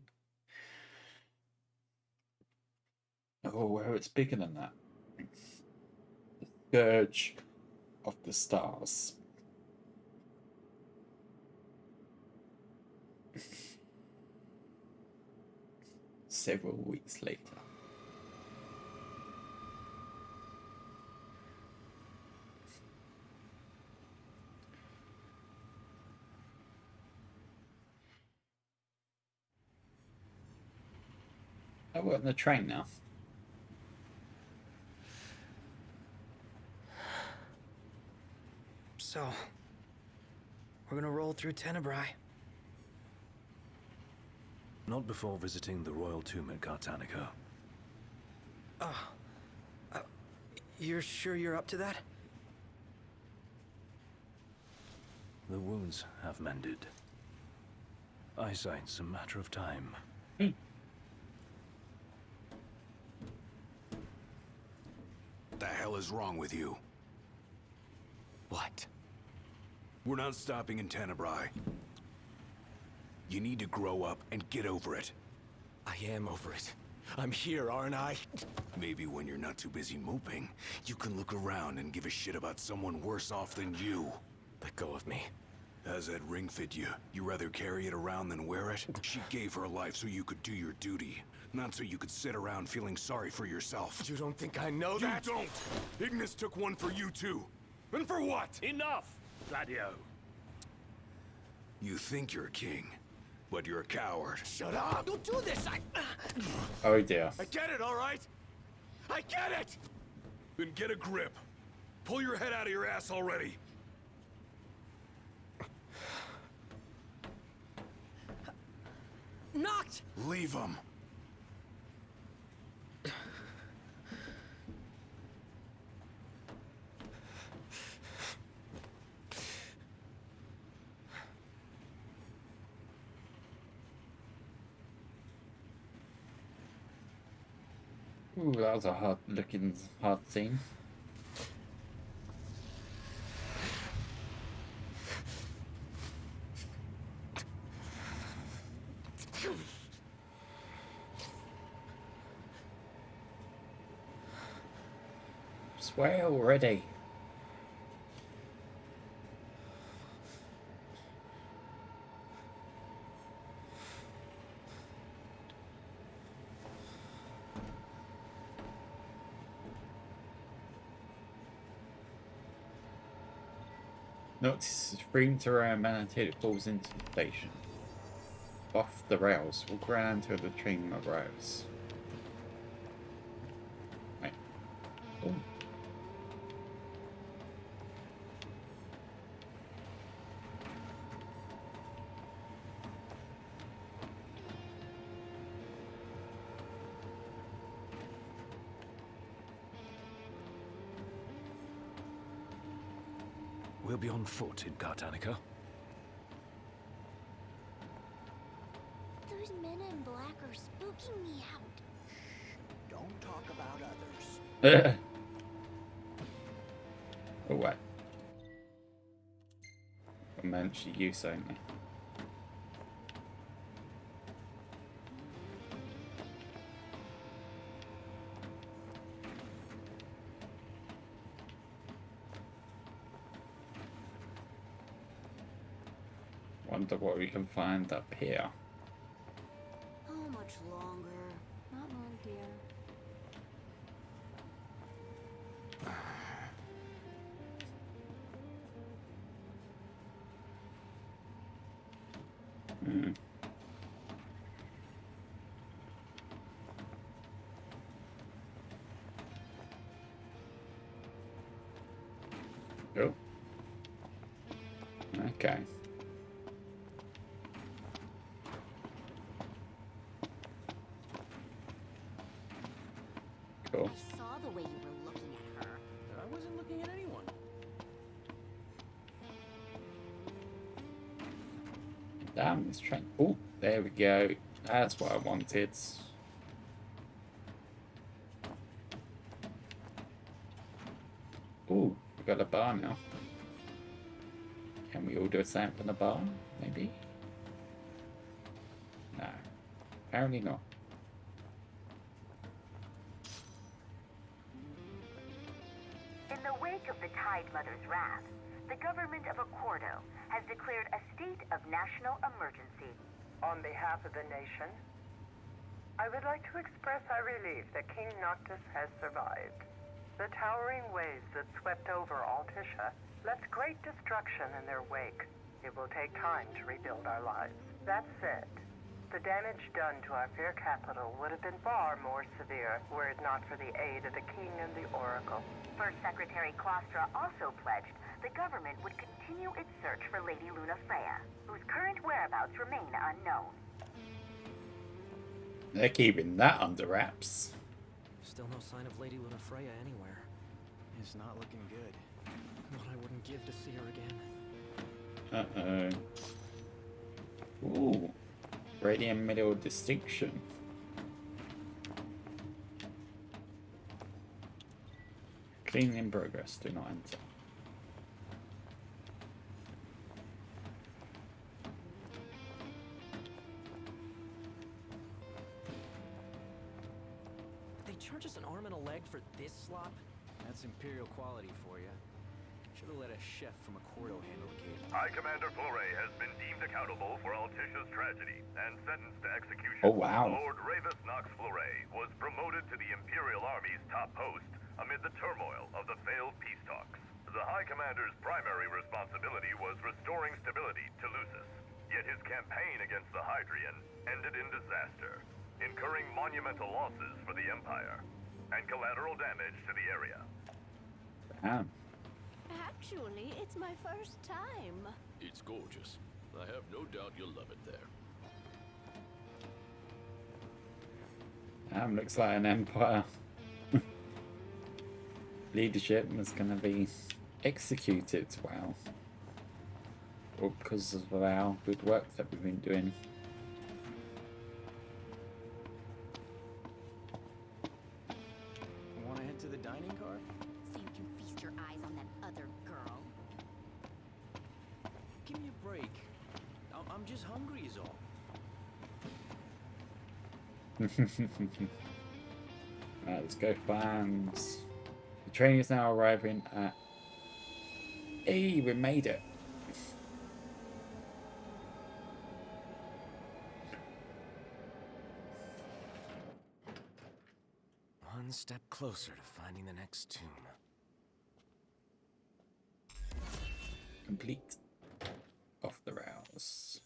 Oh, well, it's bigger than that. The Scourge of the Stars. Several weeks later. Oh, we're on the train now. So, we're gonna roll through Tenebrae. Not before visiting the royal tomb at Cartanica. You're sure you're up to that? The wounds have mended. Eyesight's a matter of time. What the hell is wrong with you? What? We're not stopping in Tenebrae. You need to grow up and get over it. I am over it. I'm here, aren't I? Maybe when you're not too busy moping, you can look around and give a shit about someone worse off than you. Let go of me. How's that ring fit you? You rather carry it around than wear it? She gave her life so you could do your duty, not so you could sit around feeling sorry for yourself. You don't think I know that? You don't! Ignis took one for you too. And for what? Enough, Gladio. You think you're a king, but you're a coward. Shut up! Don't do this! Oh dear. I get it, all right? I get it! Then get a grip. Pull your head out of your ass already. Noct! Leave him. Ooh, that was a hard scene. Swear already. Noctis screams around man until it falls into the station. Off the rails. Walk around until the train arrives. Right. Oh. We'll be on foot in Gardanica. Those men in black are spooking me out. Don't talk about others. Oh, what? I mentioned use only. Wonder what we can find up here. How much longer? Not long, dear. Oh. Okay. Cool. I saw the way you were looking at her. I wasn't looking at anyone. Damn, this train. Oh, there we go. That's what I wanted. Oh, we got a bar now. Can we order a sample in a bar? Maybe? No. Apparently not. In the wake of the Tide Mother's wrath, the government of Accordo has declared a state of national emergency. On behalf of the nation, I would like to express our relief that King Noctis has survived. The towering waves that swept over Altissia left great destruction in their wake. It will take time to rebuild our lives. That said, the damage done to our fair capital would have been far more severe were it not for the aid of the King and the Oracle. First Secretary Klostra also pledged the government would continue its search for Lady Luna Freya, whose current whereabouts remain unknown. They're keeping that under wraps. Still no sign of Lady Luna Freya anywhere. It's not looking good. What I wouldn't give to see her again. Uh-oh. Ooh. Radiant Medal Distinction. Cleaning in progress. Do not enter. charge us an arm and a leg for this slop? That's Imperial quality for you. Should have let a chef from Accordo handle the cake. High Commander Fleury has been deemed accountable for Altisha's tragedy and sentenced to execution. Oh, wow. Lord Ravus Nox Fleury was promoted to the Imperial Army's top post amid the turmoil of the failed peace talks. The High Commander's primary responsibility was restoring stability to Lucis, yet his campaign against the Hydrian ended in disaster, incurring monumental losses for the Empire and collateral damage to the area. Damn. Actually, it's my first time. It's gorgeous. I have no doubt you'll love it there. Damn, looks like an Empire leadership was going to be executed. Wow. Or because of our good work that we've been doing. Want to head to the dining car? So you can feast your eyes on that other girl. Give me a break. I'm just hungry is all. Right, let's go find... The train is now arriving at... Hey, we made it. One step closer to finding the next tomb. Complete. Off the rails.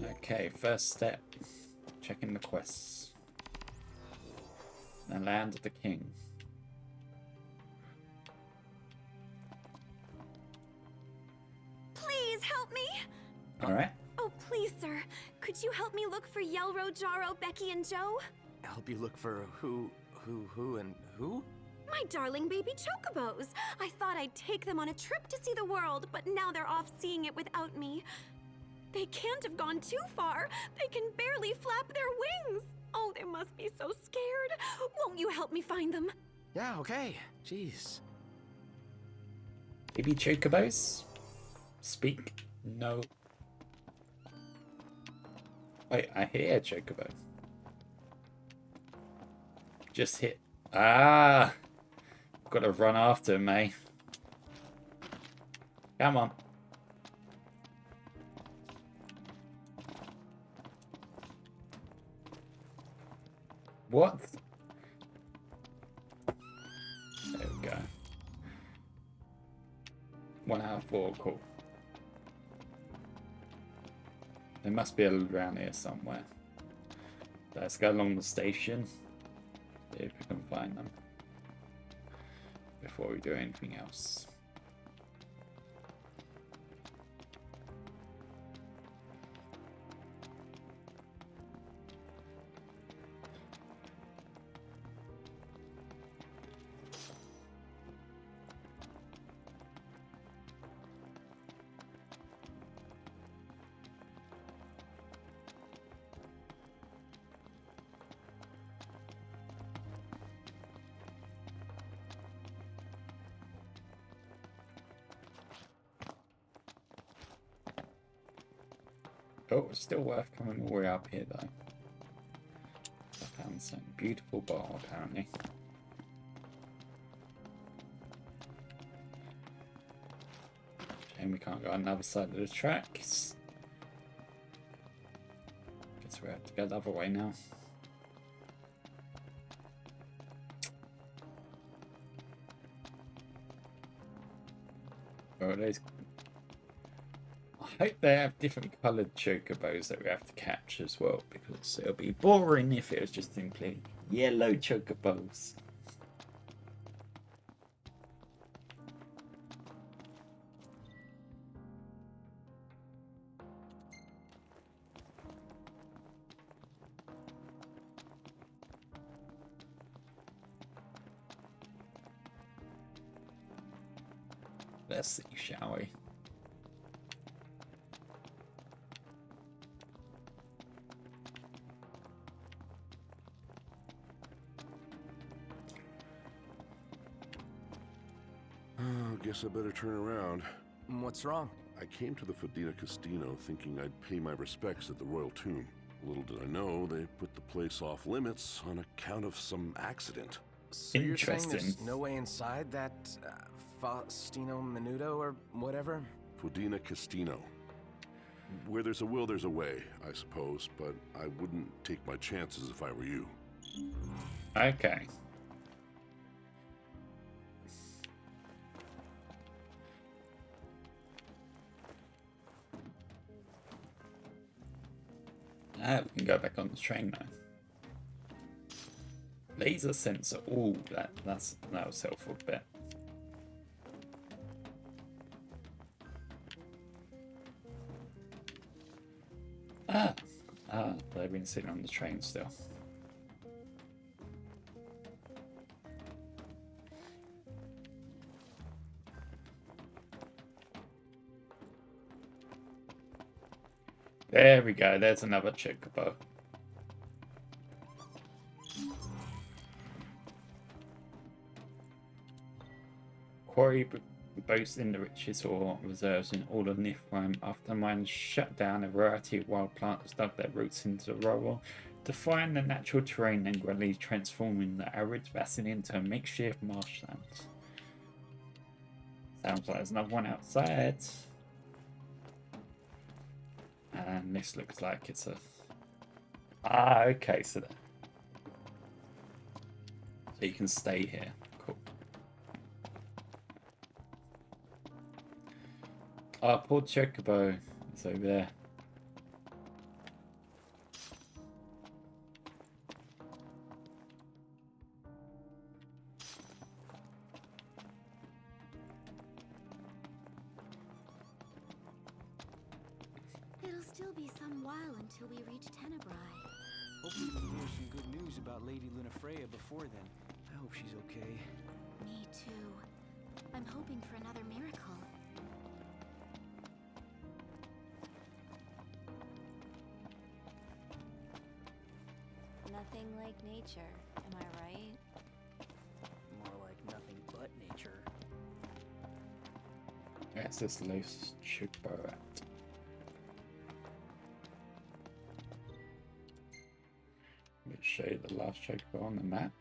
Okay, first step. Checking the quests. The land of the king. Please help me! Alright. Oh, please, sir. Could you help me look for Yelro, Jaro, Becky, and Joe? Help you look for who, and who? My darling baby chocobos. I thought I'd take them on a trip to see the world, but now they're off seeing it without me. They can't have gone too far. They can barely flap their wings. Oh, they must be so scared. Won't you help me find them? Yeah, okay. Jeez. Baby chocobos? Speak. No. Wait, I hear chocobo. Just hit. Ah! Gotta run after him, eh? Come on. What? There we go. 1 out of 4, cool. There must be a around here somewhere. Let's go along the station. See if we can find them. Before we do anything else. Oh, it's still worth coming all the way up here though. I found some beautiful bar apparently. Shame we can't go on the other side of the tracks. Guess we have to go the other way now. Oh, there's... I hope they have different coloured chocobos that we have to catch as well, because it'll be boring if it was just simply yellow chocobos. Let's see, shall we? Guess I better turn around. What's wrong? I came to the Fadina Castino thinking I'd pay my respects at the royal tomb. Little did I know, they put the place off limits on account of some accident. So you're saying there's no way inside that Faustino Menudo or whatever? Fudina Castino. Where there's a will, there's a way, I suppose, but I wouldn't take my chances if I were you. Okay. Now we can go back on the train now. Laser sensor. Ooh, that was helpful a bit. They've been sitting on the train still. There we go, there's another chocobo. Quarry boasting the richest ore reserves in all of Niflheim. After the mines shut down, a variety of wild plants dug their roots into the rubble, defying the natural terrain and gradually transforming the arid basin into a makeshift marshland. Sounds like there's another one outside. And this looks like it's a... okay, so you can stay here. Cool. Poor Chocobo is over there. It'll still be some while until we reach Tenebrae. Hopefully we'll hear some good news about Lady Lunafreya before then. I hope she's okay. Me too. I'm hoping for another miracle. Nothing like nature, am I right? More like nothing but nature. Where's this loose chocobo at? Let me show you the last chocobo on the map.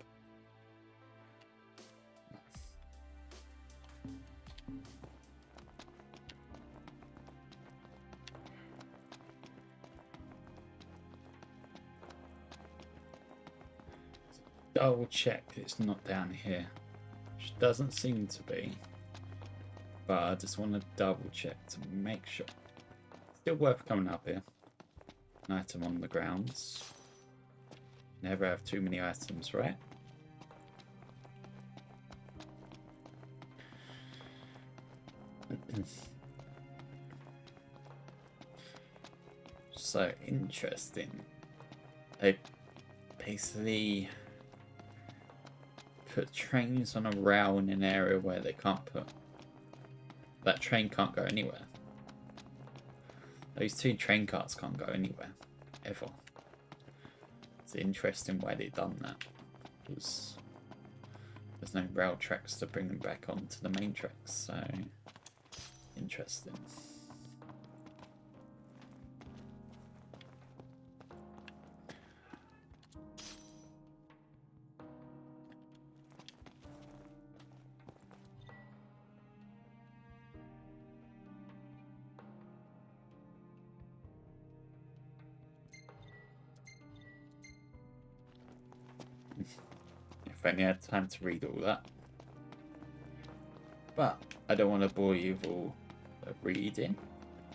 Double check it's not down here, which doesn't seem to be, but I just want to double check to make sure. Still worth coming up here. An item on the grounds. Never have too many items, right? So interesting. They basically put trains on a rail in an area where they can't put. That train can't go anywhere. Those two train carts can't go anywhere, ever. It's interesting why they've done that. Because there's no rail tracks to bring them back onto the main tracks, so interesting. If only I had time to read all that. But I don't want to bore you with all the reading.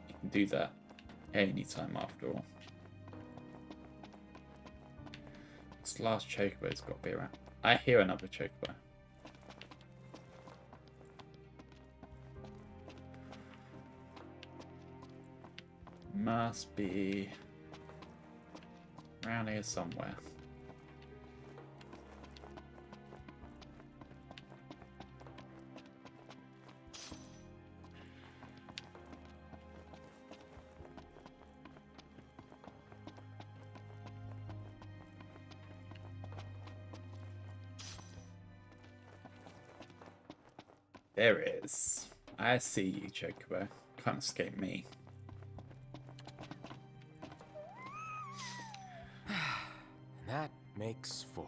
You can do that anytime after all. This last chocobo's got to be around. I hear another chocobo. Must be around here somewhere. There it is. I see you, Chocobo. Can't escape me. makes 4.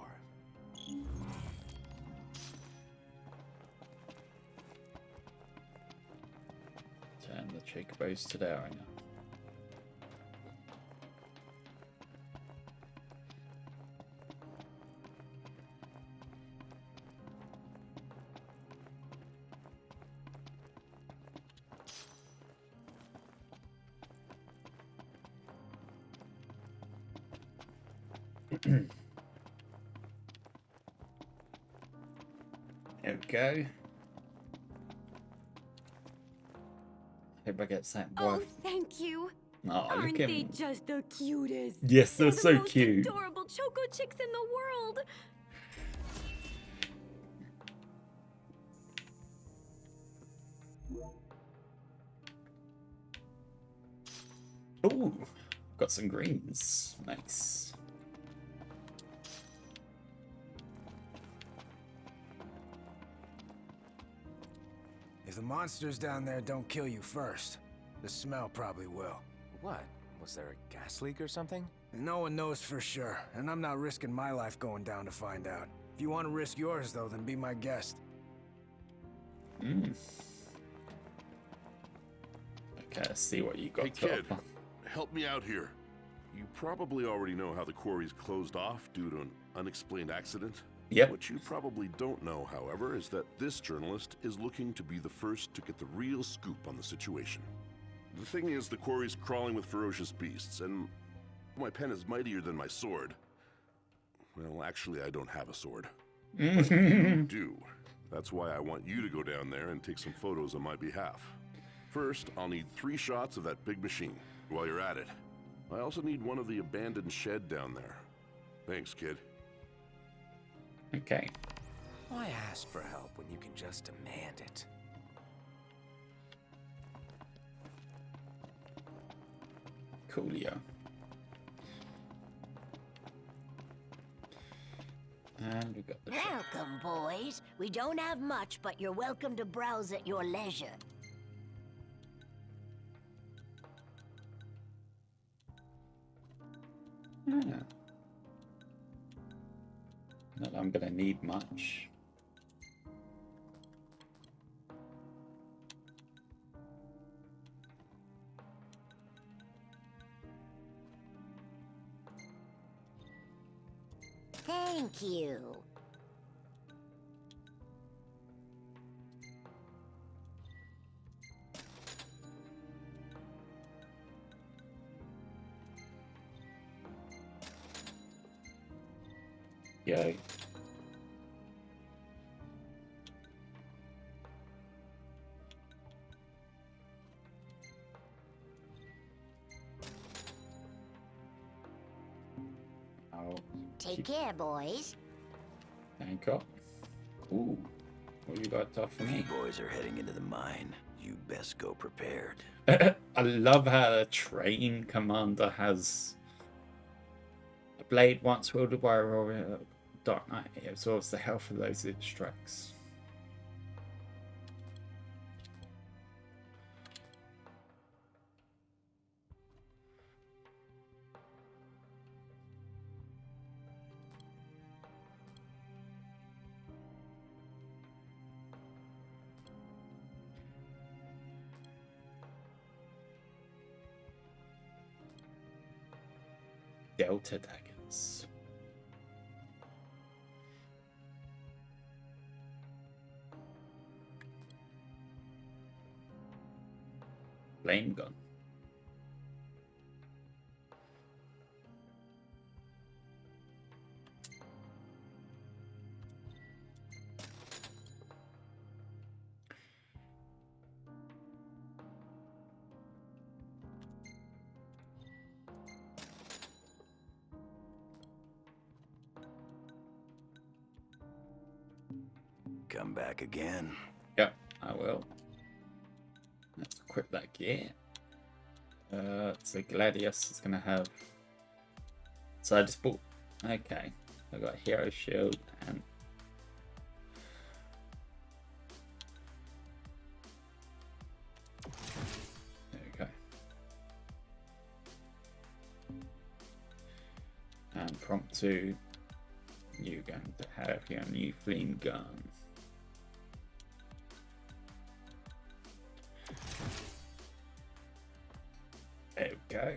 Turn the chocobos to their owner. There we go. Hope I get something Oh, worth. thank you. Oh, Aren't look they at just the cutest? Yes, they're so the most cute. Adorable choco chicks in the world. Oh, got some greens. Nice. If the monsters down there don't kill you first, the smell probably will. What? Was there a gas leak or something? No one knows for sure, and I'm not risking my life going down to find out. If you want to risk yours, though, then be my guest. Okay, let's see what you got Hey to kid, offer. help me out here. You probably already know how the quarry's closed off due to an unexplained accident. Yep. What you probably don't know, however, is that this journalist is looking to be the first to get the real scoop on the situation. The thing is, the quarry's crawling with ferocious beasts, and my pen is mightier than my sword. Well, actually, I don't have a sword. But you do. That's why I want you to go down there and take some photos on my behalf. First, I'll need 3 shots of that big machine while you're at it. I also need one of the abandoned shed down there. Thanks, kid. Okay. Why ask for help when you can just demand it? Coolio. And we got the Welcome, boys. We don't have much, but you're welcome to browse at your leisure. Not that I'm gonna need much. Thank you. Yay. Take care, boys. Thank you. Ooh, what you got to offer me? Boys are heading into the mine. You best go prepared. I love how the train commander has a blade once wielded by a warrior. Dark Knight. It absorbs the health of those it strikes. Delta daggers. Flame gun. Come back again. Yep, I will. Let's equip that gear. So Gladius is gonna have. So I just bought. Okay, I got Hero Shield and. There we go. And prompt to You're going to have your new flame gun. There we go.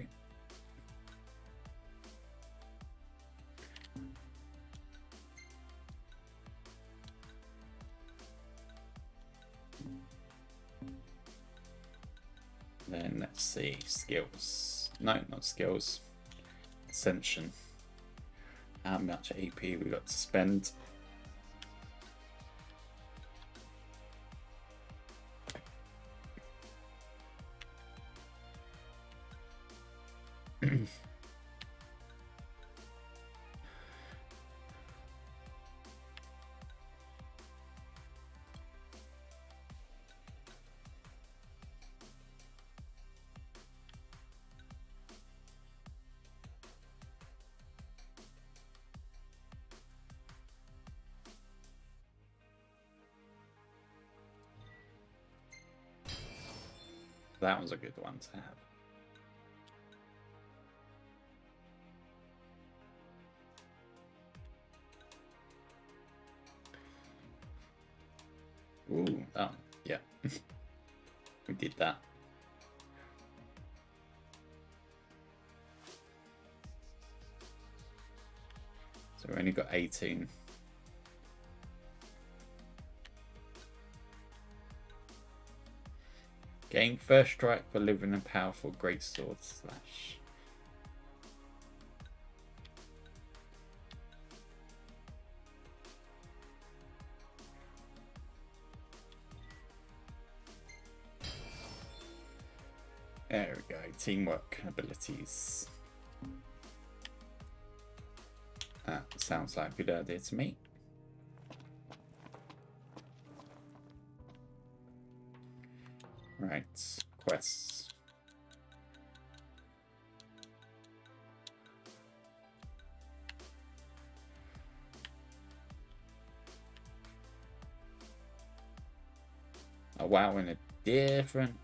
Then let's see, skills. No, not skills. Ascension. How much AP we got to spend? That was a good one to have. Ooh, oh, yeah. We did that. So we only got 18. Gain first strike for living a powerful greatsword slash. There we go, teamwork abilities. That sounds like a good idea to me. Right, quests. Oh wow, in a different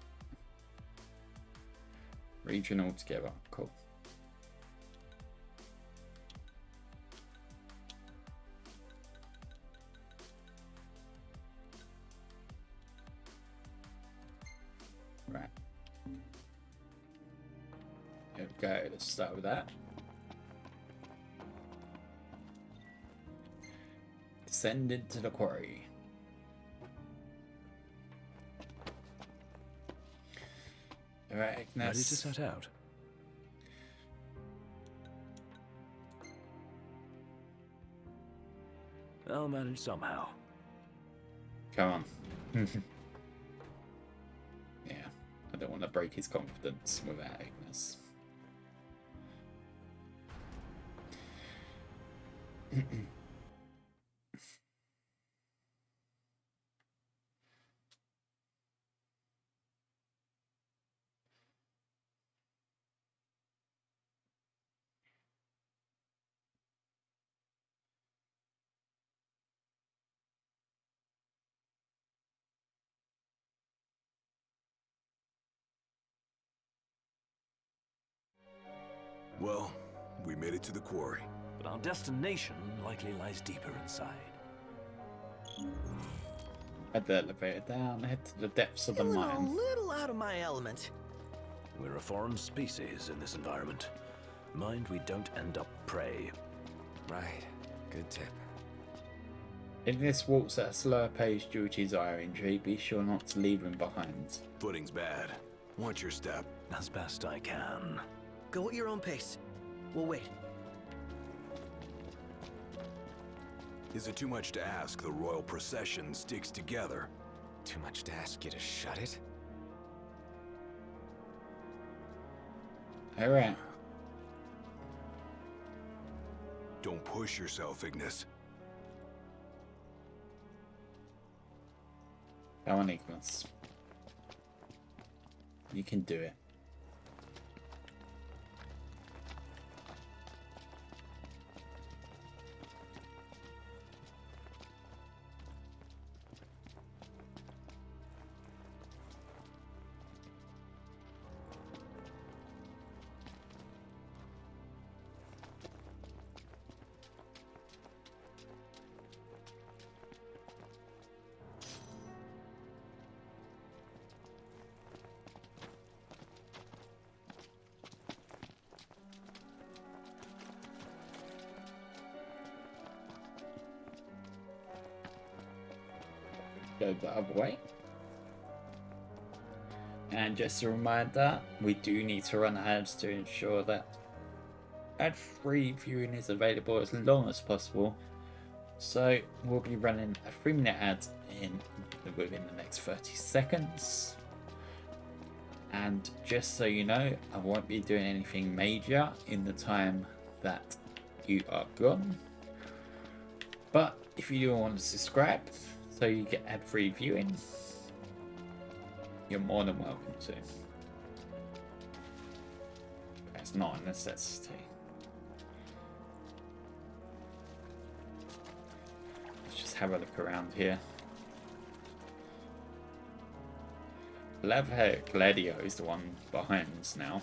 region altogether. Cool. Right. There we go. Let's start with that. Descend into the quarry. Alright, Ready to set out? I'll manage somehow. Come on. Yeah, I don't want to break his confidence without Ignis. Well, we made it to the quarry. But our destination likely lies deeper inside. Head the elevator down, head to the depths of the mine. A little out of my element. We're a foreign species in this environment. Mind we don't end up prey. Right. Good tip. Ignis walks at a slower pace due to his eye injury. Be sure not to leave him behind. Footing's bad. Watch your step. As best I can. Go at your own pace. We'll wait. Is it too much to ask the royal procession sticks together? Too much to ask you to shut it? Alright. Don't push yourself, Ignis. Come on, Ignis. You can do it. go the other way. And just a reminder, we do need to run ads to ensure that ad-free viewing is available as long as possible. So we'll be running a 3-minute ad within the next 30 seconds. And just so you know, I won't be doing anything major in the time that you are gone. But if you do want to subscribe so you get ad-free viewing, you're more than welcome to. It's not a necessity. Let's just have a look around here. Leatherhair Gladio is the one behind us now.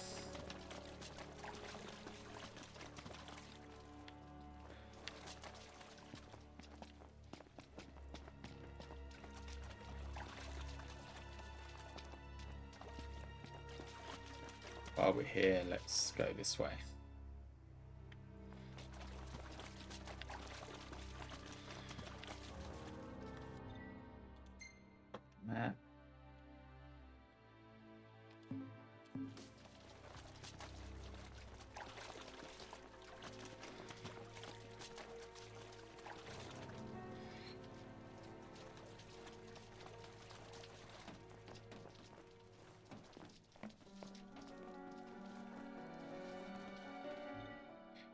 While we're here, let's go this way. Map.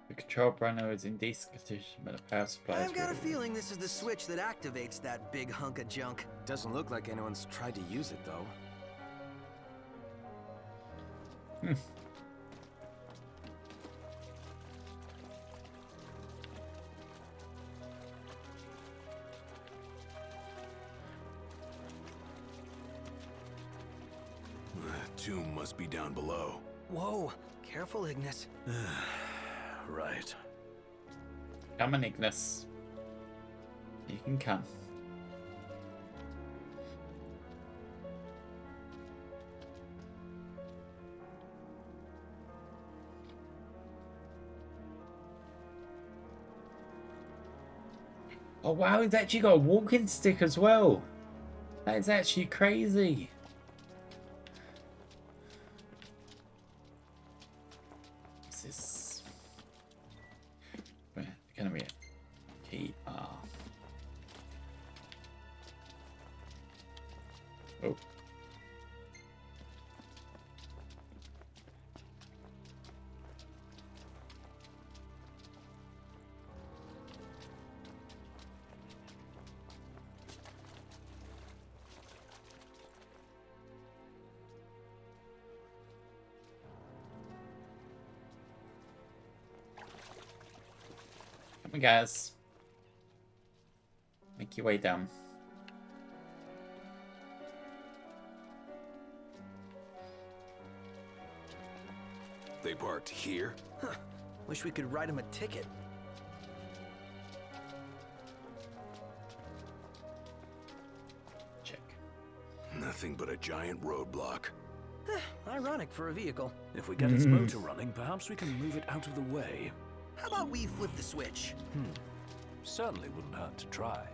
The control panel is in decent condition, but the power supply is I've got a feeling this is the switch that activates that big hunk of junk. Doesn't look like anyone's tried to use it, though. The tomb must be down below. Whoa, careful, Ignis. Right. Come on, Ignis. You can come. Oh wow, he's actually got a walking stick as well. That is actually crazy. What's this? Where? Gonna be a key. Oh. Come on, guys. Make your way down. They parked here? Huh. Wish we could write him a ticket. Check. Nothing but a giant roadblock. Ironic for a vehicle. If we get its motor running, perhaps we can move it out of the way. How about we flip the switch? Certainly wouldn't hurt to try.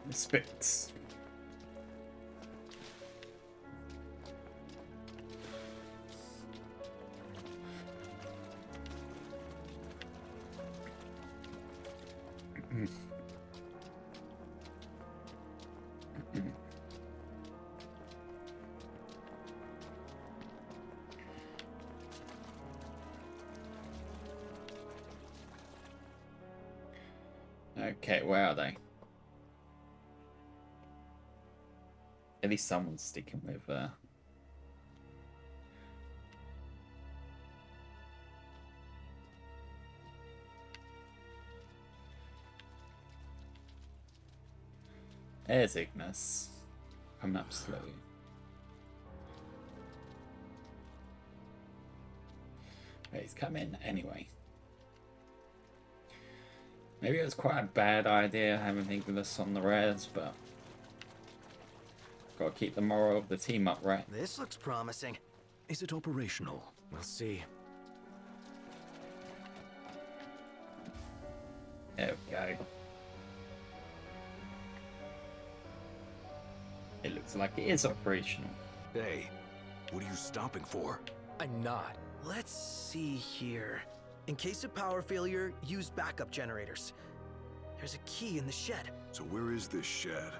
Spits. Okay, where are they? At least someone's sticking with There's Ignis. Coming up slowly. But he's coming anyway. Maybe it was quite a bad idea having Ignis on the res, but gotta keep the moral of the team up, right? This looks promising. Is it operational? We'll see. There we go. looks like it is operational. Hey, what are you stopping for? I'm not. Let's see here. In case of power failure, use backup generators. There's a key in the shed. So where is this shed?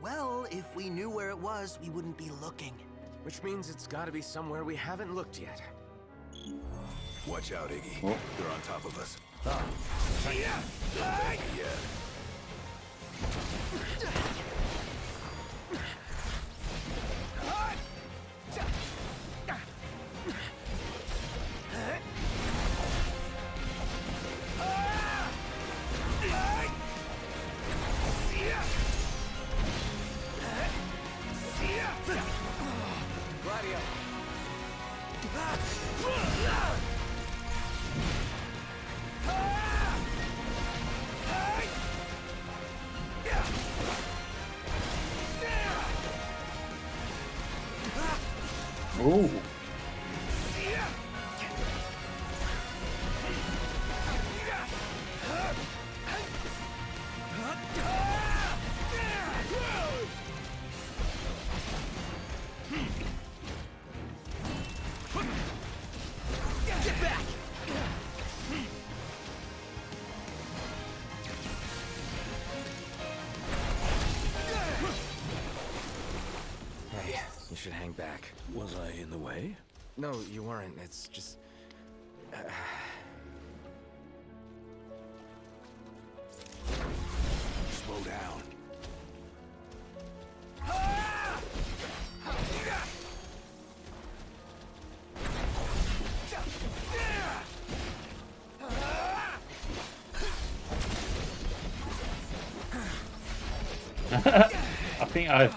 Well, if we knew where it was, we wouldn't be looking. Which means it's gotta be somewhere we haven't looked yet. Watch out, Iggy. Oh. They're on top of us. Yeah. Yeah. Gladio. Ooh. Get back! Hey, you should hang back. Was I in the way? No, you weren't. It's just... Slow down. I think I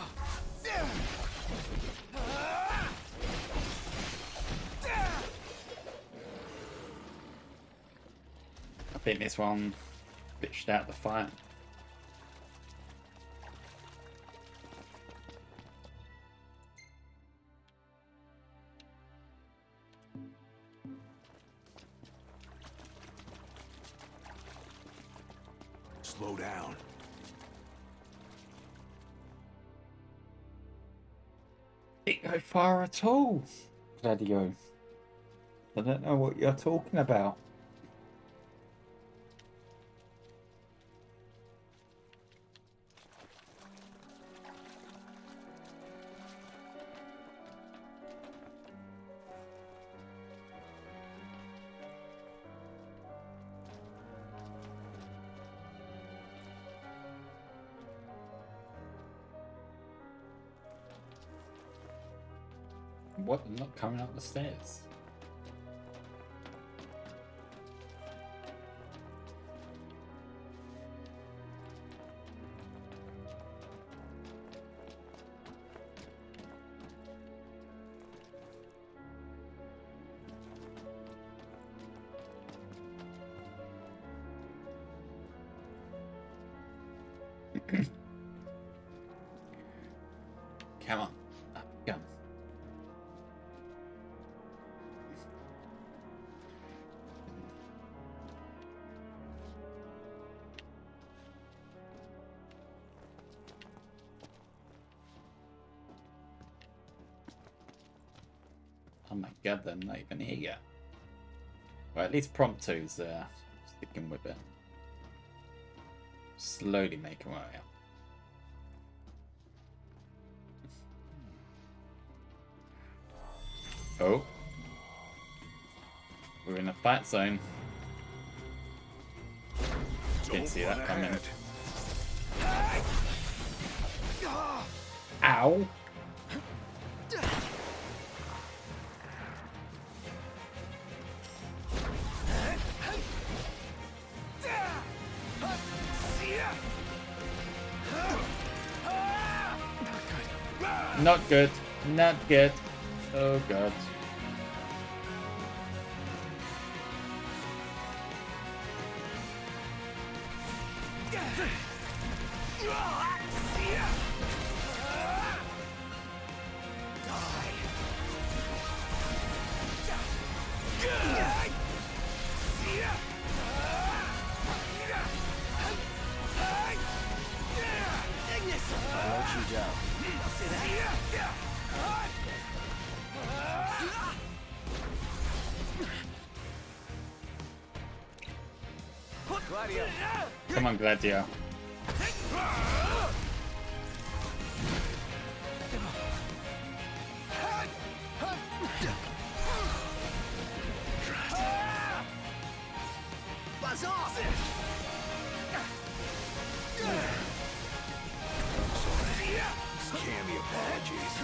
think this one bitched out the fight. Slow down. Didn't go far at all, Gladio. I don't know what you're talking about. What? I'm not coming up the stairs. Come on, up you come. Oh my god, they're not even here yet. Well, at least Prompto's sticking with it. Slowly making way out. Oh. We're in a fight zone. Didn't see that coming. Ow! Not good. Not good. Oh god. I won't you down. Gladio. Come on, Gladio. Buzz off! Scammy apologies.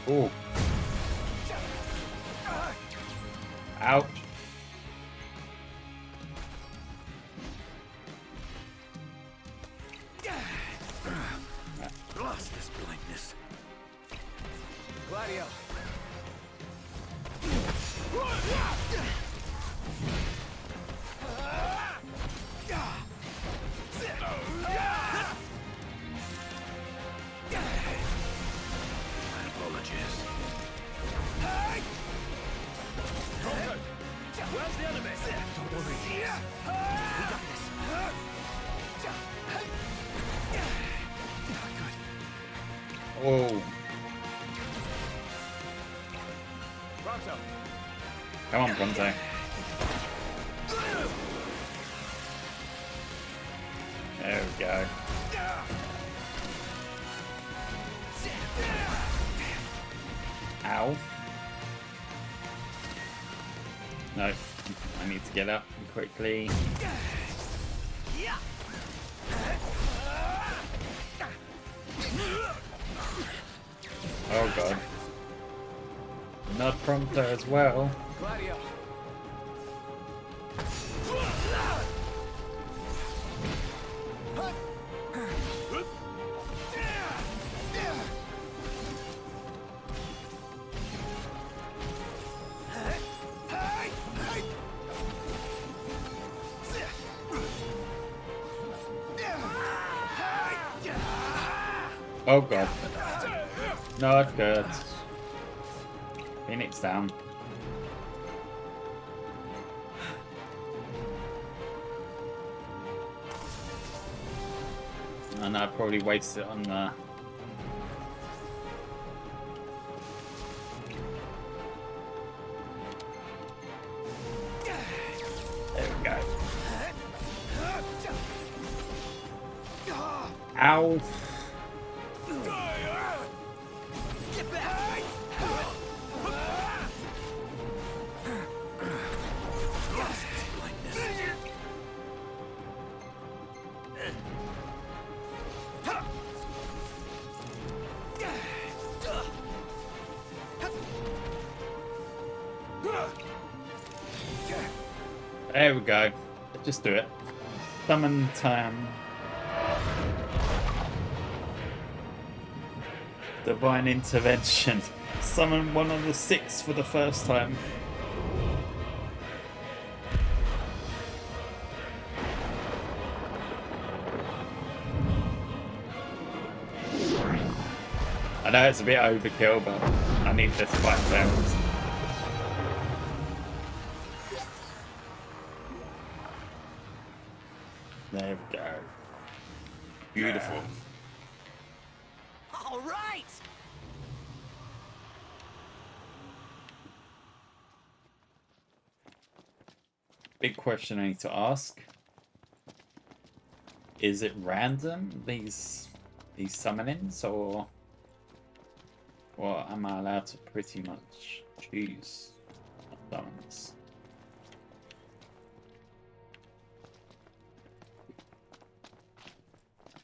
Ooh. Ouch. Lost this blindness. Gladio. My apologies. Where's the enemy? Don't worry. We got this. Oh. Pronto. Come on, Bronte. There we go. Ow. No, I need to get up quickly. Oh god. Not Prompto as well. Gladio. Oh god. Not good. Phoenix down. And I'd probably waste it on the... There we go. Ow. Get back! Lost this blindness. There we go. Just do it. Summon time. Divine intervention. Summon one of the 6 for the first time. I know it's a bit overkill, but I need this fight down. There we go. Beautiful. All right. Big question I need to ask. Is it random, these summonings, or am I allowed to pretty much choose summons?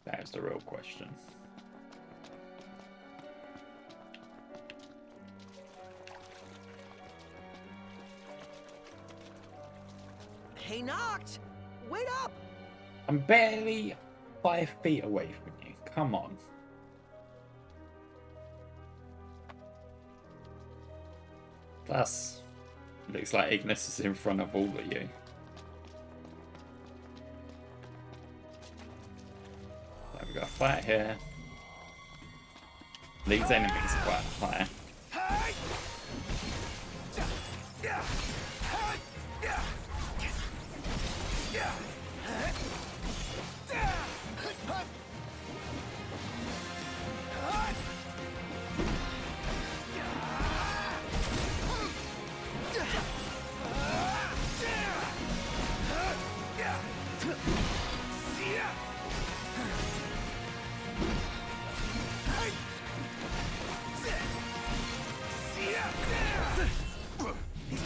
That is the real question. Hey, Noct! Wait up! I'm barely 5 feet away from you. Come on. Plus, looks like Ignis is in front of all of you. So we've got a fight here. These enemies are quite high.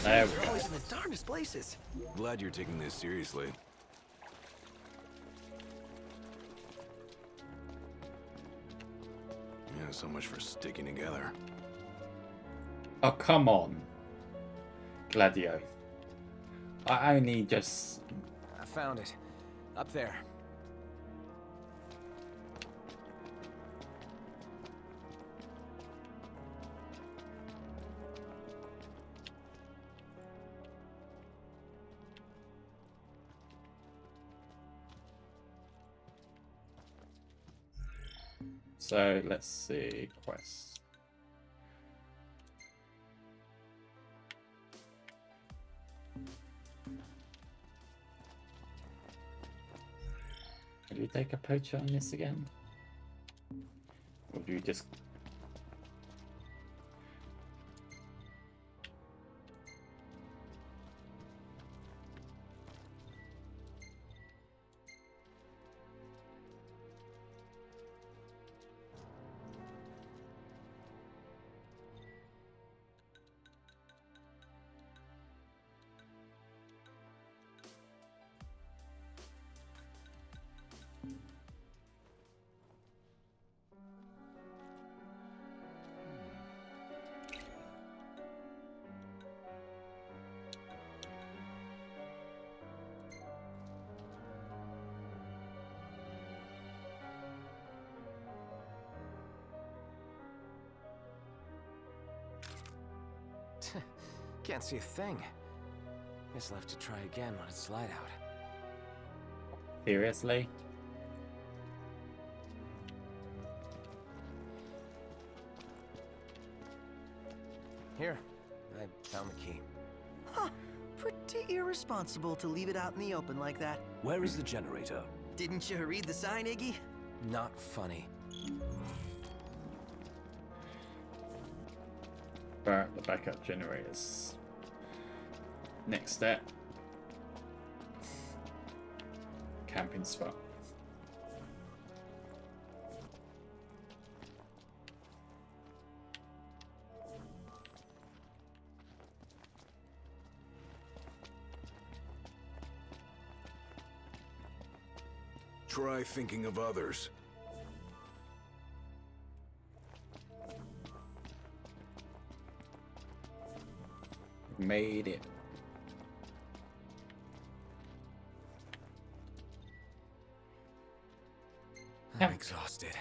There we They're go. always in the darndest places. Glad you're taking this seriously. Yeah, so much for sticking together. Oh, come on. Gladio. I only just... I found it. Up there. So, let's see. Quest. Do you take a poacher on this again? Or do you just... Can't see a thing. Guess I'll have to try again when it's light out. Seriously? Here, I found the key. Huh. Pretty irresponsible to leave it out in the open like that. Where is the generator? Didn't you read the sign, Iggy? Not funny. Barrett, the backup generators. Next step. Camping spot. Try thinking of others. Made it. I'm exhausted.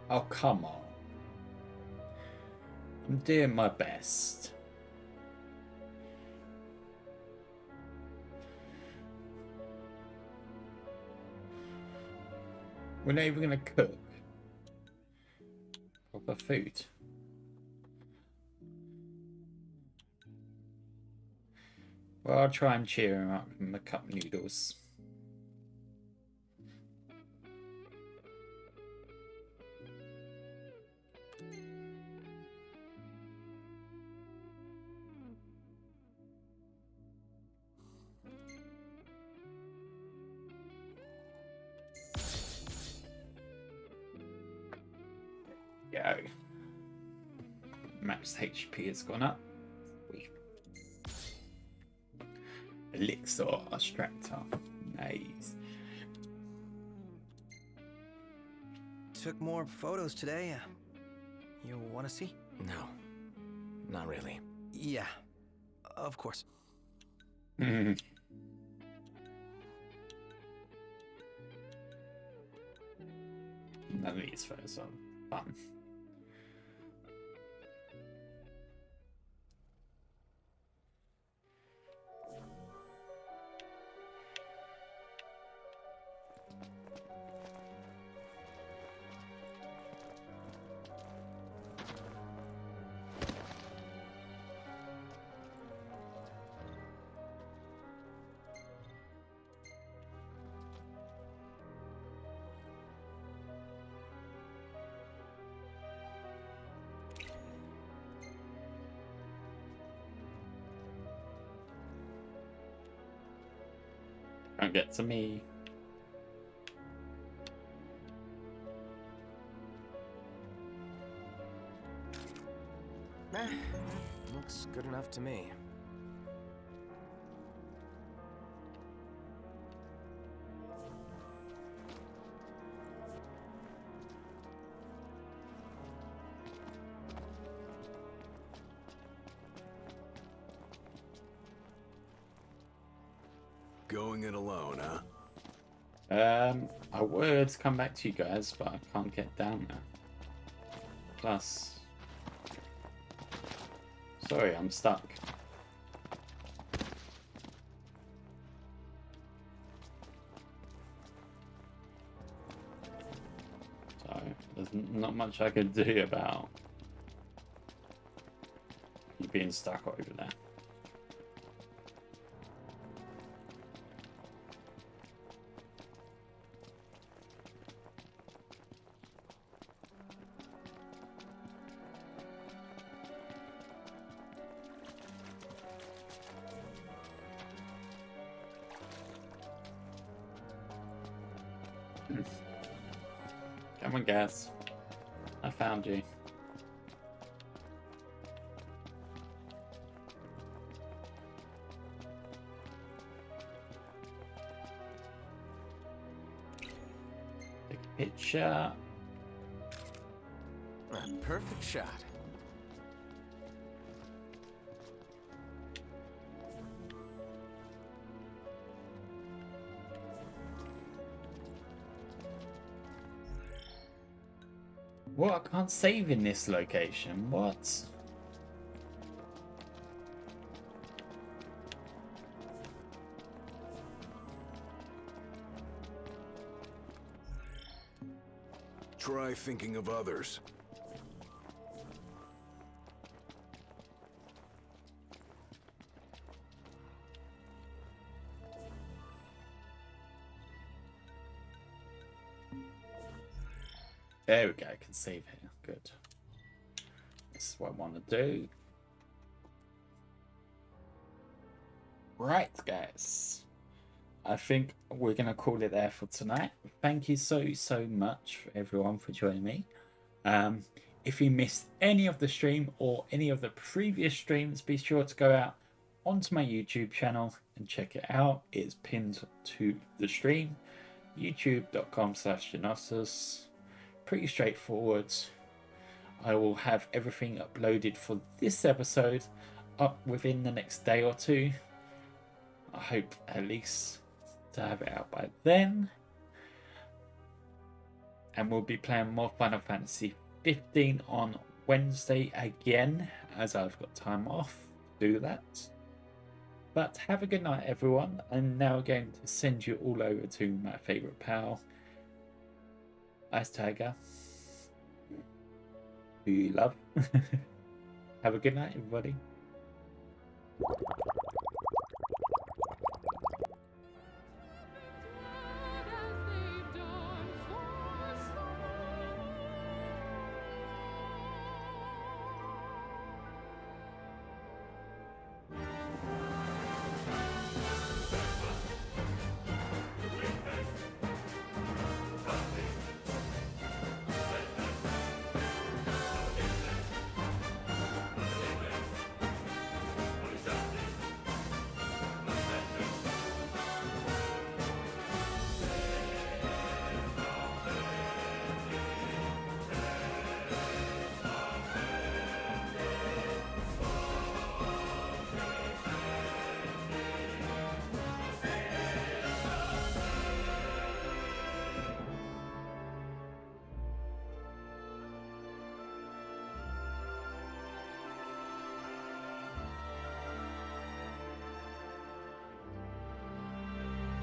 Oh, come on. I'm doing my best. We're not even gonna cook proper food. Well, I'll try and cheer him up with the cup noodles. Go. Max HP has gone up. Elixir Extractor. Nice. took more photos today. You want to see? No, not really. Yeah, of course. None of these photos are fun. Can't get to me. Looks good enough to me. Going it alone, huh? I would come back to you guys, but I can't get down there. Plus, sorry, I'm stuck. So there's not much I can do about you being stuck over there. Come on, guys. I found you. Take a picture. A perfect shot. What? I can't save in this location. What? Try thinking of others. There we go, I can save here. Good. This is what I want to do. Right, guys. I think we're going to call it there for tonight. Thank you so much, everyone, for joining me. If you missed any of the stream or any of the previous streams, be sure to go out onto my YouTube channel and check it out. It's pinned to the stream. youtube.com/Genosis. Pretty straightforward. I will have everything uploaded for this episode up within the next day or two. I hope at least to have it out by then. And we'll be playing more Final Fantasy 15 on Wednesday again, as I've got time off to do that. But have a good night, everyone. I'm now going to send you all over to my favourite pal, Ice Tiger, who you love. Have a good night, everybody.